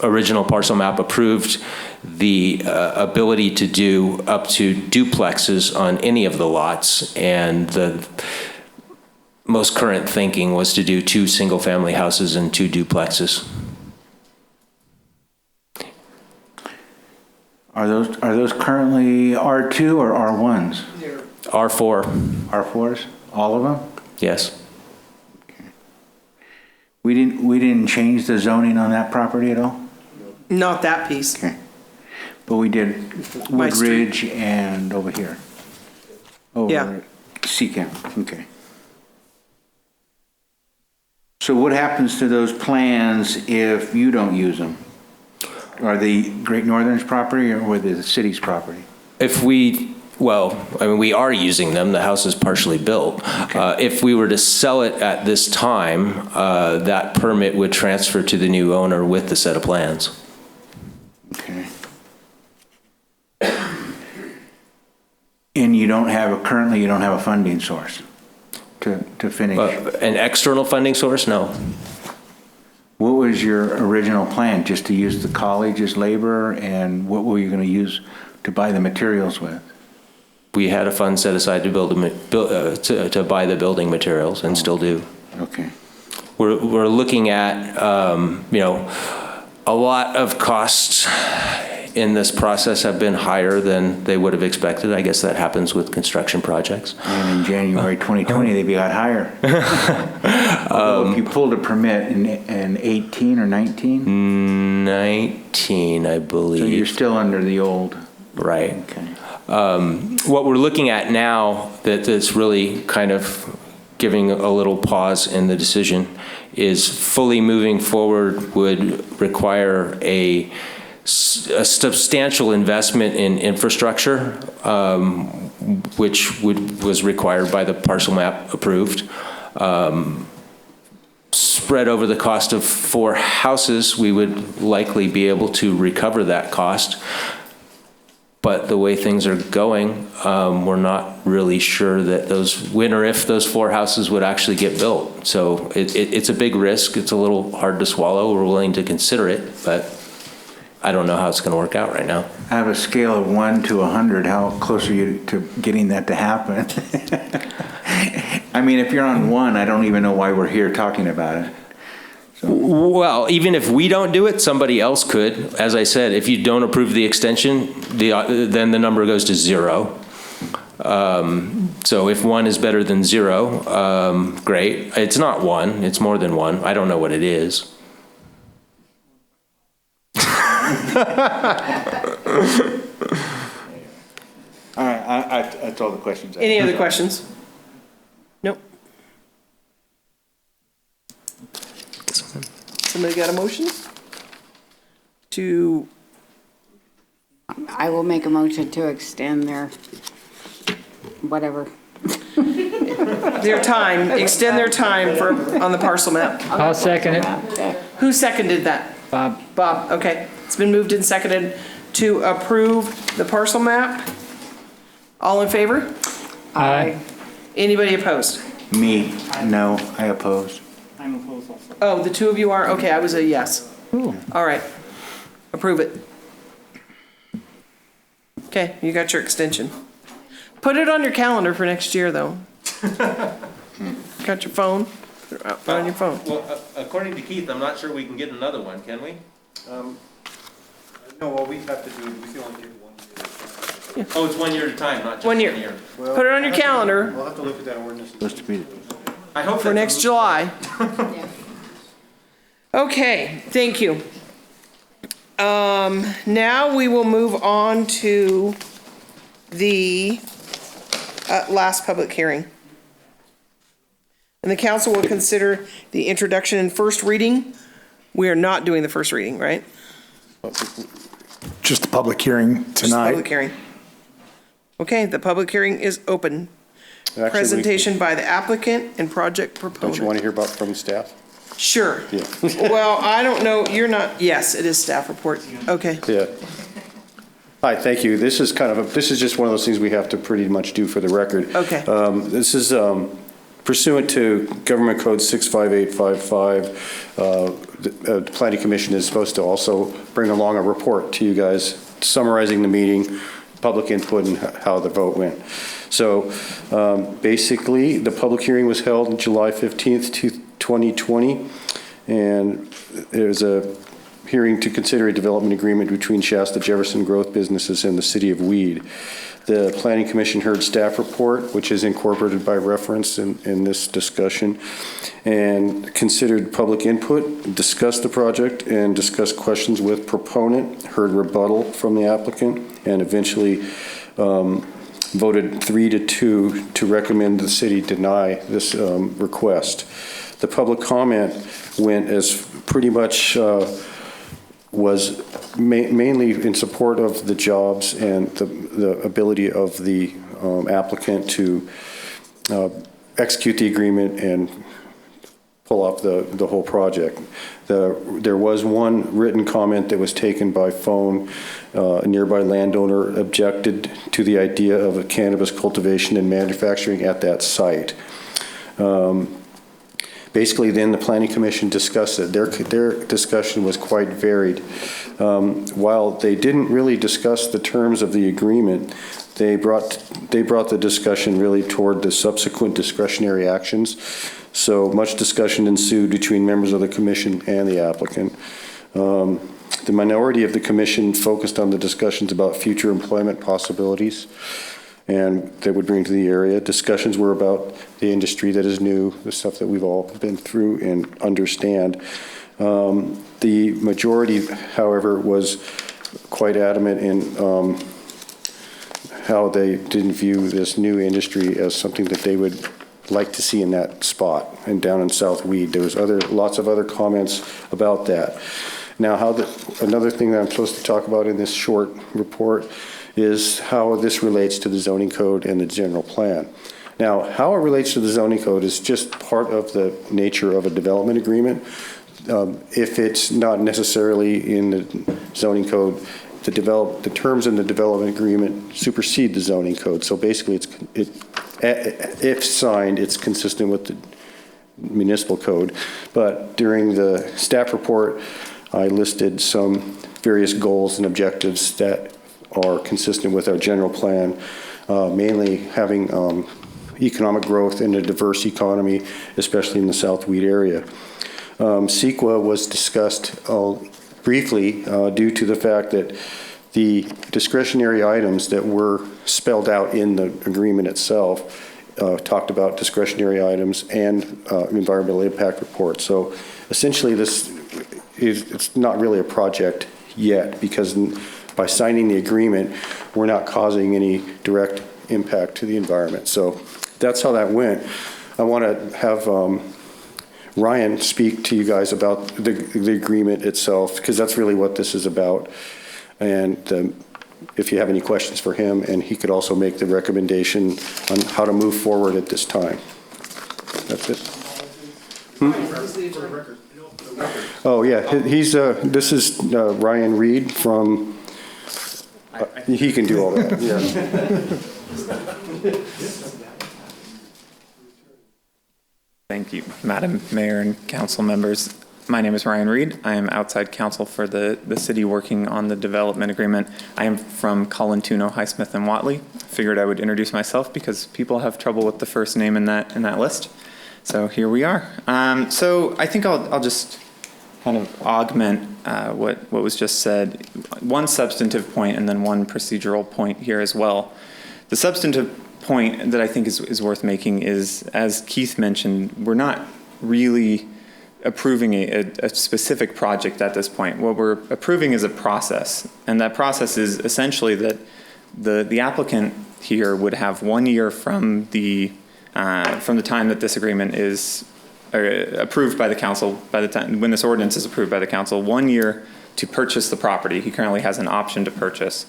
original parcel map approved, the ability to do up to duplexes on any of the lots, and the most current thinking was to do 2 single-family houses and 2 duplexes. Are those currently R2 or R1s? R4. R4s? All of them? Yes. We didn't change the zoning on that property at all? Not that piece. Okay. But we did My Wood street. Ridge and over here. Yeah. Seacamp, okay. So what happens to those plans if you don't use them? Are they Great Northern's property or the city's property? We are using them. The house is partially built. If we were to sell it at this time, that permit would transfer to the new owner with the set of plans. Okay. And currently you don't have a funding source to finish? An external funding source? No. What was your original plan? Just to use the college as labor, and what were you going to use to buy the materials with? We had a fund set aside to to buy the building materials, and still do. Okay. We're looking at a lot of costs in this process have been higher than they would have expected. I guess that happens with construction projects. And in January 2020, they got higher. If you pulled a permit in 18 or 19? 19, I believe. So you're still under the old. Right. Okay. What we're looking at now that's really kind of giving a little pause in the decision is fully moving forward would require a substantial investment in infrastructure, which was required by the parcel map approved. Spread over the cost of 4 houses, we would likely be able to recover that cost. But the way things are going, we're not really sure that if those 4 houses would actually get built. So it's a big risk. It's a little hard to swallow. We're willing to consider it, but I don't know how it's going to work out right now. I have a scale of 1 to 100. How close are you to getting that to happen? I mean, if you're on 1, I don't even know why we're here talking about it. Well, even if we don't do it, somebody else could. As I said, if you don't approve the extension, then the number goes to 0. So if 1 is better than 0, great. It's not 1, it's more than 1. I don't know what it is. All right, that's all the questions I have. Any other questions? Nope. Somebody got a motion? I will make a motion to extend their whatever. Extend their time on the parcel map. I'll second it. Who seconded that? Bob. Bob, okay. It's been moved and seconded to approve the parcel map. All in favor? Aye. Anybody opposed? Me, no, I oppose. Oh, the 2 of you are? Okay, I was a yes. All right. Approve it. Okay, you got your extension. Put it on your calendar for next year, though. Got your phone? Put on your phone. Well, according to Keith, I'm not sure we can get another one, can we? No, well, we have to do, we can only do 1 year. Oh, it's 1 year at a time, not just 1 year. 1 year. Put it on your calendar. We'll have to look at that ordinance. Supposed to be. I hope For next July. Okay, thank you. Now we will move on to the last public hearing. And the council will consider the introduction and first reading. We are not doing the first reading, right? Just the public hearing Just tonight. public hearing. Okay, the public hearing is open. Actually, Presentation by the applicant and project proponent. Don't you want to hear about from staff? Sure. Yeah. Well, I don't know, you're not, yes, it is staff report. Okay. Yeah. Hi, thank you. This is just one of those things we have to pretty much do for the record. Okay. This is pursuant to Government Code 65855. The Planning Commission is supposed to also bring along a report to you guys summarizing the meeting, public input, and how the vote went. So basically, the public hearing was held on July 15th, 2020, and it was a hearing to consider a development agreement between Shasta Jefferson Growth Businesses and the City of Weed. The Planning Commission heard staff report, which is incorporated by reference in this discussion, and considered public input, discussed the project, and discussed questions with proponent, heard rebuttal from the applicant, and eventually voted 3-2 to recommend the city deny this request. The public comment went as pretty much was mainly in support of the jobs and the ability of the applicant to execute the agreement and pull off the whole project. There was one written comment that was taken by phone. A nearby landowner objected to the idea of a cannabis cultivation and manufacturing at that site. Basically, then the Planning Commission discussed it. Their discussion was quite varied. While they didn't really discuss the terms of the agreement, they brought the discussion really toward the subsequent discretionary actions. So much discussion ensued between members of the commission and the applicant. The minority of the commission focused on the discussions about future employment possibilities and that would bring to the area. Discussions were about the industry that is new, the stuff that we've all been through and understand. The majority, however, was quite adamant in how they didn't view this new industry as something that they would like to see in that spot and down in South Weed. There was lots of other comments about that. Now, another thing that I'm supposed to talk about in this short report is how this relates to the zoning code and the general plan. Now, how it relates to the zoning code is just part of the nature of a development agreement. If it's not necessarily in the zoning code, the terms in the development agreement supersede the zoning code. So basically, if signed, it's consistent with the municipal code. But during the staff report, I listed some various goals and objectives that are consistent with our general plan, mainly having economic growth in a diverse economy, especially in the South Weed area. CEQA was discussed briefly due to the fact that the discretionary items that were spelled out in the agreement itself talked about discretionary items and environmental impact report. So essentially it's not really a project yet, because by signing the agreement, we're not causing any direct impact to the environment. So that's how that went. I want to have Ryan speak to you guys about the agreement itself, because that's really what this is about. And if you have any questions for him, and he could also make the recommendation on how to move forward at this time. That's it. Oh, yeah. This is Ryan Reed from... he can do all that. Yeah. Thank you, Madam Mayor and council members. My name is Ryan Reed. I am outside counsel for the city working on the development agreement. I am from Colintuno, Highsmith, and Watley. Figured I would introduce myself because people have trouble with the first name in that list. So here we are. So I think I'll just kind of augment what was just said. One substantive point and then one procedural point here as well. The substantive point that I think is worth making is, as Keith mentioned, we're not really approving a specific project at this point. What we're approving is a process, and that process is essentially that the applicant here would have 1 year from the time that this agreement is approved by the council, by the time when this ordinance is approved by the council, 1 year to purchase the property. He currently has an option to purchase.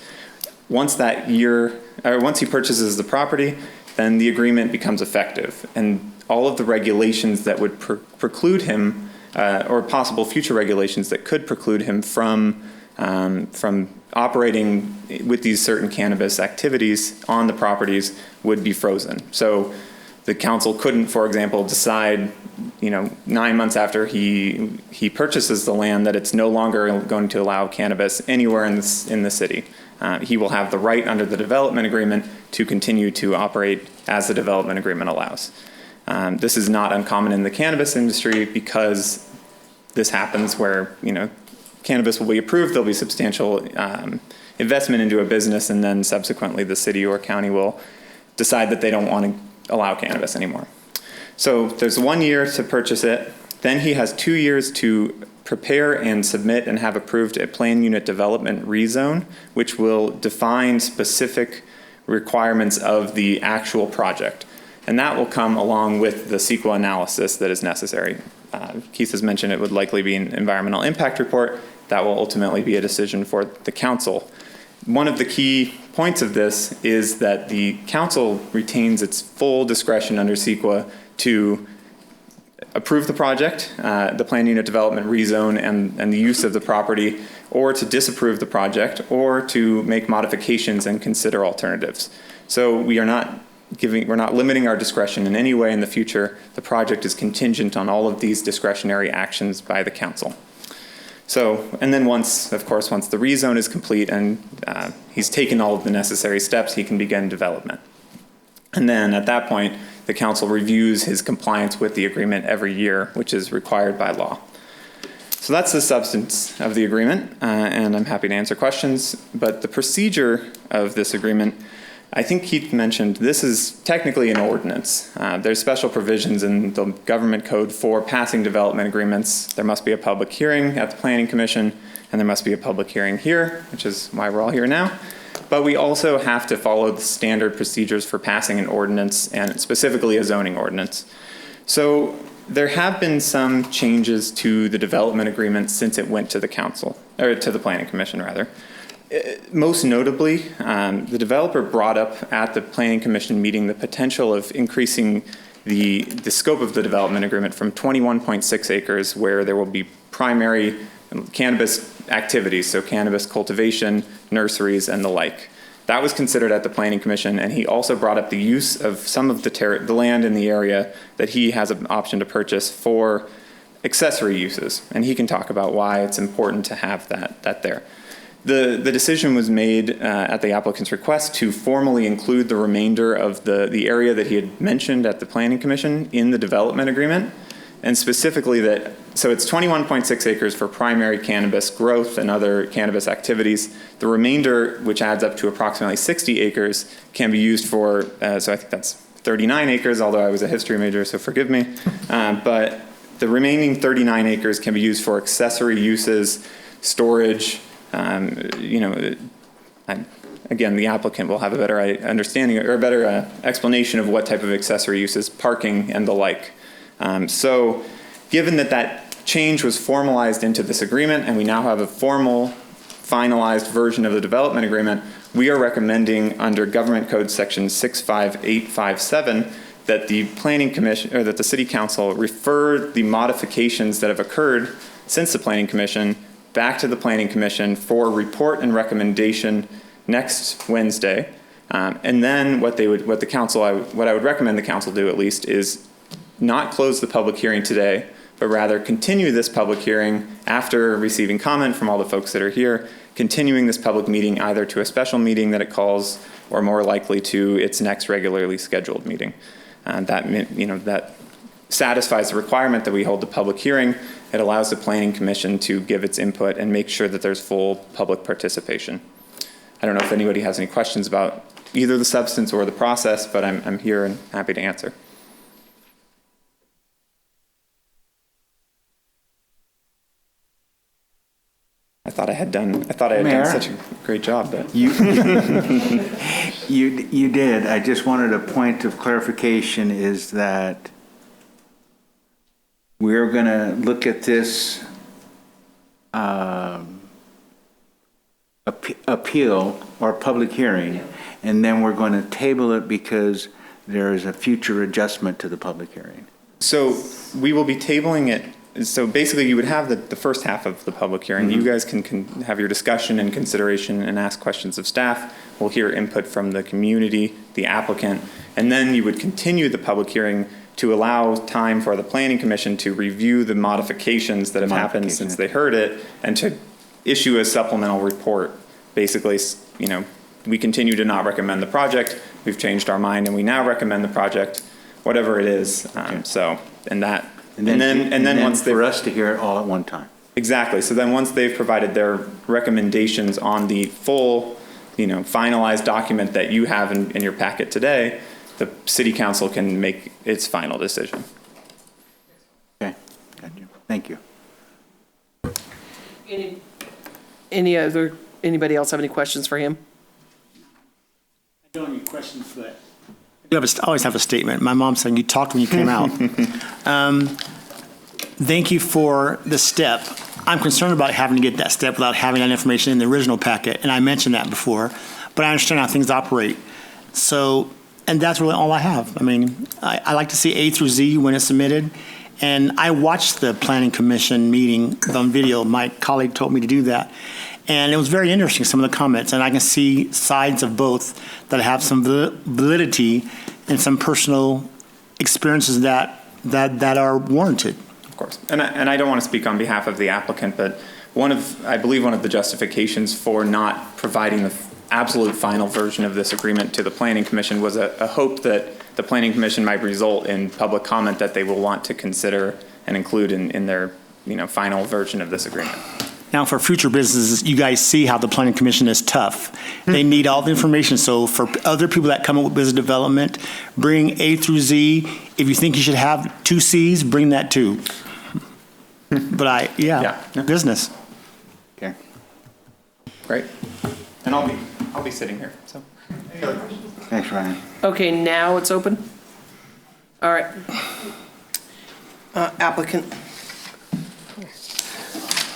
Once he purchases the property, then the agreement becomes effective. And all of the regulations that would preclude him, or possible future regulations that could preclude him from operating with these certain cannabis activities on the properties would be frozen. So the council couldn't, for example, decide, 9 months after he purchases the land that it's no longer going to allow cannabis anywhere in the city. He will have the right under the development agreement to continue to operate as the development agreement allows. This is not uncommon in the cannabis industry because this happens where, cannabis will be approved, there'll be substantial investment into a business, and then subsequently the city or county will decide that they don't want to allow cannabis anymore. So there's 1 year to purchase it. Then he has 2 years to prepare and submit and have approved a plan unit development rezone, which will define specific requirements of the actual project. And that will come along with the CEQA analysis that is necessary. Keith has mentioned it would likely be an environmental impact report. That will ultimately be a decision for the council. One of the key points of this is that the council retains its full discretion under CEQA to approve the project, the plan unit development rezone and the use of the property, or to disapprove the project, or to make modifications and consider alternatives. So we're not limiting our discretion in any way in the future. The project is contingent on all of these discretionary actions by the council. So, and then once the rezone is complete and he's taken all of the necessary steps, he can begin development. And then at that point, the council reviews his compliance with the agreement every year, which is required by law. So that's the substance of the agreement, and I'm happy to answer questions. But the procedure of this agreement, I think Keith mentioned, this is technically an ordinance. There's special provisions in the government code for passing development agreements. There must be a public hearing at the Planning Commission, and there must be a public hearing here, which is why we're all here now. But we also have to follow the standard procedures for passing an ordinance, and specifically a zoning ordinance. So there have been some changes to the development agreement since it went to the council, or to the Planning Commission rather. Most notably, the developer brought up at the Planning Commission meeting the potential of increasing the scope of the development agreement from 21.6 acres, where there will be primary cannabis activities, so cannabis cultivation, nurseries, and the like. That was considered at the Planning Commission, and he also brought up the use of some of the land in the area that he has an option to purchase for accessory uses, and he can talk about why it's important to have that there. The decision was made at the applicant's request to formally include the remainder of the area that he had mentioned at the Planning Commission in the development agreement, and specifically so it's 21.6 acres for primary cannabis growth and other cannabis activities. The remainder, which adds up to approximately 60 acres, can be used for, so I think that's 39 acres, although I was a history major, so forgive me. But the remaining 39 acres can be used for accessory uses, storage. Again, the applicant will have a better understanding or a better explanation of what type of accessory uses, parking and the like. So given that change was formalized into this agreement and we now have a formal finalized version of the development agreement, we are recommending under Government Code Section 65857 that the Planning Commission, or that the City Council refer the modifications that have occurred since the Planning Commission back to the Planning Commission for report and recommendation next Wednesday. And then what I would recommend the council do at least is not close the public hearing today, but rather continue this public hearing after receiving comment from all the folks that are here, continuing this public meeting either to a special meeting that it calls or more likely to its next regularly scheduled meeting. That satisfies the requirement that we hold the public hearing. It allows the Planning Commission to give its input and make sure that there's full public participation. I don't know if anybody has any questions about either the substance or the process, but I'm here and happy to answer. I thought I had done such a great job, but you did. I just wanted a point of clarification is that we're going to look at this appeal or public hearing, and then we're going to table it because there is a future adjustment to the public hearing? So we will be tabling it. So basically, you would have the first half of the public hearing. You guys can have your discussion and consideration and ask questions of staff. We'll hear input from the community, the applicant, and then you would continue the public hearing to allow time for the Planning Commission to review the modifications that have happened since they heard it and to issue a supplemental report. Basically, you know, we continue to not recommend the project. We've changed our mind and we now recommend the project, whatever it is. And then once for us to hear it all at one time. Exactly. So then once they've provided their recommendations on the full, you know, finalized document that you have in your packet today, the city council can make its final decision. Okay, got you. Thank you. Anybody else have any questions for him? I don't have any questions for that. I always have a statement. My mom said you talked when you came out. Thank you for the step. I'm concerned about having to get that step without having that information in the original packet, and I mentioned that before, but I understand how things operate. So, and that's really all I have. I mean, I like to see A through Z when it's submitted, and I watched the Planning Commission meeting on video. My colleague told me to do that, and it was very interesting, some of the comments, and I can see sides of both that have some validity and some personal experiences that are warranted. Of course. And I don't want to speak on behalf of the applicant, but I believe one of the justifications for not providing the absolute final version of this agreement to the Planning Commission was a hope that the Planning Commission might result in public comment that they will want to consider and include in their, you know, final version of this agreement. Now, for future businesses, you guys see how the Planning Commission is tough. They need all the information. So for other people that come up with business development, bring A through Z. If you think you should have 2 C's, bring that too. But business. Okay. Great. And I'll be sitting here. So. Thanks, Ryan. Okay, now it's open. All right. Applicant.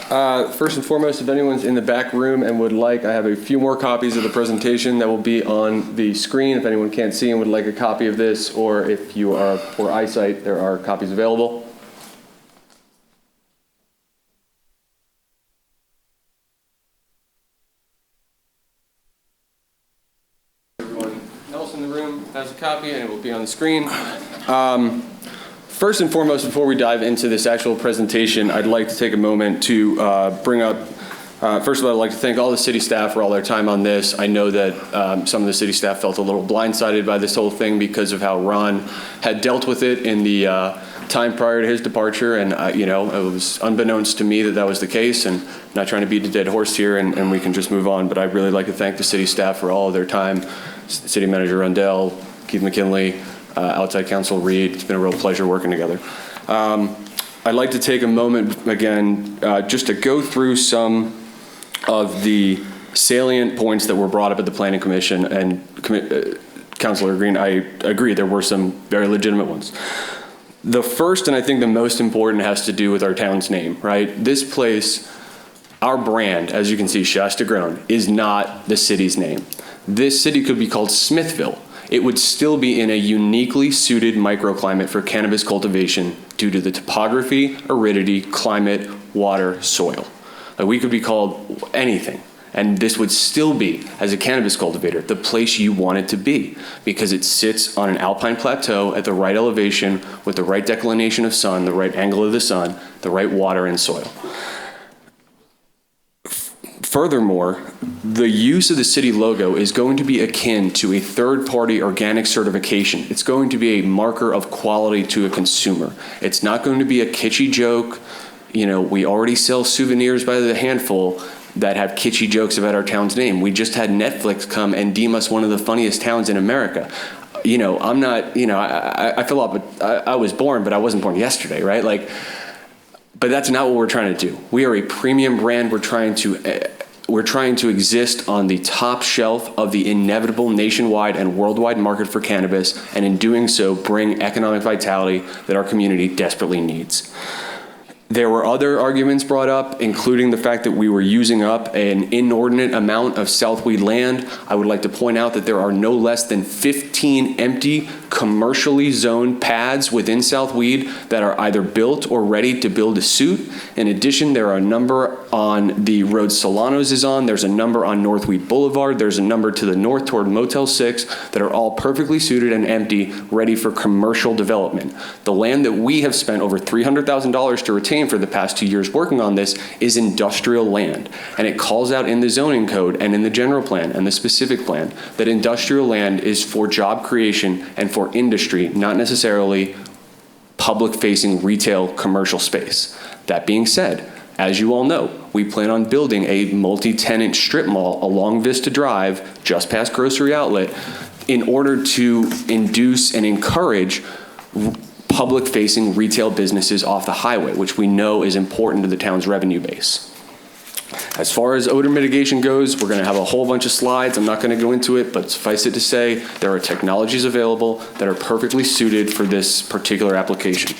First and foremost, if anyone's in the back room and would like, I have a few more copies of the presentation that will be on the screen. If anyone can't see and would like a copy of this, or if you are poor eyesight, there are copies available. Everyone else in the room has a copy and it will be on the screen. First and foremost, before we dive into this actual presentation, I'd like to take a moment to bring up, first of all, I'd like to thank all the city staff for all their time on this. I know that some of the city staff felt a little blindsided by this whole thing because of how Ron had dealt with it in the time prior to his departure, and you know, it was unbeknownst to me that was the case, and I'm not trying to beat a dead horse here, and we can just move on, but I'd really like to thank the city staff for all of their time, City Manager Rundell, Keith McKinley, outside counsel Reed. It's been a real pleasure working together. I'd like to take a moment again just to go through some of the salient points that were brought up at the Planning Commission, and Councilor Green, I agree there were some very legitimate ones. The first, and I think the most important, has to do with our town's name, right? This place, our brand, as you can see, Shasta Grown, is not the city's name. This city could be called Smithville. It would still be in a uniquely suited microclimate for cannabis cultivation due to the topography, aridity, climate, water, soil. Like, we could be called anything, and this would still be, as a cannabis cultivator, the place you want it to be, because it sits on an alpine plateau at the right elevation with the right declination of sun, the right angle of the sun, the right water and soil. Furthermore, the use of the city logo is going to be akin to a third-party organic certification. It's going to be a marker of quality to a consumer. It's not going to be a kitschy joke. You know, we already sell souvenirs by the handful that have kitschy jokes about our town's name. We just had Netflix come and deem us one of the funniest towns in America. You know, I'm not, you know, I feel up, but I was born, but I wasn't born yesterday, right? Like, but that's not what we're trying to do. We are a premium brand. We're trying to exist on the top shelf of the inevitable nationwide and worldwide market for cannabis, and in doing so, bring economic vitality that our community desperately needs. There were other arguments brought up, including the fact that we were using up an inordinate amount of South Weed land. I would like to point out that there are no less than 15 empty commercially zoned pads within South Weed that are either built or ready to build a suit. In addition, there are a number on the road Solanos is on. There's a number on North Weed Boulevard. There's a number to the north toward Motel 6 that are all perfectly suited and empty, ready for commercial development. The land that we have spent over $300,000 to retain for the past 2 years working on this is industrial land. And it calls out in the zoning code and in the general plan and the specific plan that industrial land is for job creation and for industry, not necessarily public-facing retail commercial space. That being said, as you all know, we plan on building a multi-tenant strip mall along Vista Drive, just past Grocery Outlet, in order to induce and encourage public-facing retail businesses off the highway, which we know is important to the town's revenue base. As far as odor mitigation goes, we're going to have a whole bunch of slides. I'm not going to go into it, but suffice it to say, there are technologies available that are perfectly suited for this particular application.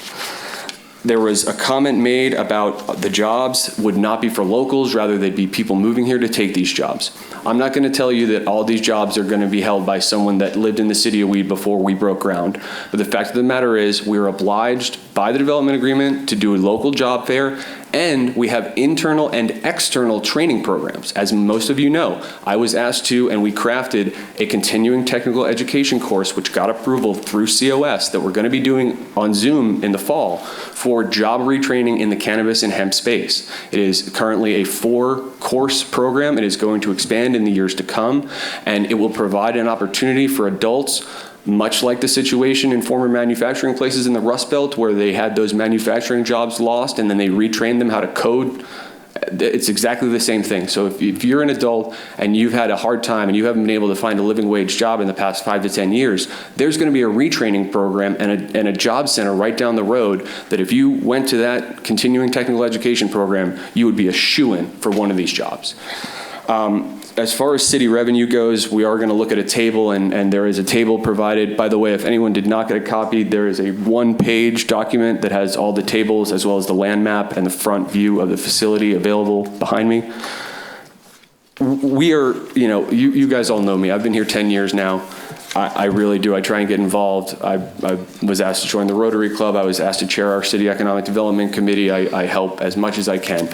There was a comment made about the jobs would not be for locals, rather they'd be people moving here to take these jobs. I'm not going to tell you that all these jobs are going to be held by someone that lived in the city of Weed before we broke ground. But the fact of the matter is we're obliged by the development agreement to do a local job fair, and we have internal and external training programs. As most of you know, I was asked to, and we crafted a continuing technical education course which got approval through COS that we're going to be doing on Zoom in the fall for job retraining in the cannabis and hemp space. It is currently a 4-course program. It is going to expand in the years to come, and it will provide an opportunity for adults, much like the situation in former manufacturing places in the Rust Belt where they had those manufacturing jobs lost and then they retrained them how to code. It's exactly the same thing. So if you're an adult and you've had a hard time and you haven't been able to find a living wage job in the past 5 to 10 years, there's going to be a retraining program and a job center right down the road that if you went to that continuing technical education program, you would be a shoo-in for one of these jobs. As far as city revenue goes, we are going to look at a table, and there is a table provided. By the way, if anyone did not get a copy, there is a 1-page document that has all the tables as well as the land map and the front view of the facility available behind me. We are, you guys all know me. I've been here 10 years now. I really do. I try and get involved. I was asked to join the Rotary Club. I was asked to chair our City Economic Development Committee. I help as much as I can.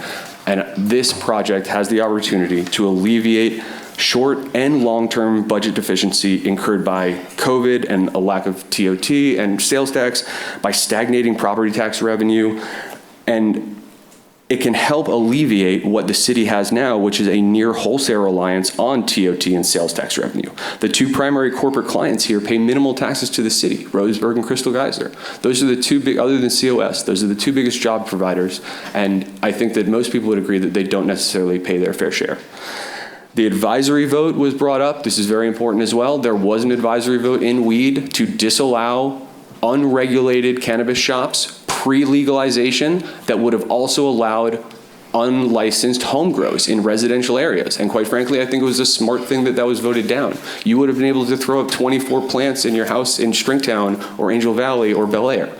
And this project has the opportunity to alleviate short and long-term budget deficiency incurred by COVID and a lack of TOT and sales tax, by stagnating property tax revenue, and it can help alleviate what the city has now, which is a near wholesale reliance on TOT and sales tax revenue. The 2 primary corporate clients here pay minimal taxes to the city, Roseburg and Crystal Geyser. Those are the 2 big, other than COS, those are the 2 biggest job providers, and I think that most people would agree that they don't necessarily pay their fair share. The advisory vote was brought up. This is very important as well. There was an advisory vote in Weed to disallow unregulated cannabis shops pre-legalization that would have also allowed unlicensed home grows in residential areas. And quite frankly, I think it was a smart thing that was voted down. You would have been able to throw up 24 plants in your house in Stringtown or Angel Valley or Bel Air.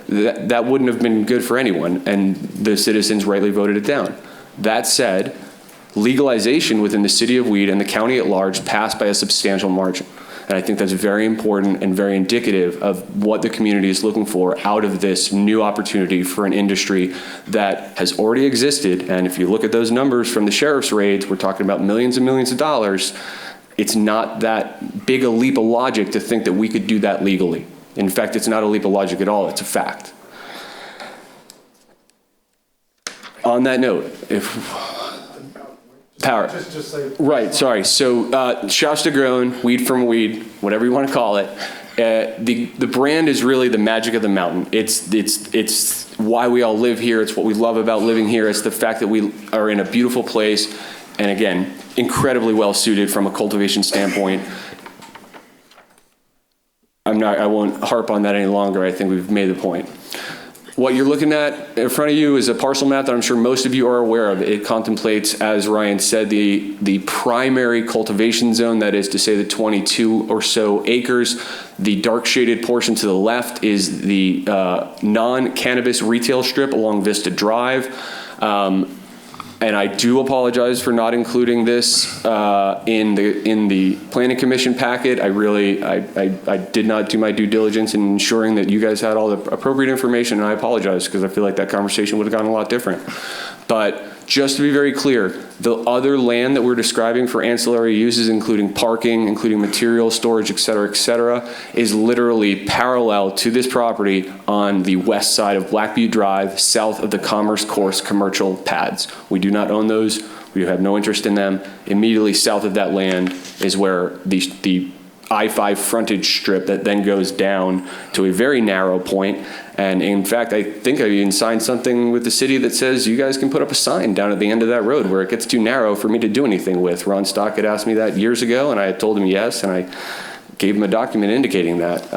That wouldn't have been good for anyone, and the citizens rightly voted it down. That said, legalization within the city of Weed and the county at large passed by a substantial margin. And I think that's very important and very indicative of what the community is looking for out of this new opportunity for an industry that has already existed. And if you look at those numbers from the sheriff's raids, we're talking about millions and millions of dollars. It's not that big a leap of logic to think that we could do that legally. In fact, it's not a leap of logic at all. It's a fact. On that note, Power. Right, sorry. So Shasta Grown, Weed from Weed, whatever you want to call it. The brand is really the magic of the mountain. It's why we all live here. It's what we love about living here. It's the fact that we are in a beautiful place, and again, incredibly well suited from a cultivation standpoint. I won't harp on that any longer. I think we've made the point. What you're looking at in front of you is a parcel map that I'm sure most of you are aware of. It contemplates, as Ryan said, the primary cultivation zone, that is to say the 22 or so acres. The dark shaded portion to the left is the non-cannabis retail strip along Vista Drive. And I do apologize for not including this in the Planning Commission packet. I did not do my due diligence in ensuring that you guys had all the appropriate information, and I apologize because I feel like that conversation would have gone a lot different. But just to be very clear, the other land that we're describing for ancillary uses, including parking, including material storage, et cetera, is literally parallel to this property on the west side of Black Butte Drive, south of the Commerce Course commercial pads. We do not own those. We have no interest in them. Immediately south of that land is where the I-5 frontage strip that then goes down to a very narrow point. And in fact, I think I even signed something with the city that says you guys can put up a sign down at the end of that road where it gets too narrow for me to do anything with. Ron Stock had asked me that years ago, and I had told him yes, and I gave him a document indicating that.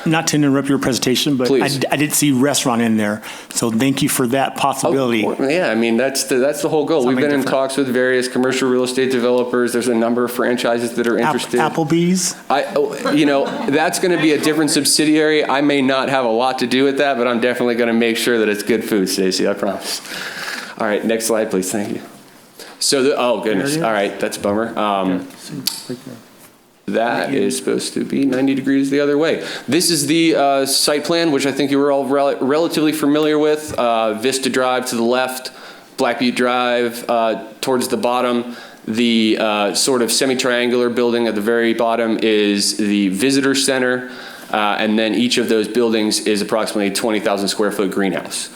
Not to interrupt your presentation, but I did see restaurant in there, so thank you for that possibility. Oh, yeah, I mean, that's the whole goal. We've been in talks with various commercial real estate developers. There's a number of franchises that are interested. Applebee's? That's going to be a different subsidiary. I may not have a lot to do with that, but I'm definitely going to make sure that it's good food, Stacy, I promise. All right, next slide, please. Thank you. So, oh, goodness. All right, that's a bummer. That is supposed to be 90 degrees the other way. This is the site plan, which I think you were all relatively familiar with. Vista Drive to the left, Black Butte Drive towards the bottom. The sort of semi-triangular building at the very bottom is the visitor center. And then each of those buildings is approximately a 20,000 square foot greenhouse.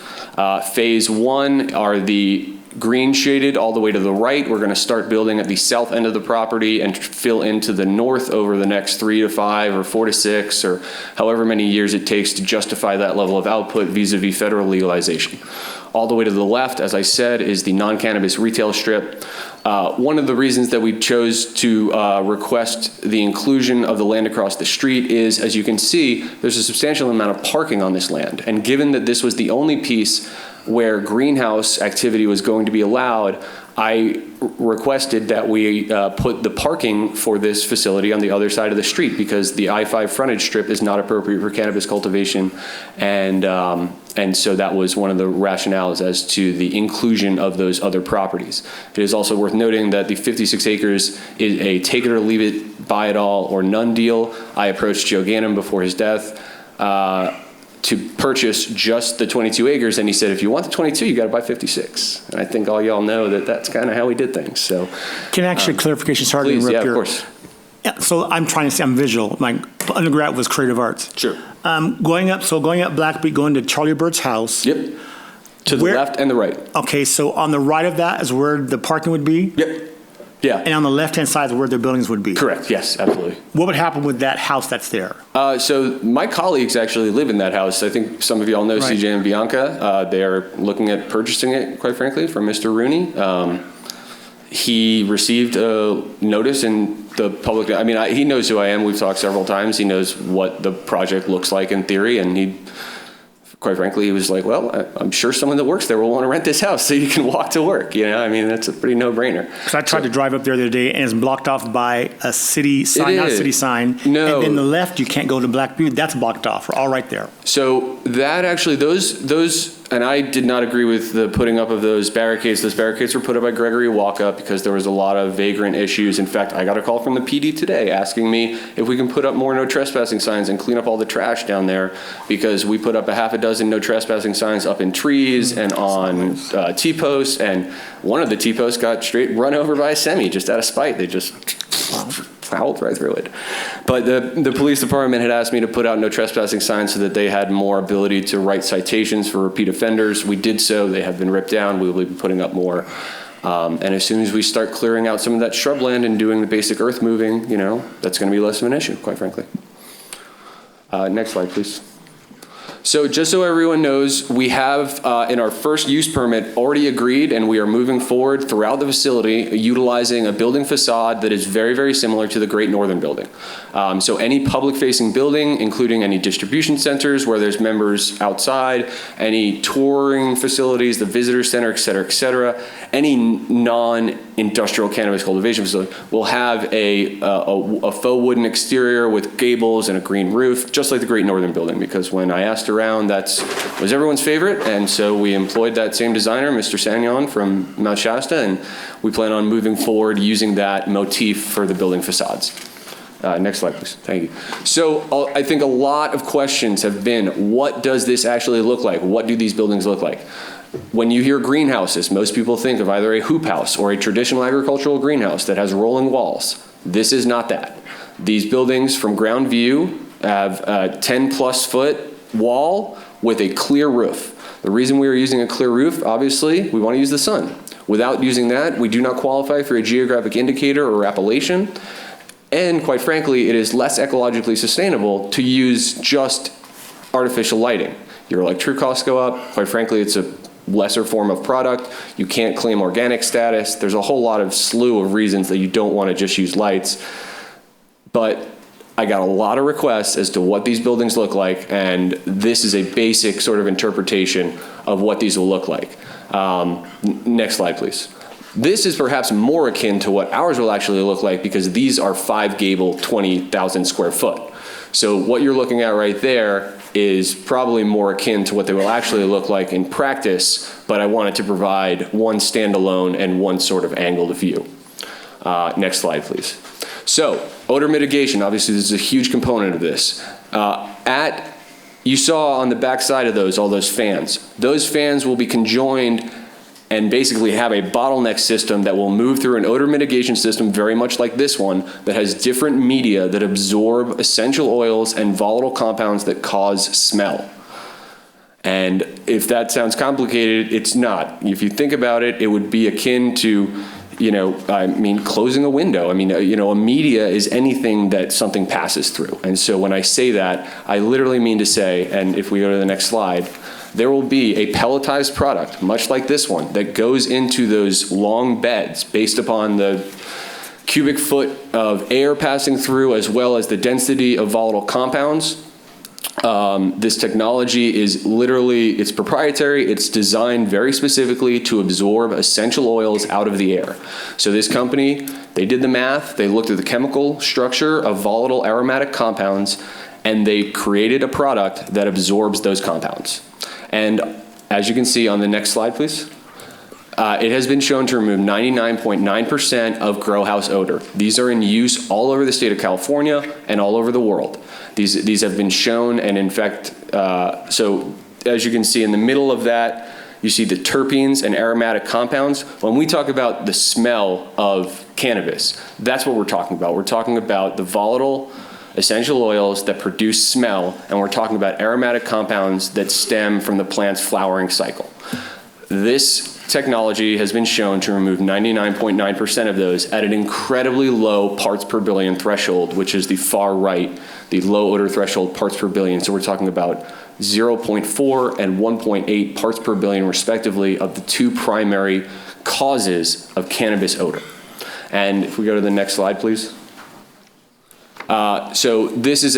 Phase one are the green shaded all the way to the right. We're going to start building at the south end of the property and fill into the north over the next 3 to 5 or 4 to 6 or however many years it takes to justify that level of output vis-a-vis federal legalization. All the way to the left, as I said, is the non-cannabis retail strip. One of the reasons that we chose to request the inclusion of the land across the street is, as you can see, there's a substantial amount of parking on this land. And given that this was the only piece where greenhouse activity was going to be allowed, I requested that we put the parking for this facility on the other side of the street because the I-5 frontage strip is not appropriate for cannabis cultivation. And so that was one of the rationales as to the inclusion of those other properties. It is also worth noting that the 56 acres is a take it or leave it, buy it all or none deal. I approached Joe Gannon before his death to purchase just the 22 acres. And he said, if you want the 22, you got to buy 56. And I think all y'all know that that's kind of how we did things. So can I actually clarification? Sorry please, to interrupt yeah, here. Of course. Yeah, so I'm trying to say I'm visual. My undergrad was creative arts. Sure. Going up Black Butte, going to Charlie Bird's house. Yep. To the left and the right. Okay, so on the right of that is where the parking would be? Yep. Yeah. And on the left-hand side is where their buildings would be? Correct, yes, absolutely. What would happen with that house that's there? So my colleagues actually live in that house. I think some of you all know CJ and Bianca. They are looking at purchasing it, quite frankly, from Mr. Rooney. He received a notice in the public. I mean, he knows who I am. We've talked several times. He knows what the project looks like in theory, and he, quite frankly, he was like, well, I'm sure someone that works there will want to rent this house so you can walk to work. You know, I mean, that's a pretty no-brainer. Because I tried to drive up there the other day, and it's blocked off by a city sign, not a city sign. No. And then the left, you can't go to Black Butte. That's blocked off. We're all right there. So that actually, those, and I did not agree with the putting up of those barricades. Those barricades were put up by Gregory Walkup because there was a lot of vagrant issues. In fact, I got a call from the PD today asking me if we can put up more no trespassing signs and clean up all the trash down there, because we put up a half a dozen no trespassing signs up in trees and on T-posts, and one of the T-posts got straight run over by a semi just out of spite. They just plowed right through it. But the police department had asked me to put out no trespassing signs so that they had more ability to write citations for repeat offenders. We did so. They have been ripped down. We will be putting up more. And as soon as we start clearing out some of that shrubland and doing the basic earth moving, you know, that's going to be less of an issue, quite frankly. Next slide, please. So just so everyone knows, we have in our first use permit already agreed, and we are moving forward throughout the facility utilizing a building facade that is very, very similar to the Great Northern Building. So any public-facing building, including any distribution centers where there's members outside, any touring facilities, the visitor center, et cetera, any non-industrial cannabis cultivation facility will have a faux wooden exterior with gables and a green roof, just like the Great Northern Building, because when I asked around, that was everyone's favorite, and so we employed that same designer, Mr. Sagnon from Mount Shasta, and we plan on moving forward using that motif for the building facades. Next slide, please. Thank you. So I think a lot of questions have been, what does this actually look like? What do these buildings look like? When you hear greenhouses, most people think of either a hoop house or a traditional agricultural greenhouse that has rolling walls. This is not that. These buildings from ground view have a 10+ foot wall with a clear roof. The reason we are using a clear roof, obviously, we want to use the sun. Without using that, we do not qualify for a geographic indicator or appellation. And quite frankly, it is less ecologically sustainable to use just artificial lighting. Your electric costs go up. Quite frankly, it's a lesser form of product. You can't claim organic status. There's a whole lot of slew of reasons that you don't want to just use lights. But I got a lot of requests as to what these buildings look like, and this is a basic sort of interpretation of what these will look like. Next slide, please. This is perhaps more akin to what ours will actually look like, because these are 5 gable, 20,000 square foot. So what you're looking at right there is probably more akin to what they will actually look like in practice, but I wanted to provide one standalone and one sort of angled view. Next slide, please. So, odor mitigation, obviously this is a huge component of this. You saw on the back side of those, all those fans. Those fans will be conjoined and basically have a bottleneck system that will move through an odor mitigation system very much like this one, that has different media that absorb essential oils and volatile compounds that cause smell. And if that sounds complicated, it's not. If you think about it, it would be akin to, closing a window. A media is anything that something passes through. And so when I say that, I literally mean to say, and if we go to the next slide, there will be a pelletized product, much like this one, that goes into those long beds based upon the cubic foot of air passing through, as well as the density of volatile compounds. This technology is literally, it's proprietary. It's designed very specifically to absorb essential oils out of the air. So this company, they did the math, they looked at the chemical structure of volatile aromatic compounds, and they created a product that absorbs those compounds. And as you can see on the next slide, please, it has been shown to remove 99.9% of grow house odor. These are in use all over the state of California and all over the world. These have been shown, and in fact, so as you can see in the middle of that, you see the terpenes and aromatic compounds. When we talk about the smell of cannabis, that's what we're talking about. We're talking about the volatile essential oils that produce smell, and we're talking about aromatic compounds that stem from the plant's flowering cycle. This technology has been shown to remove 99.9% of those at an incredibly low parts per billion threshold, which is the far right, the low odor threshold parts per billion. So we're talking about 0.4 and 1.8 parts per billion respectively of the 2 primary causes of cannabis odor. And if we go to the next slide, please. So this is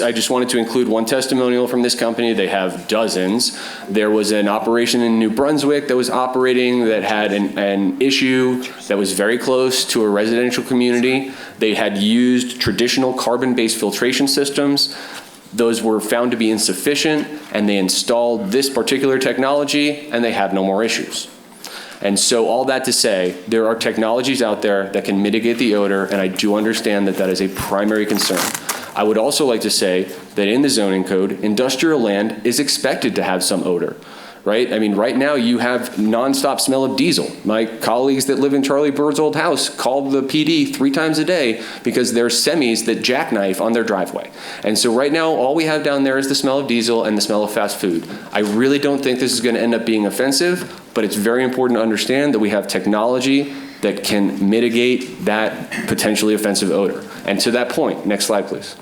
I just wanted to include one testimonial from this company. They have dozens. There was an operation in New Brunswick that was operating that had an issue that was very close to a residential community. They had used traditional carbon-based filtration systems. Those were found to be insufficient, and they installed this particular technology, and they had no more issues. And so all that to say, there are technologies out there that can mitigate the odor, and I do understand that that is a primary concern. I would also like to say that in the zoning code, industrial land is expected to have some odor, right? Right now you have nonstop smell of diesel. My colleagues that live in Charlie Bird's old house call the PD 3 times a day because there's semis that jackknife on their driveway. And so right now, all we have down there is the smell of diesel and the smell of fast food. I really don't think this is going to end up being offensive, but it's very important to understand that we have technology that can mitigate that potentially offensive odor. And to that point, next slide, please.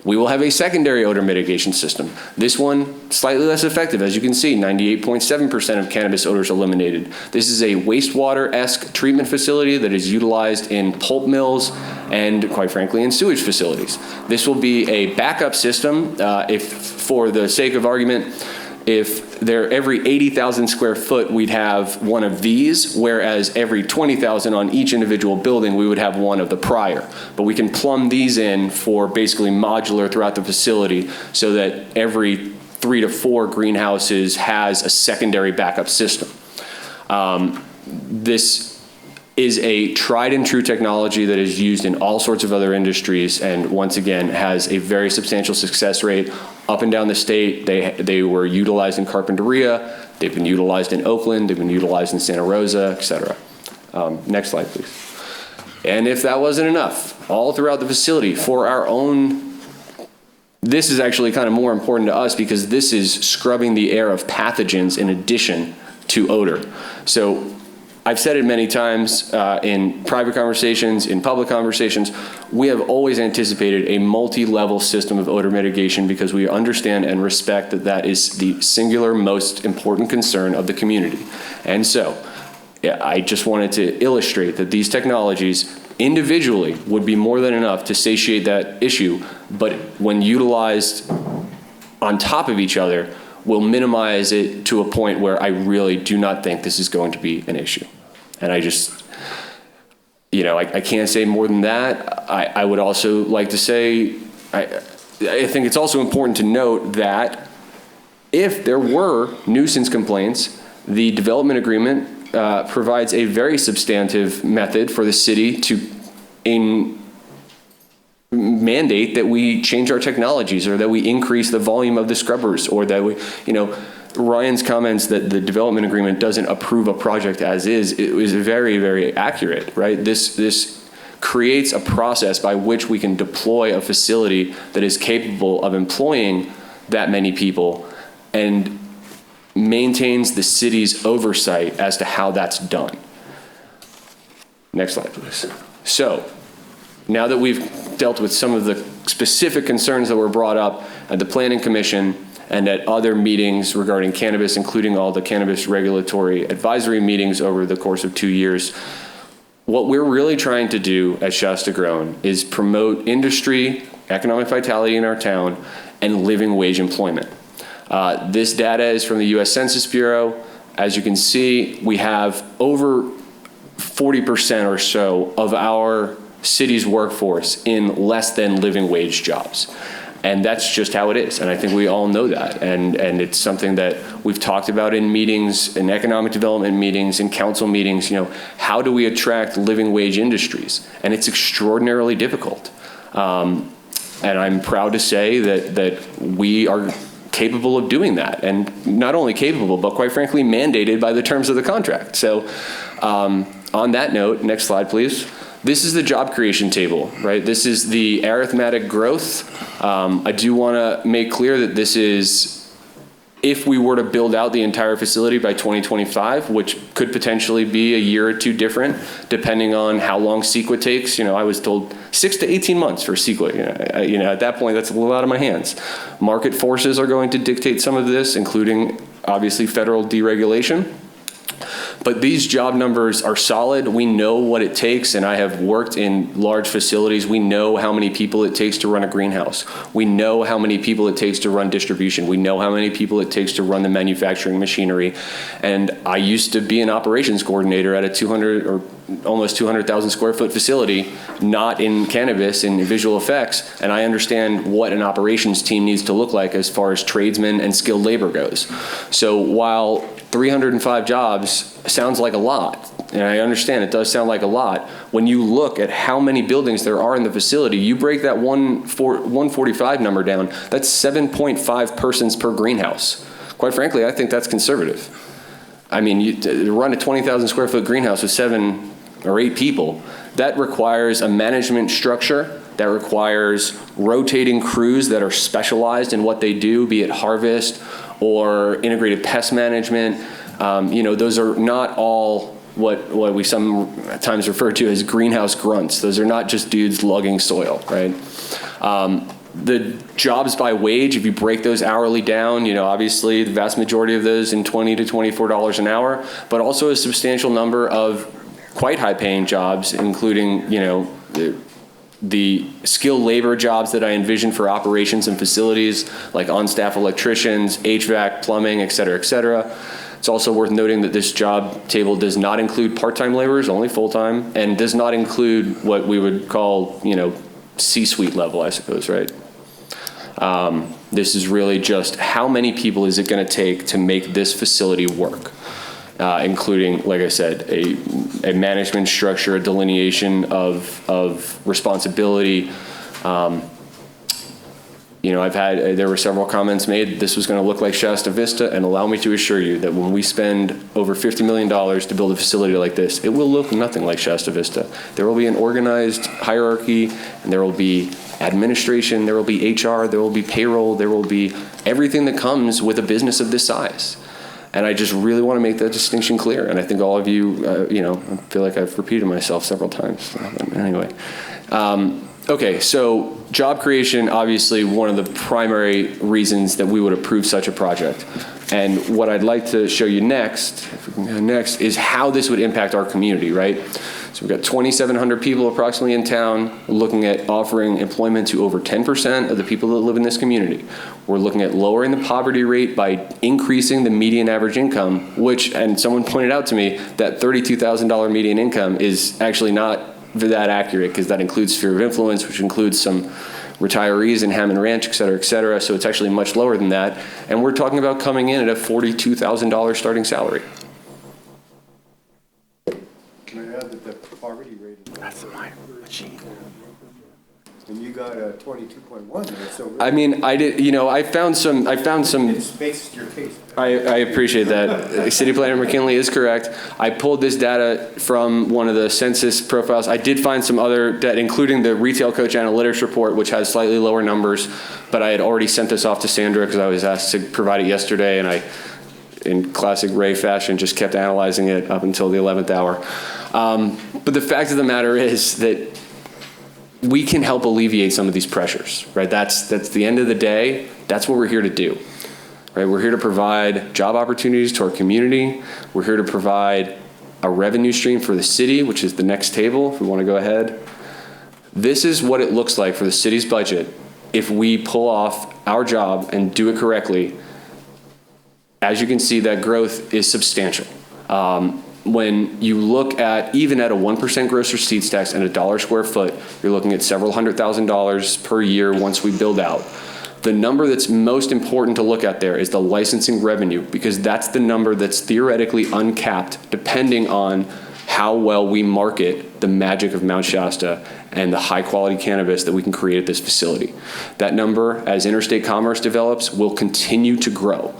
We will have a secondary odor mitigation system. This one, slightly less effective. As you can see, 98.7% of cannabis odors eliminated. This is a wastewater-esque treatment facility that is utilized in pulp mills and, quite frankly, in sewage facilities. This will be a backup system, if, for the sake of argument, if every 80,000 square foot, we'd have one of these, whereas every 20,000 on each individual building, we would have one of the prior. But we can plumb these in for basically modular throughout the facility so that every 3 to 4 greenhouses has a secondary backup system. This is a tried and true technology that is used in all sorts of other industries, and once again has a very substantial success rate up and down the state. They were utilized in Carpinteria, they've been utilized in Oakland, they've been utilized in Santa Rosa, et cetera. Next slide, please. And if that wasn't enough, all throughout the facility for our own, this is actually kind of more important to us because this is scrubbing the air of pathogens in addition to odor. So I've said it many times in private conversations, in public conversations, we have always anticipated a multi-level system of odor mitigation because we understand and respect that that is the singular most important concern of the community. And so, yeah, I just wanted to illustrate that these technologies individually would be more than enough to satiate that issue, but when utilized on top of each other, will minimize it to a point where I really do not think this is going to be an issue. And I just, you know, I can't say more than that. I would also like to say, I think it's also important to note that if there were nuisance complaints, the development agreement provides a very substantive method for the city to mandate that we change our technologies or that we increase the volume of the scrubbers or that we, you know, Ryan's comments that the development agreement doesn't approve a project as is, it was very, very accurate, right? This creates a process by which we can deploy a facility that is capable of employing that many people and maintains the city's oversight as to how that's done. Next slide, please. So, now that we've dealt with some of the specific concerns that were brought up at the Planning Commission and at other meetings regarding cannabis, including all the cannabis regulatory advisory meetings over the course of 2 years, what we're really trying to do at Shasta Grown is promote industry, economic vitality in our town, and living wage employment. This data is from the U.S. Census Bureau. As you can see, we have over 40% or so of our city's workforce in less than living wage jobs. And that's just how it is. And I think we all know that. And it's something that we've talked about in meetings, in economic development meetings, in council meetings, you know, how do we attract living wage industries? And it's extraordinarily difficult. And I'm proud to say that we are capable of doing that. And not only capable, but quite frankly, mandated by the terms of the contract. So on that note, next slide, please. This is the job creation table, right? This is the arithmetic growth. I do want to make clear that this is, if we were to build out the entire facility by 2025, which could potentially be a year or two different, depending on how long CEQA takes. You know, I was told 6 to 18 months for CEQA. You know, at that point, that's a little out of my hands. Market forces are going to dictate some of this, including obviously federal deregulation. But these job numbers are solid. We know what it takes, and I have worked in large facilities. We know how many people it takes to run a greenhouse. We know how many people it takes to run distribution. We know how many people it takes to run the manufacturing machinery. And I used to be an operations coordinator at a 200 or almost 200,000 square foot facility, not in cannabis, in visual effects, and I understand what an operations team needs to look like as far as tradesmen and skilled labor goes. So while 305 jobs sounds like a lot, and I understand it does sound like a lot, when you look at how many buildings there are in the facility, you break that 145 number down, that's 7.5 persons per greenhouse. Quite frankly, I think that's conservative. I mean, you run a 20,000 square foot greenhouse with 7 or 8 people, that requires a management structure, that requires rotating crews that are specialized in what they do, be it harvest or integrated pest management. You know, those are not all what we sometimes refer to as greenhouse grunts. Those are not just dudes lugging soil, right? the jobs by wage, if you break those hourly down, obviously the vast majority of those in $20 to $24 an hour, but also a substantial number of quite high-paying jobs, including, the skilled labor jobs that I envision for operations and facilities, like on-staff electricians, HVAC, plumbing, et cetera, et cetera. It's also worth noting that this job table does not include part-time laborers, only full-time, and does not include what we would call, C-suite level, I suppose, right? This is really just how many people is it going to take to make this facility work, including, like I said, a management structure, a delineation of responsibility. There were several comments made, this was going to look like Shasta Vista, and allow me to assure you that when we spend over $50 million to build a facility like this, it will look nothing like Shasta Vista. There will be an organized hierarchy, and there will be administration, there will be HR, there will be payroll, there will be everything that comes with a business of this size. And I just really want to make that distinction clear. And I think all of you, I feel like I've repeated myself several times. Anyway. Okay, so job creation, obviously one of the primary reasons that we would approve such a project. And what I'd like to show you next is how this would impact our community, right? So we've got 2,700 people approximately in town, looking at offering employment to over 10% of the people that live in this community. We're looking at lowering the poverty rate by increasing the median average income, and someone pointed out to me that $32,000 median income is actually not that accurate, because that includes sphere of influence, which includes some retirees in Hammond Ranch, et cetera, so it's actually much lower than that. And we're talking about coming in at a $42,000 starting salary. Can I add that the poverty rate is... That's my machine. And you got a 22.1 there, so... I mean, I found some... It's based your case. I appreciate that. City Planner McKinley is correct. I pulled this data from one of the census profiles. I did find some other data, including the Retail Coach Analytics report, which has slightly lower numbers, but I had already sent this off to Sandra because I was asked to provide it yesterday, and I, in classic Ray fashion, just kept analyzing it up until the 11th hour. But the fact of the matter is that we can help alleviate some of these pressures, right? That's the end of the day. That's what we're here to do. Right, we're here to provide job opportunities to our community. We're here to provide a revenue stream for the city, which is the next table, if we want to go ahead. This is what it looks like for the city's budget if we pull off our job and do it correctly. As you can see, that growth is substantial. When you look at, even at a 1% gross receipts tax and $1 square foot, you're looking at several $100,000 per year once we build out. The number that's most important to look at there is the licensing revenue, because that's the number that's theoretically uncapped depending on how well we market the magic of Mount Shasta and the high quality cannabis that we can create at this facility. That number, as interstate commerce develops, will continue to grow.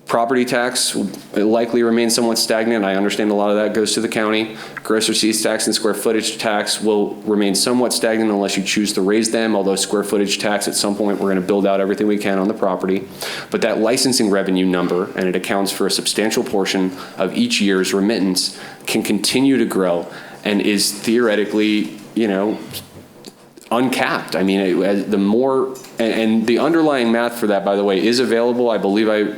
Property tax will likely remain somewhat stagnant. I understand a lot of that goes to the county. Gross receipts tax and square footage tax will remain somewhat stagnant unless you choose to raise them, although square footage tax at some point we're going to build out everything we can on the property. But that licensing revenue number, and it accounts for a substantial portion of each year's remittance, can continue to grow and is theoretically, uncapped. I mean, the more, and the underlying math for that, by the way, is available. I believe I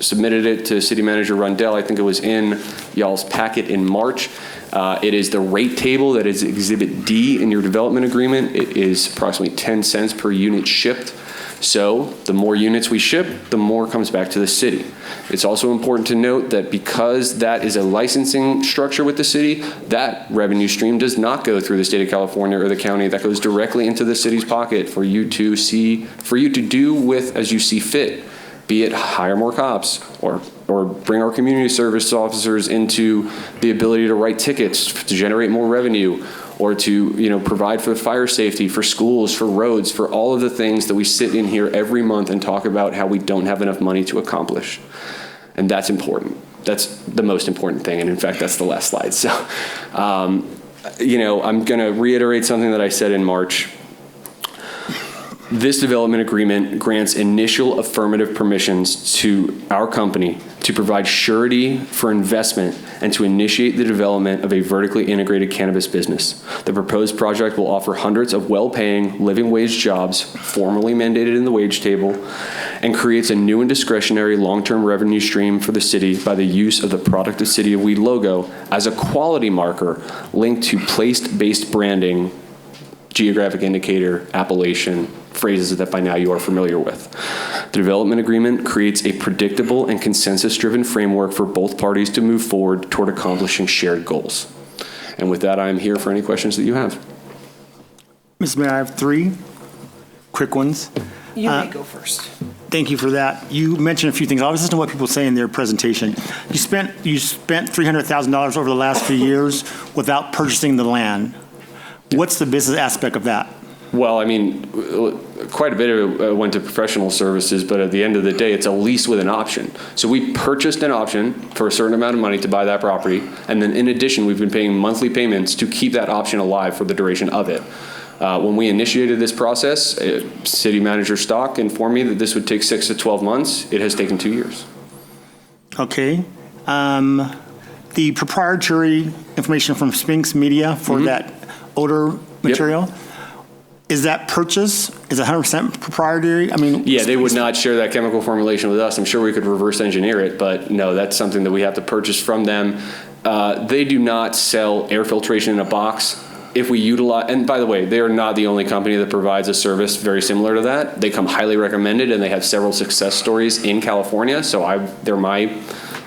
submitted it to City Manager Rundell. I think it was in y'all's packet in March. It is the rate table that is Exhibit D in your development agreement. It is approximately 10 cents per unit shipped. So the more units we ship, the more comes back to the city. It's also important to note that because that is a licensing structure with the city, that revenue stream does not go through the state of California or the county. That goes directly into the city's pocket for you to do with as you see fit, be it hire more cops or bring our community service officers into the ability to write tickets to generate more revenue, or to provide for fire safety, for schools, for roads, for all of the things that we sit in here every month and talk about how we don't have enough money to accomplish. And that's important. That's the most important thing. And in fact, that's the last slide. So, I'm going to reiterate something that I said in March. This development agreement grants initial affirmative permissions to our company to provide surety for investment and to initiate the development of a vertically integrated cannabis business. The proposed project will offer hundreds of well-paying, living wage jobs, formally mandated in the wage table, and creates a new and discretionary long-term revenue stream for the city by the use of the Product of City of Weed logo as a quality marker linked to place-based branding, geographic indicator, appellation, phrases that by now you are familiar with. The development agreement creates a predictable and consensus-driven framework for both parties to move forward toward accomplishing shared goals. And with that, I am here for any questions that you have. Mr. Mayor, I have 3 quick ones. You may go first. Thank you for that. You mentioned a few things. I was listening to what people say in their presentation. You spent $300,000 over the last few years without purchasing the land. What's the business aspect of that? Well, I mean, quite a bit of it went to professional services, but at the end of the day, it's a lease with an option. So we purchased an option for a certain amount of money to buy that property, and then in addition, we've been paying monthly payments to keep that option alive for the duration of it. When we initiated this process, City Manager Stock informed me that this would take 6 to 12 months. It has taken 2 years. Okay. The proprietary information from Sphinx Media for that odor material, is that purchase, is it 100% proprietary? I mean, yeah, they would not share that chemical formulation with us. I'm sure we could reverse engineer it, but no, that's something that we have to purchase from them. They do not sell air filtration in a box. If we utilize, and by the way, they are not the only company that provides a service very similar to that. They come highly recommended, and they have several success stories in California, so they're my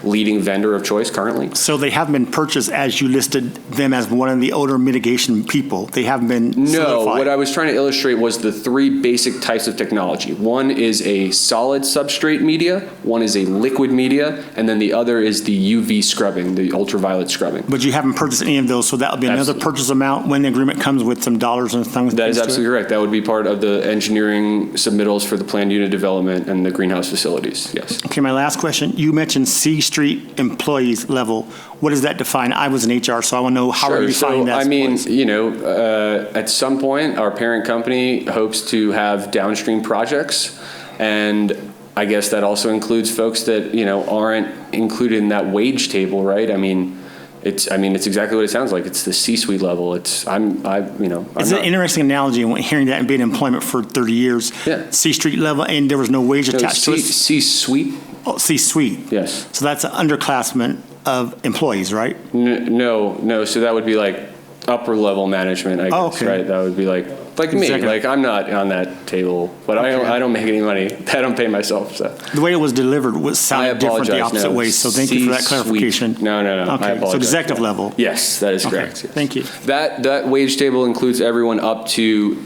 leading vendor of choice currently. So they haven't been purchased as you listed them as one of the odor mitigation people. They haven't been No, solidified. what I was trying to illustrate was the 3 basic types of technology. One is a solid substrate media, one is a liquid media, and then the other is the UV scrubbing, the ultraviolet scrubbing. But you haven't purchased any of those, so that would be another purchase amount when the agreement comes with some dollars and things. That is absolutely correct. That would be part of the engineering submittals for the planned unit development and the greenhouse facilities, yes. Okay, my last question. You mentioned C Street employees level. What does that define? I was in HR, so I want to know how are you defining that? I mean, you know, at some point, our parent company hopes to have downstream projects, and I guess that also includes folks that, you know, aren't included in that wage table, right? I mean, it's exactly what it sounds like. It's the C-suite level. It's an interesting analogy when hearing that and being in employment for 30 years. Yeah. C-Street level, and there was no wage attached to it. C-suite. Oh, C-suite. Yes. So that's an underclassment of employees, right? No. So that would be like upper level management, I guess, okay. Right? That would be like me. Exactly. Like I'm not on that table, but I don't make any money. I don't pay myself. So the way it was delivered sounded different the opposite way. So thank you for that clarification. No. Okay. I apologize. So executive level. Yes, that is correct. Okay. Yes. Thank you. That wage table includes everyone up to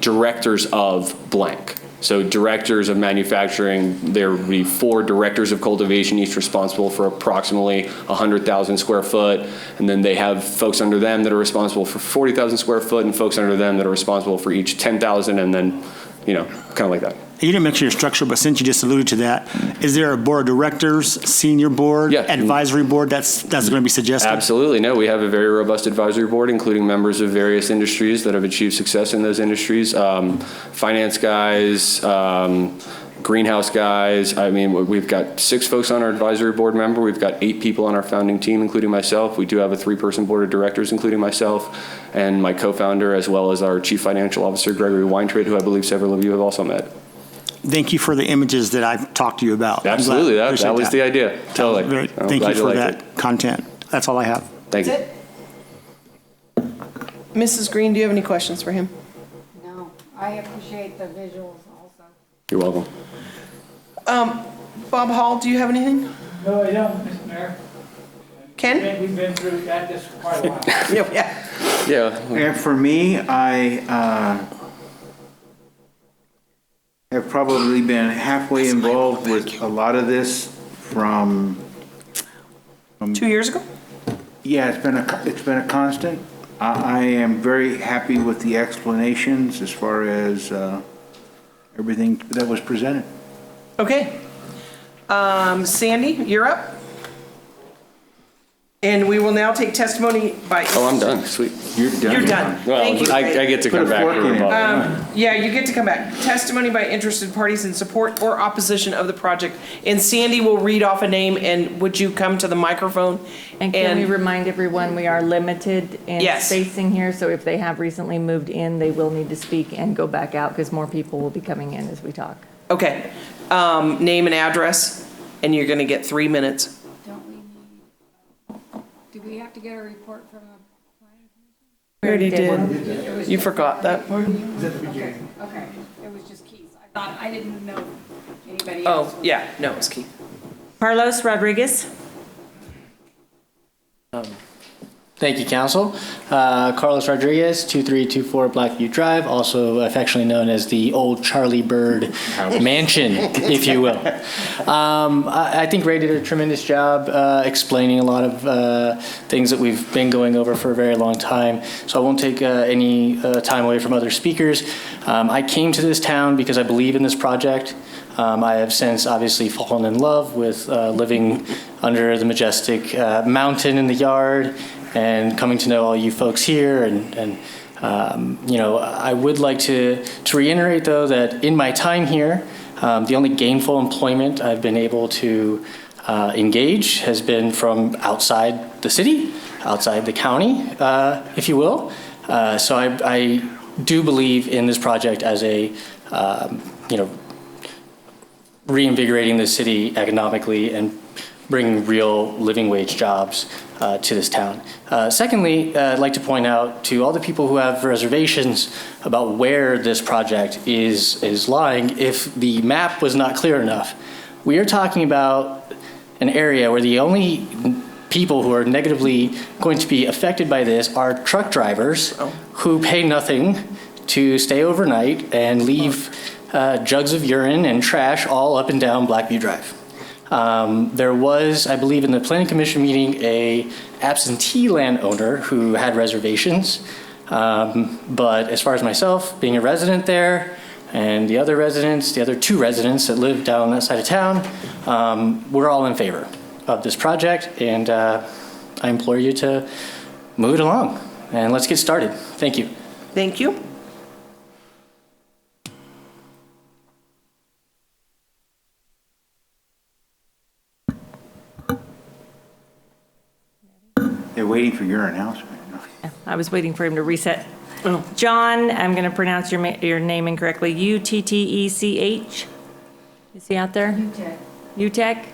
directors of blank. So directors of manufacturing, there would be 4 directors of cultivation, each responsible for approximately 100,000 square foot. And then they have folks under them that are responsible for 40,000 square foot and folks under them that are responsible for each 10,000, and then, you know, kind of like that. You didn't mention your structure, but since you just alluded to that, is there a board of directors, senior board, advisory board that's going to be suggested? Absolutely. No, we have a very robust advisory board, including members of various industries that have achieved success in those industries. Finance guys, greenhouse guys. I mean, we've got 6 folks on our advisory board member. We've got 8 people on our founding team, including myself. We do have a 3-person board of directors, including myself and my co-founder, as well as our chief financial officer, Gregory Weintraub, who I believe several of you have also met. Thank you for the images that I've talked to you about. Absolutely, that was the idea. Totally. Thank you for that content. That's all I have. Thank you. Mrs. Green, do you have any questions for him? No, I appreciate the visuals also. You're welcome. Bob Hall, do you have anything? No, I don't, Mr. Mayor. Ken? We've been through this for quite a while. Yeah. And for me, I have probably been halfway involved with a lot of this from 2 years ago? Yeah, it's been a constant. I am very happy with the explanations as far as everything that was presented. Okay. Sandy, you're up. And we will now take testimony by. Oh, I'm done. Sweet. You're done. You're done. Well, Thank you. I get to Put come a back fork here. in it. Bob. Yeah, you get to come back. Testimony by interested parties in support or opposition of the project. And Sandy will read off a name, and would you come to the microphone? And can we remind everyone, we are limited in Yes. spacing here, so if they have recently moved in, they will need to speak and go back out because more people will be coming in as we talk. Okay. Name and address, and you're going to get 3 minutes. Don't we need, do we have to get a report from the planning commission? We already did. You forgot that part? Okay, it was just Keith. I didn't know anybody else. Oh, yeah, no, it's Keith. Carlos Rodriguez. Thank you, Council. Carlos Rodriguez, 2324 Blackview Drive, also affectionately known as the old Charlie Bird Mansion, if you will. I think Ray did a tremendous job explaining a lot of things that we've been going over for a very long time, so I won't take any time away from other speakers. I came to this town because I believe in this project. I have since obviously fallen in love with living under the majestic mountain in the yard and coming to know all you folks here. And you know, I would like to reiterate, though, that in my time here, the only gainful employment I've been able to engage has been from outside the city, outside the county, if you will. So I do believe in this project as a, you know, reinvigorating the city economically and bringing real living wage jobs to this town. Secondly, I'd like to point out to all the people who have reservations about where this project is lying, if the map was not clear enough, we are talking about an area where the only people who are negatively going to be affected by this are truck drivers who pay nothing to stay overnight and leave jugs of urine and trash all up and down Blackview Drive. There was, I believe, in the Planning Commission meeting, a absentee landowner who had reservations. But as far as myself, being a resident there, and the other residents, the other two residents that live down that side of town, we're all in favor of this project. And I implore you to move it along. And let's get started. Thank you. Thank you. They're waiting for your announcement. I was waiting for him to reset. John, I'm going to pronounce your name incorrectly. Uttech. Is he out there? Utech.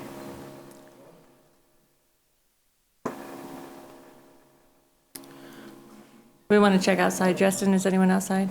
We want to check outside. Justin, is anyone outside?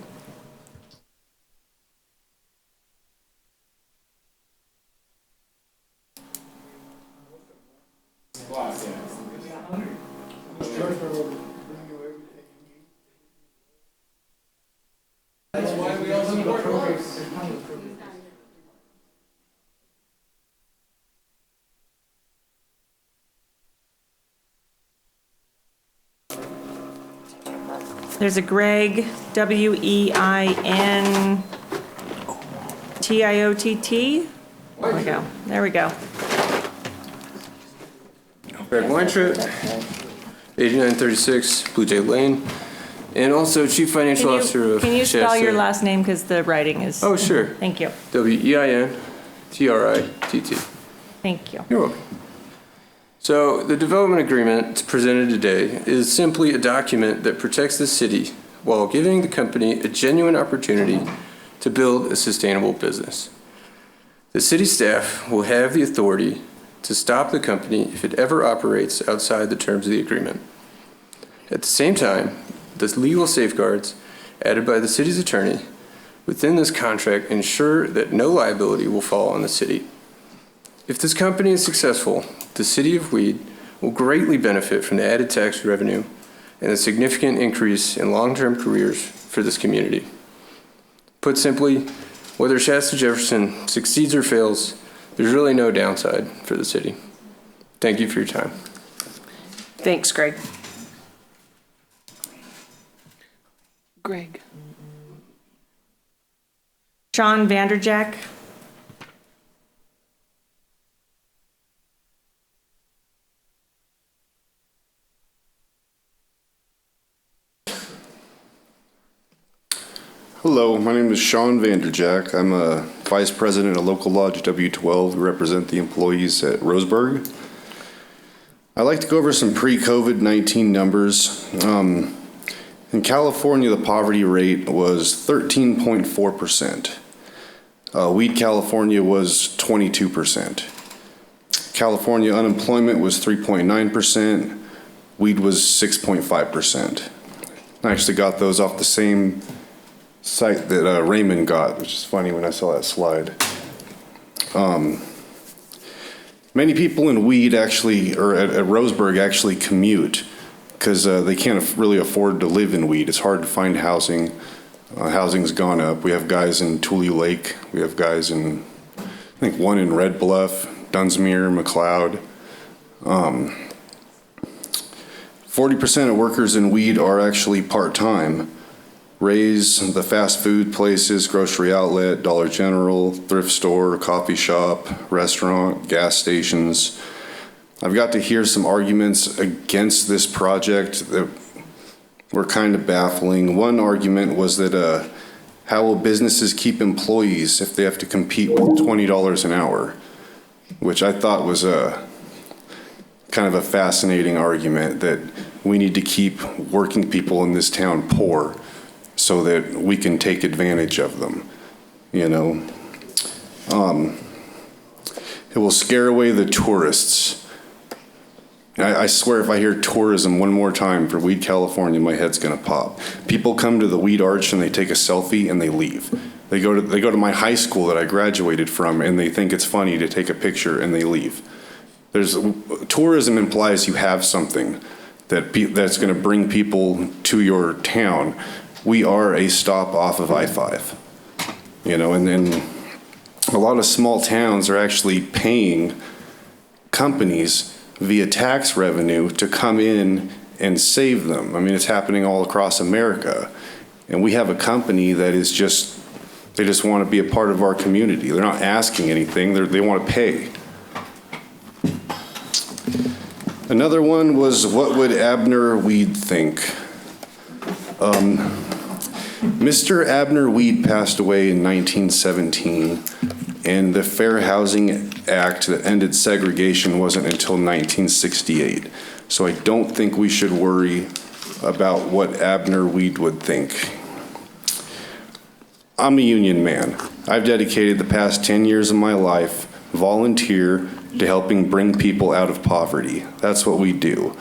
There's a Greg, Weintiott. There we go. There we go. Greg Weintraub, 8936 Blue Jay Lane, and also Chief Financial Officer of Can you spell your Shasta. last name because the writing is. Oh, sure. Thank you. Weintritt. Thank you. You're welcome. So the development agreement presented today is simply a document that protects the city while giving the company a genuine opportunity to build a sustainable business. The city staff will have the authority to stop the company if it ever operates outside the terms of the agreement. At the same time, the legal safeguards added by the city's attorney within this contract ensure that no liability will fall on the city. If this company is successful, the city of Weed will greatly benefit from the added tax revenue and the significant increase in long-term careers for this community. Put simply, whether Shasta Jefferson succeeds or fails, there's really no downside for the city. Thank you for your time. Thanks, Greg. Greg. Sean Vanderjack. My name is Sean Vanderjack. I'm a vice president of Local Lodge W12. We represent the employees at Roseburg. I'd like to go over some pre-COVID-19 numbers. In California, the poverty rate was 13.4%. Weed, California was 22%. California unemployment was 3.9%. Weed was 6.5%. I actually got those off the same site that Raymond got, which is funny when I saw that slide. Many people in Weed actually, or at Roseburg, actually commute because they can't really afford to live in Weed. It's hard to find housing. Housing's gone up. We have guys in Tule Lake. We have guys in, I think, one in Red Bluff, Dunsmuir, McLeod. 40% of workers in Weed are actually part-time. Ray's, the fast food places, grocery outlet, Dollar General, thrift store, coffee shop, restaurant, gas stations. I've got to hear some arguments against this project that were kind of baffling. One argument was that how will businesses keep employees if they have to compete with $20 an hour? Which I thought was kind of a fascinating argument, that we need to keep working people in this town poor so that we can take advantage of them, you know. It will scare away the tourists. I swear if I hear tourism one more time for Weed, California, my head's gonna pop. People come to the Weed Arch and they take a selfie and they leave. They go to my high school that I graduated from and they think it's funny to take a picture and they leave. Tourism implies you have something that's gonna bring people to your town. We are a stop off of I-5, you know, and then a lot of small towns are actually paying companies via tax revenue to come in and save them. I mean, it's happening all across America. And we have a company that is they just want to be a part of our community. They're not asking anything, they want to pay. Another one was, what would Abner Weed think? Mr. Abner Weed passed away in 1917, and the Fair Housing Act that ended segregation wasn't until 1968. So I don't think we should worry about what Abner Weed would think. I'm a union man. I've dedicated the past 10 years of my life, volunteer, to helping bring people out of poverty. That's what we do.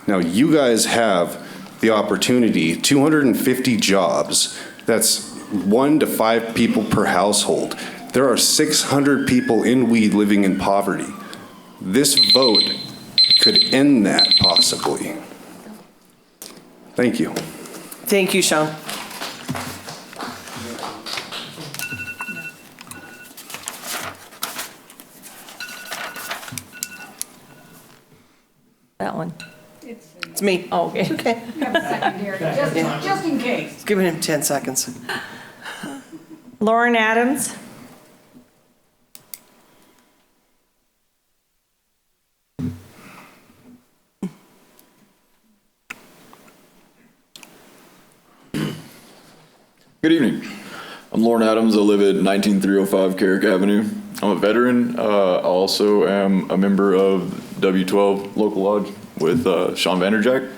Now, you guys have the opportunity, 250 jobs, that's 1 to 5 people per household. There are 600 people in Weed living in poverty. This vote could end that possibly. Thank you. Thank you, Sean. That one. It's me. Oh, okay. Okay. Just in case. It's giving him 10 seconds. Lauren Adams. Good evening. I'm Lauren Adams. I live at 19305 Carrick Avenue. I'm a veteran. I also am a member of W12 Local Lodge with Sean Vanderjack.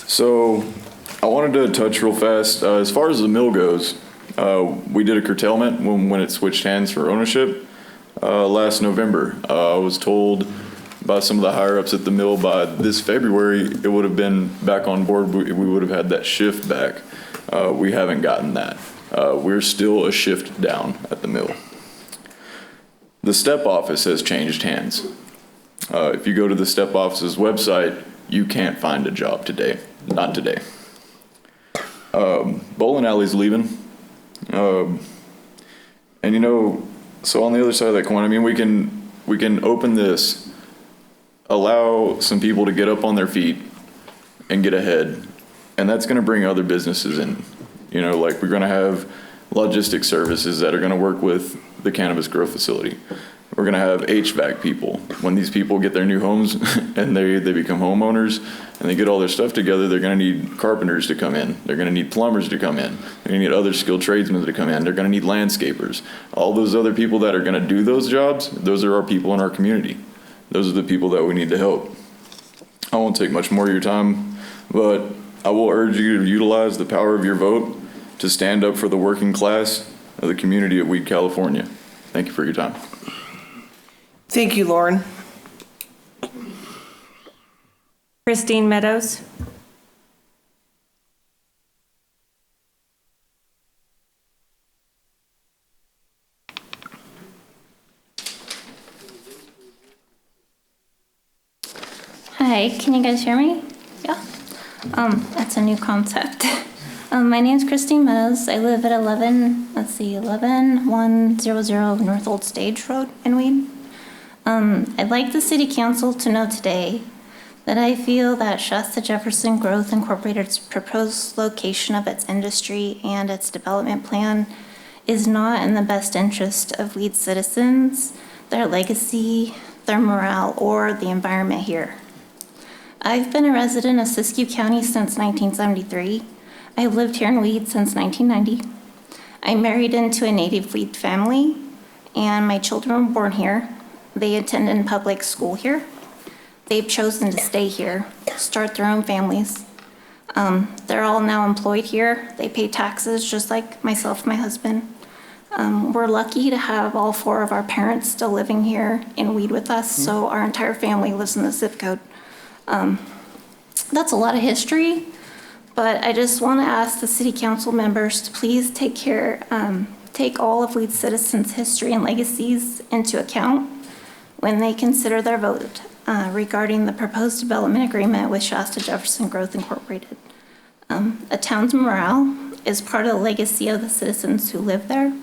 So I wanted to touch real fast. As far as the mill goes, we did a curtailment when it switched hands for ownership last November. I was told by some of the higher ups at the mill by this February it would have been back on board. We would have had that shift back. We haven't gotten that. We're still a shift down at the mill. The STEP office has changed hands. If you go to the STEP office's website, you can't find a job today. Not today. Bowling alley's leaving. And you know, so on the other side of that coin, I mean, we can open this, allow some people to get up on their feet and get ahead. And that's going to bring other businesses in. You know, like we're going to have logistics services that are going to work with the cannabis grow facility. We're going to have HVAC people. When these people get their new homes and they become homeowners and they get all their stuff together, they're going to need carpenters to come in. They're going to need plumbers to come in. They're going to need other skilled tradesmen to come in. They're going to need landscapers. All those other people that are going to do those jobs, those are our people in our community. Those are the people that we need to help. I won't take much more of your time, but I will urge you to utilize the power of your vote to stand up for the working class of the community of Weed, California. Thank you for your time. Thank you, Lauren. Christine Meadows. Hi, can you guys hear me? Yeah. That's a new concept. My name's Christine Meadows. I live at 11100 North Old Stage Road in Weed. I'd like the City Council to know today that I feel that Shasta Jefferson Growth Incorporated's proposed location of its industry and its development plan is not in the best interest of Weed citizens, their legacy, their morale, or the environment here. I've been a resident of Siskiyou County since 1973. I've lived here in Weed since 1990. I married into a native Weed family, and my children were born here. They attended public school here. They've chosen to stay here, start their own families. They're all now employed here. They pay taxes just like myself and my husband. We're lucky to have all 4 of our parents still living here in Weed with us, so our entire family lives in the zip code. That's a lot of history, but I just want to ask the City Council members to please take all of Weed citizens' history and legacies into account when they consider their vote regarding the proposed development agreement with Shasta Jefferson Growth Incorporated. A town's morale is part of the legacy of the citizens who live there.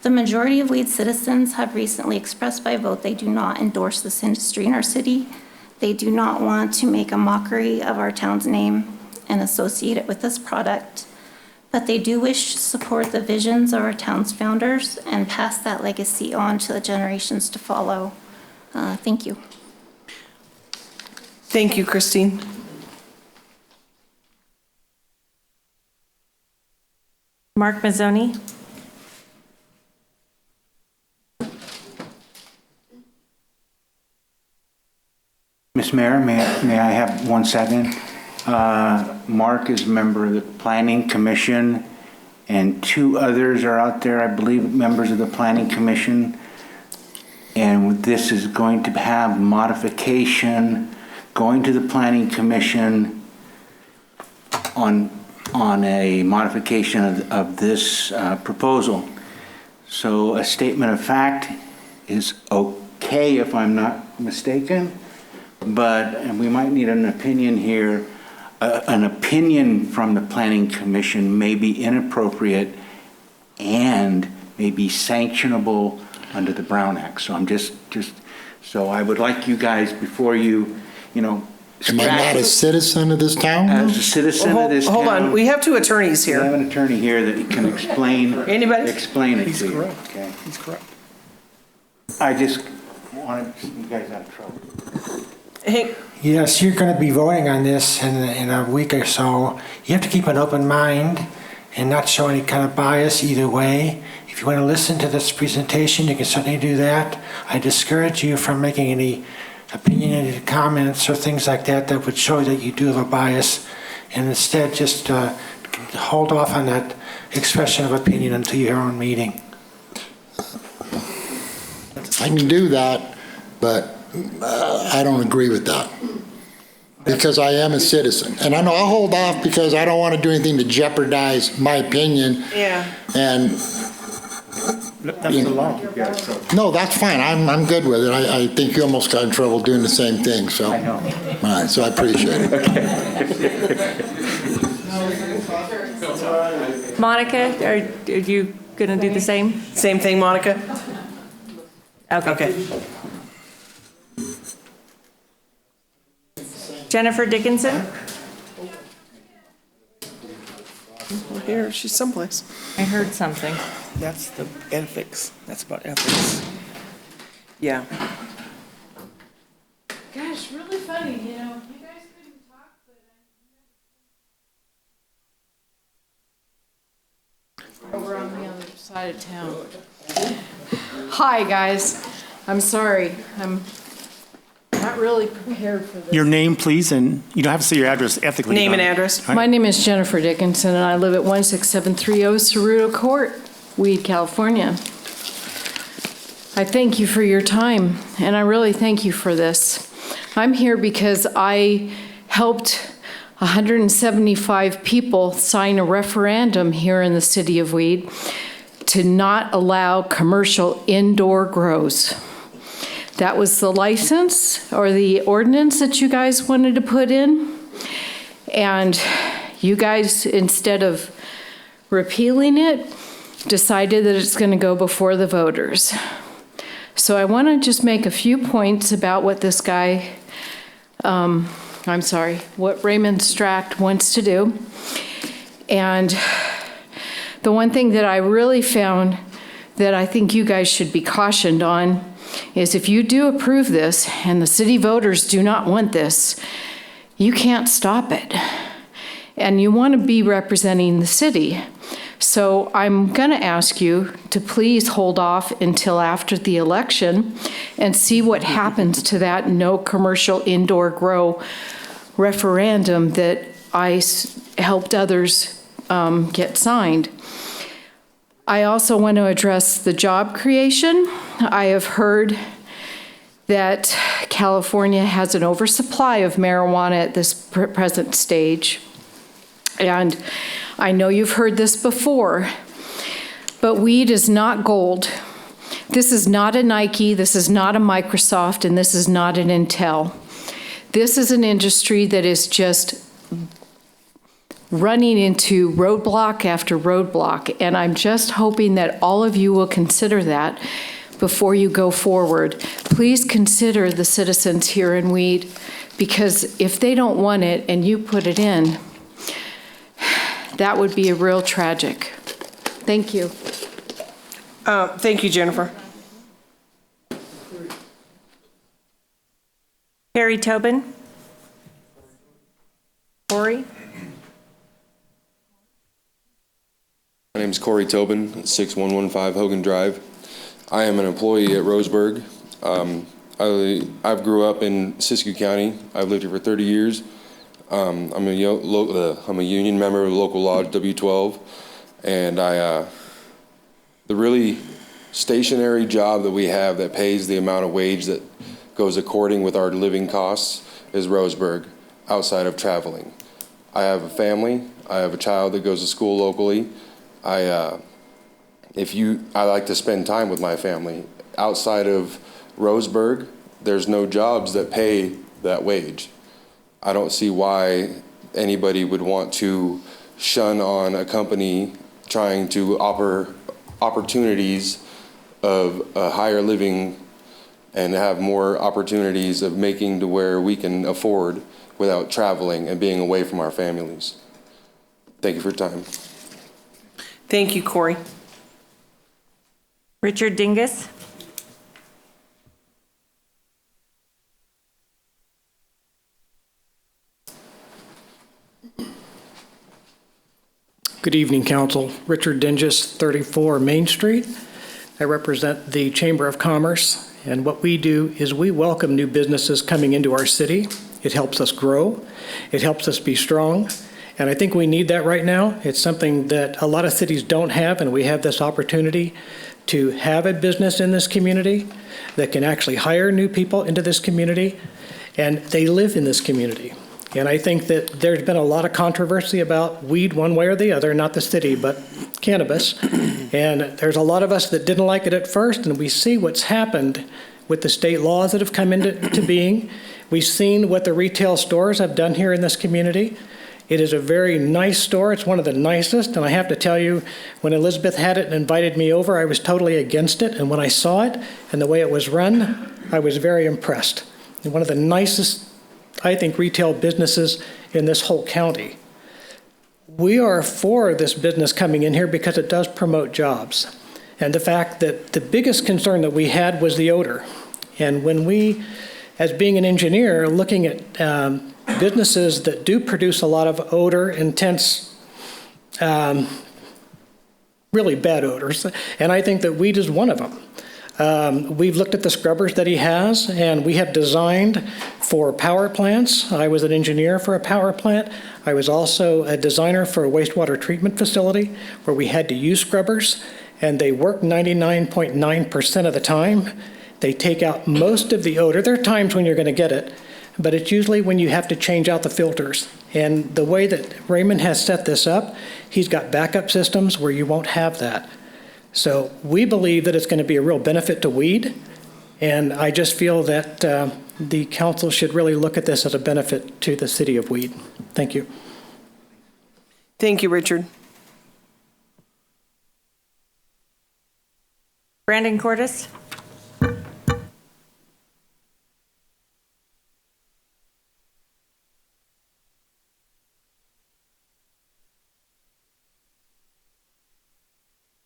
The majority of Weed citizens have recently expressed by vote they do not endorse this industry in our city. They do not want to make a mockery of our town's name and associate it with this product, but they do wish to support the visions of our town's founders and pass that legacy on to the generations to follow. Thank you. Thank you, Christine. Mark Mazzoni. Ms. Mayor, may I have 1 second? Mark is a member of the Planning Commission, and 2 others are out there, I believe, members of the Planning Commission. And this is going to have modification, going to the Planning Commission on a modification of this proposal. So a statement of fact is okay if I'm not mistaken, but we might need an opinion here. An opinion from the Planning Commission may be inappropriate and may be sanctionable under the Brown Act. So I'm just so I would like you guys, before you Am I not a citizen of this town? As a citizen of this town. Hold on, we have 2 attorneys here. We have an attorney here that can explain. Anybody? Explain it He's to you. correct. Okay. He's correct. I just wanted you guys out of trouble. Hey. Yes, you're going to be voting on this in a week or so. You have to keep an open mind and not show any kind of bias either way. If you want to listen to this presentation, you can certainly do that. I discourage you from making any opinionated comments or things like that that would show that you do have a bias, and instead just hold off on that expression of opinion until your own meeting. I can do that, but I don't agree with that because I am a citizen. And I know I'll hold off because I don't want to do anything to jeopardize my opinion. Yeah. And That's the law. no, that's fine. I'm good with it. I think you almost got in trouble doing the same thing. So I know. All right, so I appreciate it. Monica, are you going to do the same? Same thing, Monica? Okay. Jennifer Dickinson? Here, she's someplace. I heard something. That's the ethics. That's about ethics. Yeah. Gosh, really funny, you know, you guys couldn't talk, but over on the other side of town. Hi, guys. I'm sorry. I'm not really prepared for this. Your name, please, and you don't have to say your address ethically. Name and address. My name is Jennifer Dickinson, and I live at 16730 Cerruto Court, Weed, California. I thank you for your time, and I really thank you for this. I'm here because I helped 175 people sign a referendum here in the city of Weed to not allow commercial indoor grows. That was the license or the ordinance that you guys wanted to put in. And you guys, instead of repealing it, decided that it's going to go before the voters. So I want to just make a few points about what this guy, what Raymond Strack wants to do. And the one thing that I really found that I think you guys should be cautioned on is if you do approve this and the city voters do not want this, you can't stop it. And you want to be representing the city. So I'm going to ask you to please hold off until after the election and see what happens to that no commercial indoor grow referendum that I helped others get signed. I also want to address the job creation. I have heard that California has an oversupply of marijuana at this present stage. And I know you've heard this before, but weed is not gold. This is not a Nike, this is not a Microsoft, and this is not an Intel. This is an industry that is just running into roadblock after roadblock, and I'm just hoping that all of you will consider that before you go forward. Please consider the citizens here in Weed, because if they don't want it and you put it in, that would be a real tragic. Thank you. Thank you, Jennifer. Harry Tobin. Corey. My name is Corey Tobin, 6115 Hogan Drive. I am an employee at Roseburg. I grew up in Siskiyou County. I've lived here for 30 years. I'm a union member of the local lodge W12, and the really stationary job that we have that pays the amount of wage that goes according with our living costs is Roseburg, outside of traveling. I have a family. I have a child that goes to school locally. I like to spend time with my family. Outside of Roseburg, there's no jobs that pay that wage. I don't see why anybody would want to shun on a company trying to offer opportunities of a higher living and have more opportunities of making to where we can afford without traveling and being away from our families. Thank you for your time. Thank you, Corey. Richard Dingus. Good evening, Council. Richard Dingus, 34 Main Street. I represent the Chamber of Commerce, and what we do is we welcome new businesses coming into our city. It helps us grow. It helps us be strong, and I think we need that right now. It's something that a lot of cities don't have, and we have this opportunity to have a business in this community that can actually hire new people into this community, and they live in this community. And I think that there's been a lot of controversy about weed one way or the other, not the city, but cannabis. And there's a lot of us that didn't like it at first, and we see what's happened with the state laws that have come into being. We've seen what the retail stores have done here in this community. It is a very nice store. It's one of the nicest. And I have to tell you, when Elizabeth had it and invited me over, I was totally against it. And when I saw it and the way it was run, I was very impressed. And one of the nicest, I think, retail businesses in this whole county. We are for this business coming in here because it does promote jobs. And the fact that the biggest concern that we had was the odor. And when we, as being an engineer, looking at businesses that do produce a lot of odor, intense, really bad odors, and I think that weed is one of them. We've looked at the scrubbers that he has, and we have designed for power plants. I was an engineer for a power plant. I was also a designer for a wastewater treatment facility where we had to use scrubbers, and they work 99.9% of the time. They take out most of the odor. There are times when you're going to get it, but it's usually when you have to change out the filters. And the way that Raymond has set this up, he's got backup systems where you won't have that. So we believe that it's going to be a real benefit to weed, and I just feel that the council should really look at this as a benefit to the city of Weed. Thank you. Thank you, Richard. Brandon Cordes?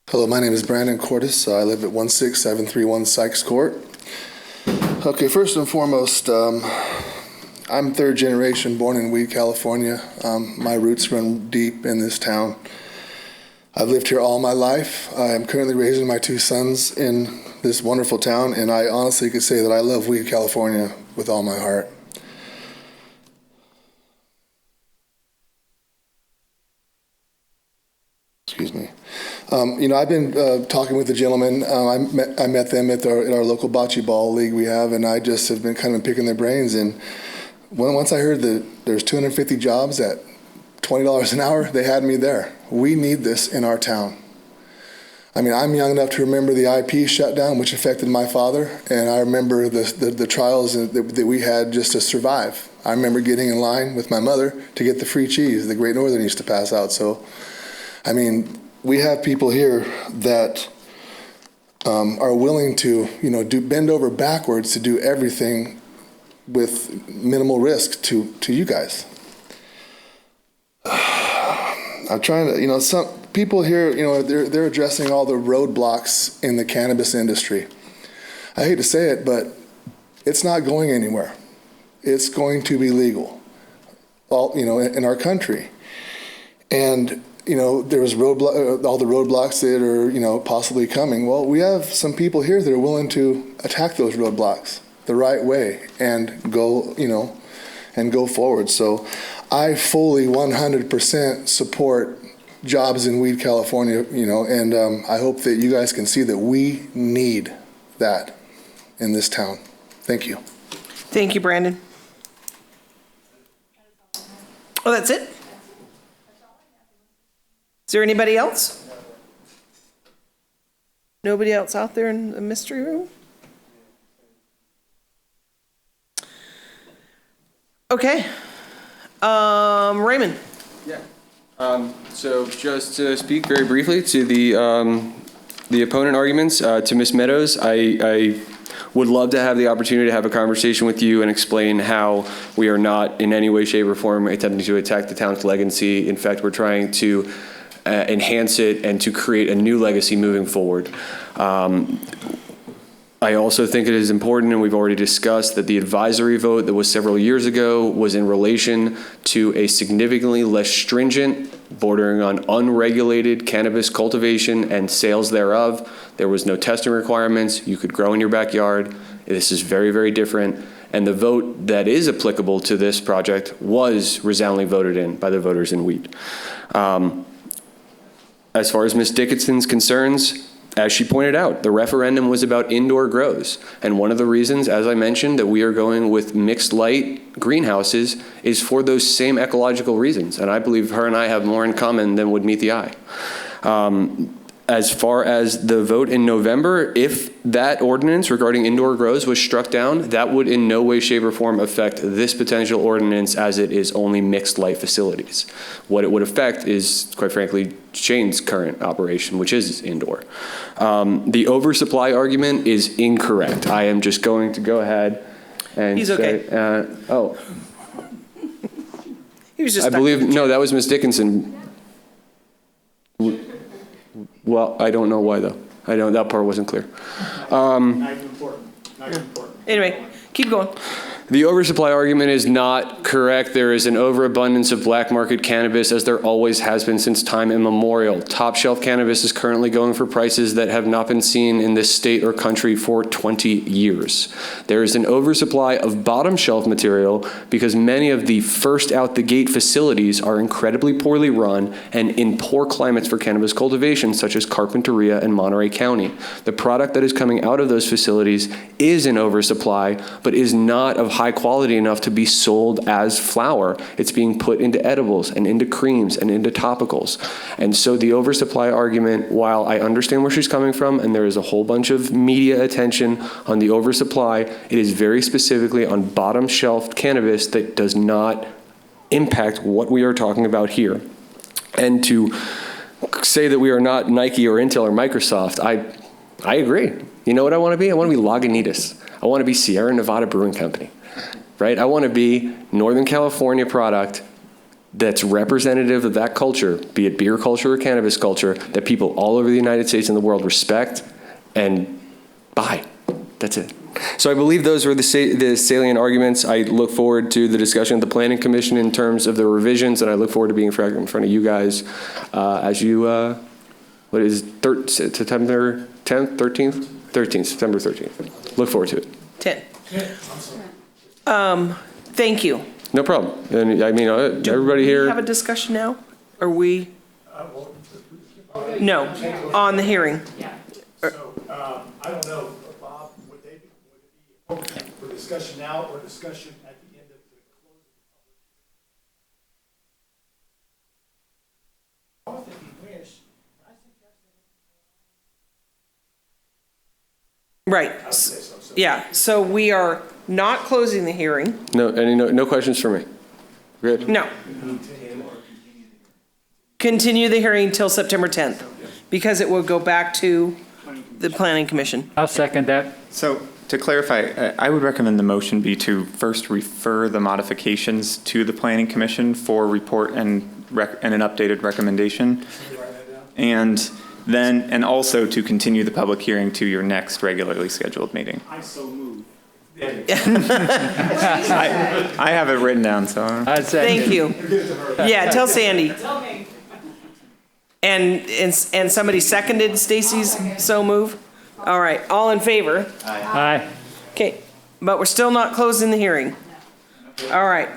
Hello, my name is Brandon Cordes. I live at 16731 Sykes Court. Okay, first and foremost, I'm third generation, born in Weed, California. My roots run deep in this town. I've lived here all my life. I am currently raising my two sons in this wonderful town, and I honestly could say that I love Weed, California with all my heart. Excuse me. I've been talking with the gentleman. I met them at our local bocce ball league we have, and I just have been kind of picking their brains. And once I heard that there's 250 jobs at $20 an hour, they had me there. We need this in our town. I mean, I'm young enough to remember the IP shutdown, which affected my father, and I remember the trials that we had just to survive. I remember getting in line with my mother to get the free cheese the Great Northern used to pass out. So, I mean, we have people here that are willing to, bend over backwards to do everything with minimal risk to you guys. I'm trying to, some people here, they're addressing all the roadblocks in the cannabis industry. I hate to say it, but it's not going anywhere. It's going to be legal, in our country. And there's all the roadblocks that are, possibly coming. Well, we have some people here that are willing to attack those roadblocks the right way and go, and go forward. So I fully 100% support jobs in Weed, California, and I hope that you guys can see that we need that in this town. Thank you. Thank you, Brandon. Oh, that's it? Is there anybody else? Nobody else out there in the mystery room? Okay. Raymond. Yeah. So just to speak very briefly to the opponent arguments, to Ms. Meadows, I would love to have the opportunity to have a conversation with you and explain how we are not in any way, shape, or form attempting to attack the town's legacy. In fact, we're trying to enhance it and to create a new legacy moving forward. I also think it is important, and we've already discussed, that the advisory vote that was several years ago was in relation to a significantly less stringent, bordering on unregulated cannabis cultivation and sales thereof. There was no testing requirements. You could grow in your backyard. This is very, very different. And the vote that is applicable to this project was resoundingly voted in by the voters in Weed. As far as Ms. Dickinson's concerns, as she pointed out, the referendum was about indoor grows. And one of the reasons, as I mentioned, that we are going with mixed light greenhouses is for those same ecological reasons. And I believe her and I have more in common than would meet the eye. As far as the vote in November, if that ordinance regarding indoor grows was struck down, that would in no way, shape, or form affect this potential ordinance, as it is only mixed light facilities. What it would affect is, quite frankly, Shane's current operation, which is indoor. The oversupply argument is incorrect. I am just going to go ahead and He's okay. Oh. He was just I believe, no, that was Ms. Dickinson. Well, I don't know why, though. That part wasn't clear. Not important. Anyway, keep going. The oversupply argument is not correct. There is an overabundance of black market cannabis, as there always has been since time immemorial. Top shelf cannabis is currently going for prices that have not been seen in this state or country for 20 years. There is an oversupply of bottom shelf material because many of the first out the gate facilities are incredibly poorly run and in poor climates for cannabis cultivation, such as Carpinteria and Monterey County. The product that is coming out of those facilities is in oversupply, but is not of high quality enough to be sold as flour. It's being put into edibles and into creams and into topicals. And so the oversupply argument, while I understand where she's coming from, and there is a whole bunch of media attention on the oversupply, it is very specifically on bottom shelf cannabis that does not impact what we are talking about here. And to say that we are not Nike or Intel or Microsoft, I agree. You know what I want to be? I want to be Lagunitas. I want to be Sierra Nevada Brewing Company, right? I want to be Northern California product that's representative of that culture, be it beer culture or cannabis culture, that people all over the United States and the world respect and buy. That's it. So I believe those were the salient arguments. I look forward to the discussion of the Planning Commission in terms of the revisions, and I look forward to being in front of you guys as you, what is September 10th, 13th? 13th, September 13th. Look forward to it. 10. Thank you. No problem. And I mean, everybody Do here. we have a discussion now? Are we? No, on the hearing. So, I don't know, Bob, would it be appropriate for discussion now or discussion at the end of the closing? If you wish. Right. Yeah, so we are not closing the hearing. No questions for me? Good? No. Continue the hearing till September 10th, because it will go back to the Planning Commission. I'll second that. So to clarify, I would recommend the motion be to first refer the modifications to the Planning Commission for report and an updated recommendation. And also to continue the public hearing to your next regularly scheduled meeting. I so move. I have it written down, so. Thank you. Yeah, tell Sandy. And somebody seconded Stacy's so move? All right, all in favor? Aye. Okay, but we're still not closing the hearing. All right.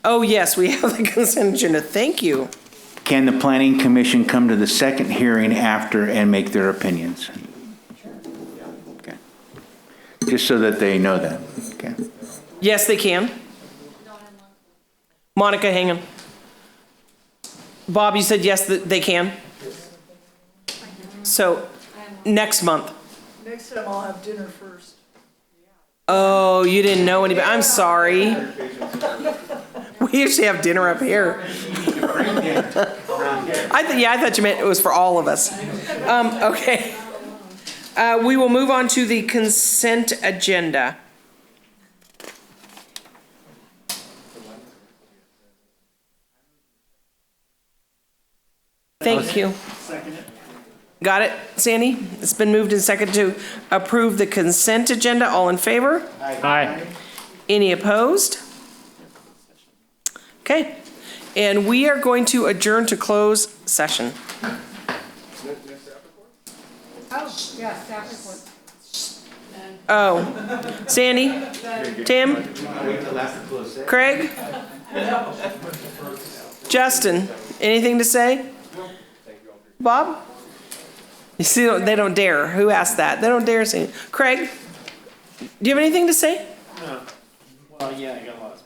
Oh, yes, we have the consent agenda. Thank you. Can the Planning Commission come to the second hearing after and make their opinions? Okay. Just so that they know that. Okay. Yes, they can. Monica, hang on. Bob, you said yes, that they can? So, next month. Next time I'll have dinner first. Oh, you didn't know anybody. I'm sorry. We usually have dinner up here. I thought you meant it was for all of us. Okay. We will move on to the consent agenda. Thank you. Got it, Sandy? It's been moved and seconded to approve the consent agenda. All in favor? Aye. Any opposed? Okay. And we are going to adjourn to close session. Oh, yeah, staff report. Oh, Sandy? Tim? Craig? Justin, anything to say? Bob? You see, they don't dare. Who asked that? They don't dare say it. Craig, do you have anything to say? No. Well, yeah, I got lost.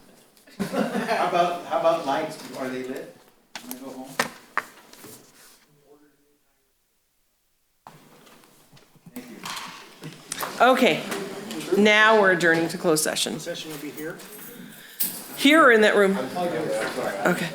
How about lights? Are they lit when I go home? Okay. Now we're adjourning to closed session. Session will be here. Here or in that room? Okay.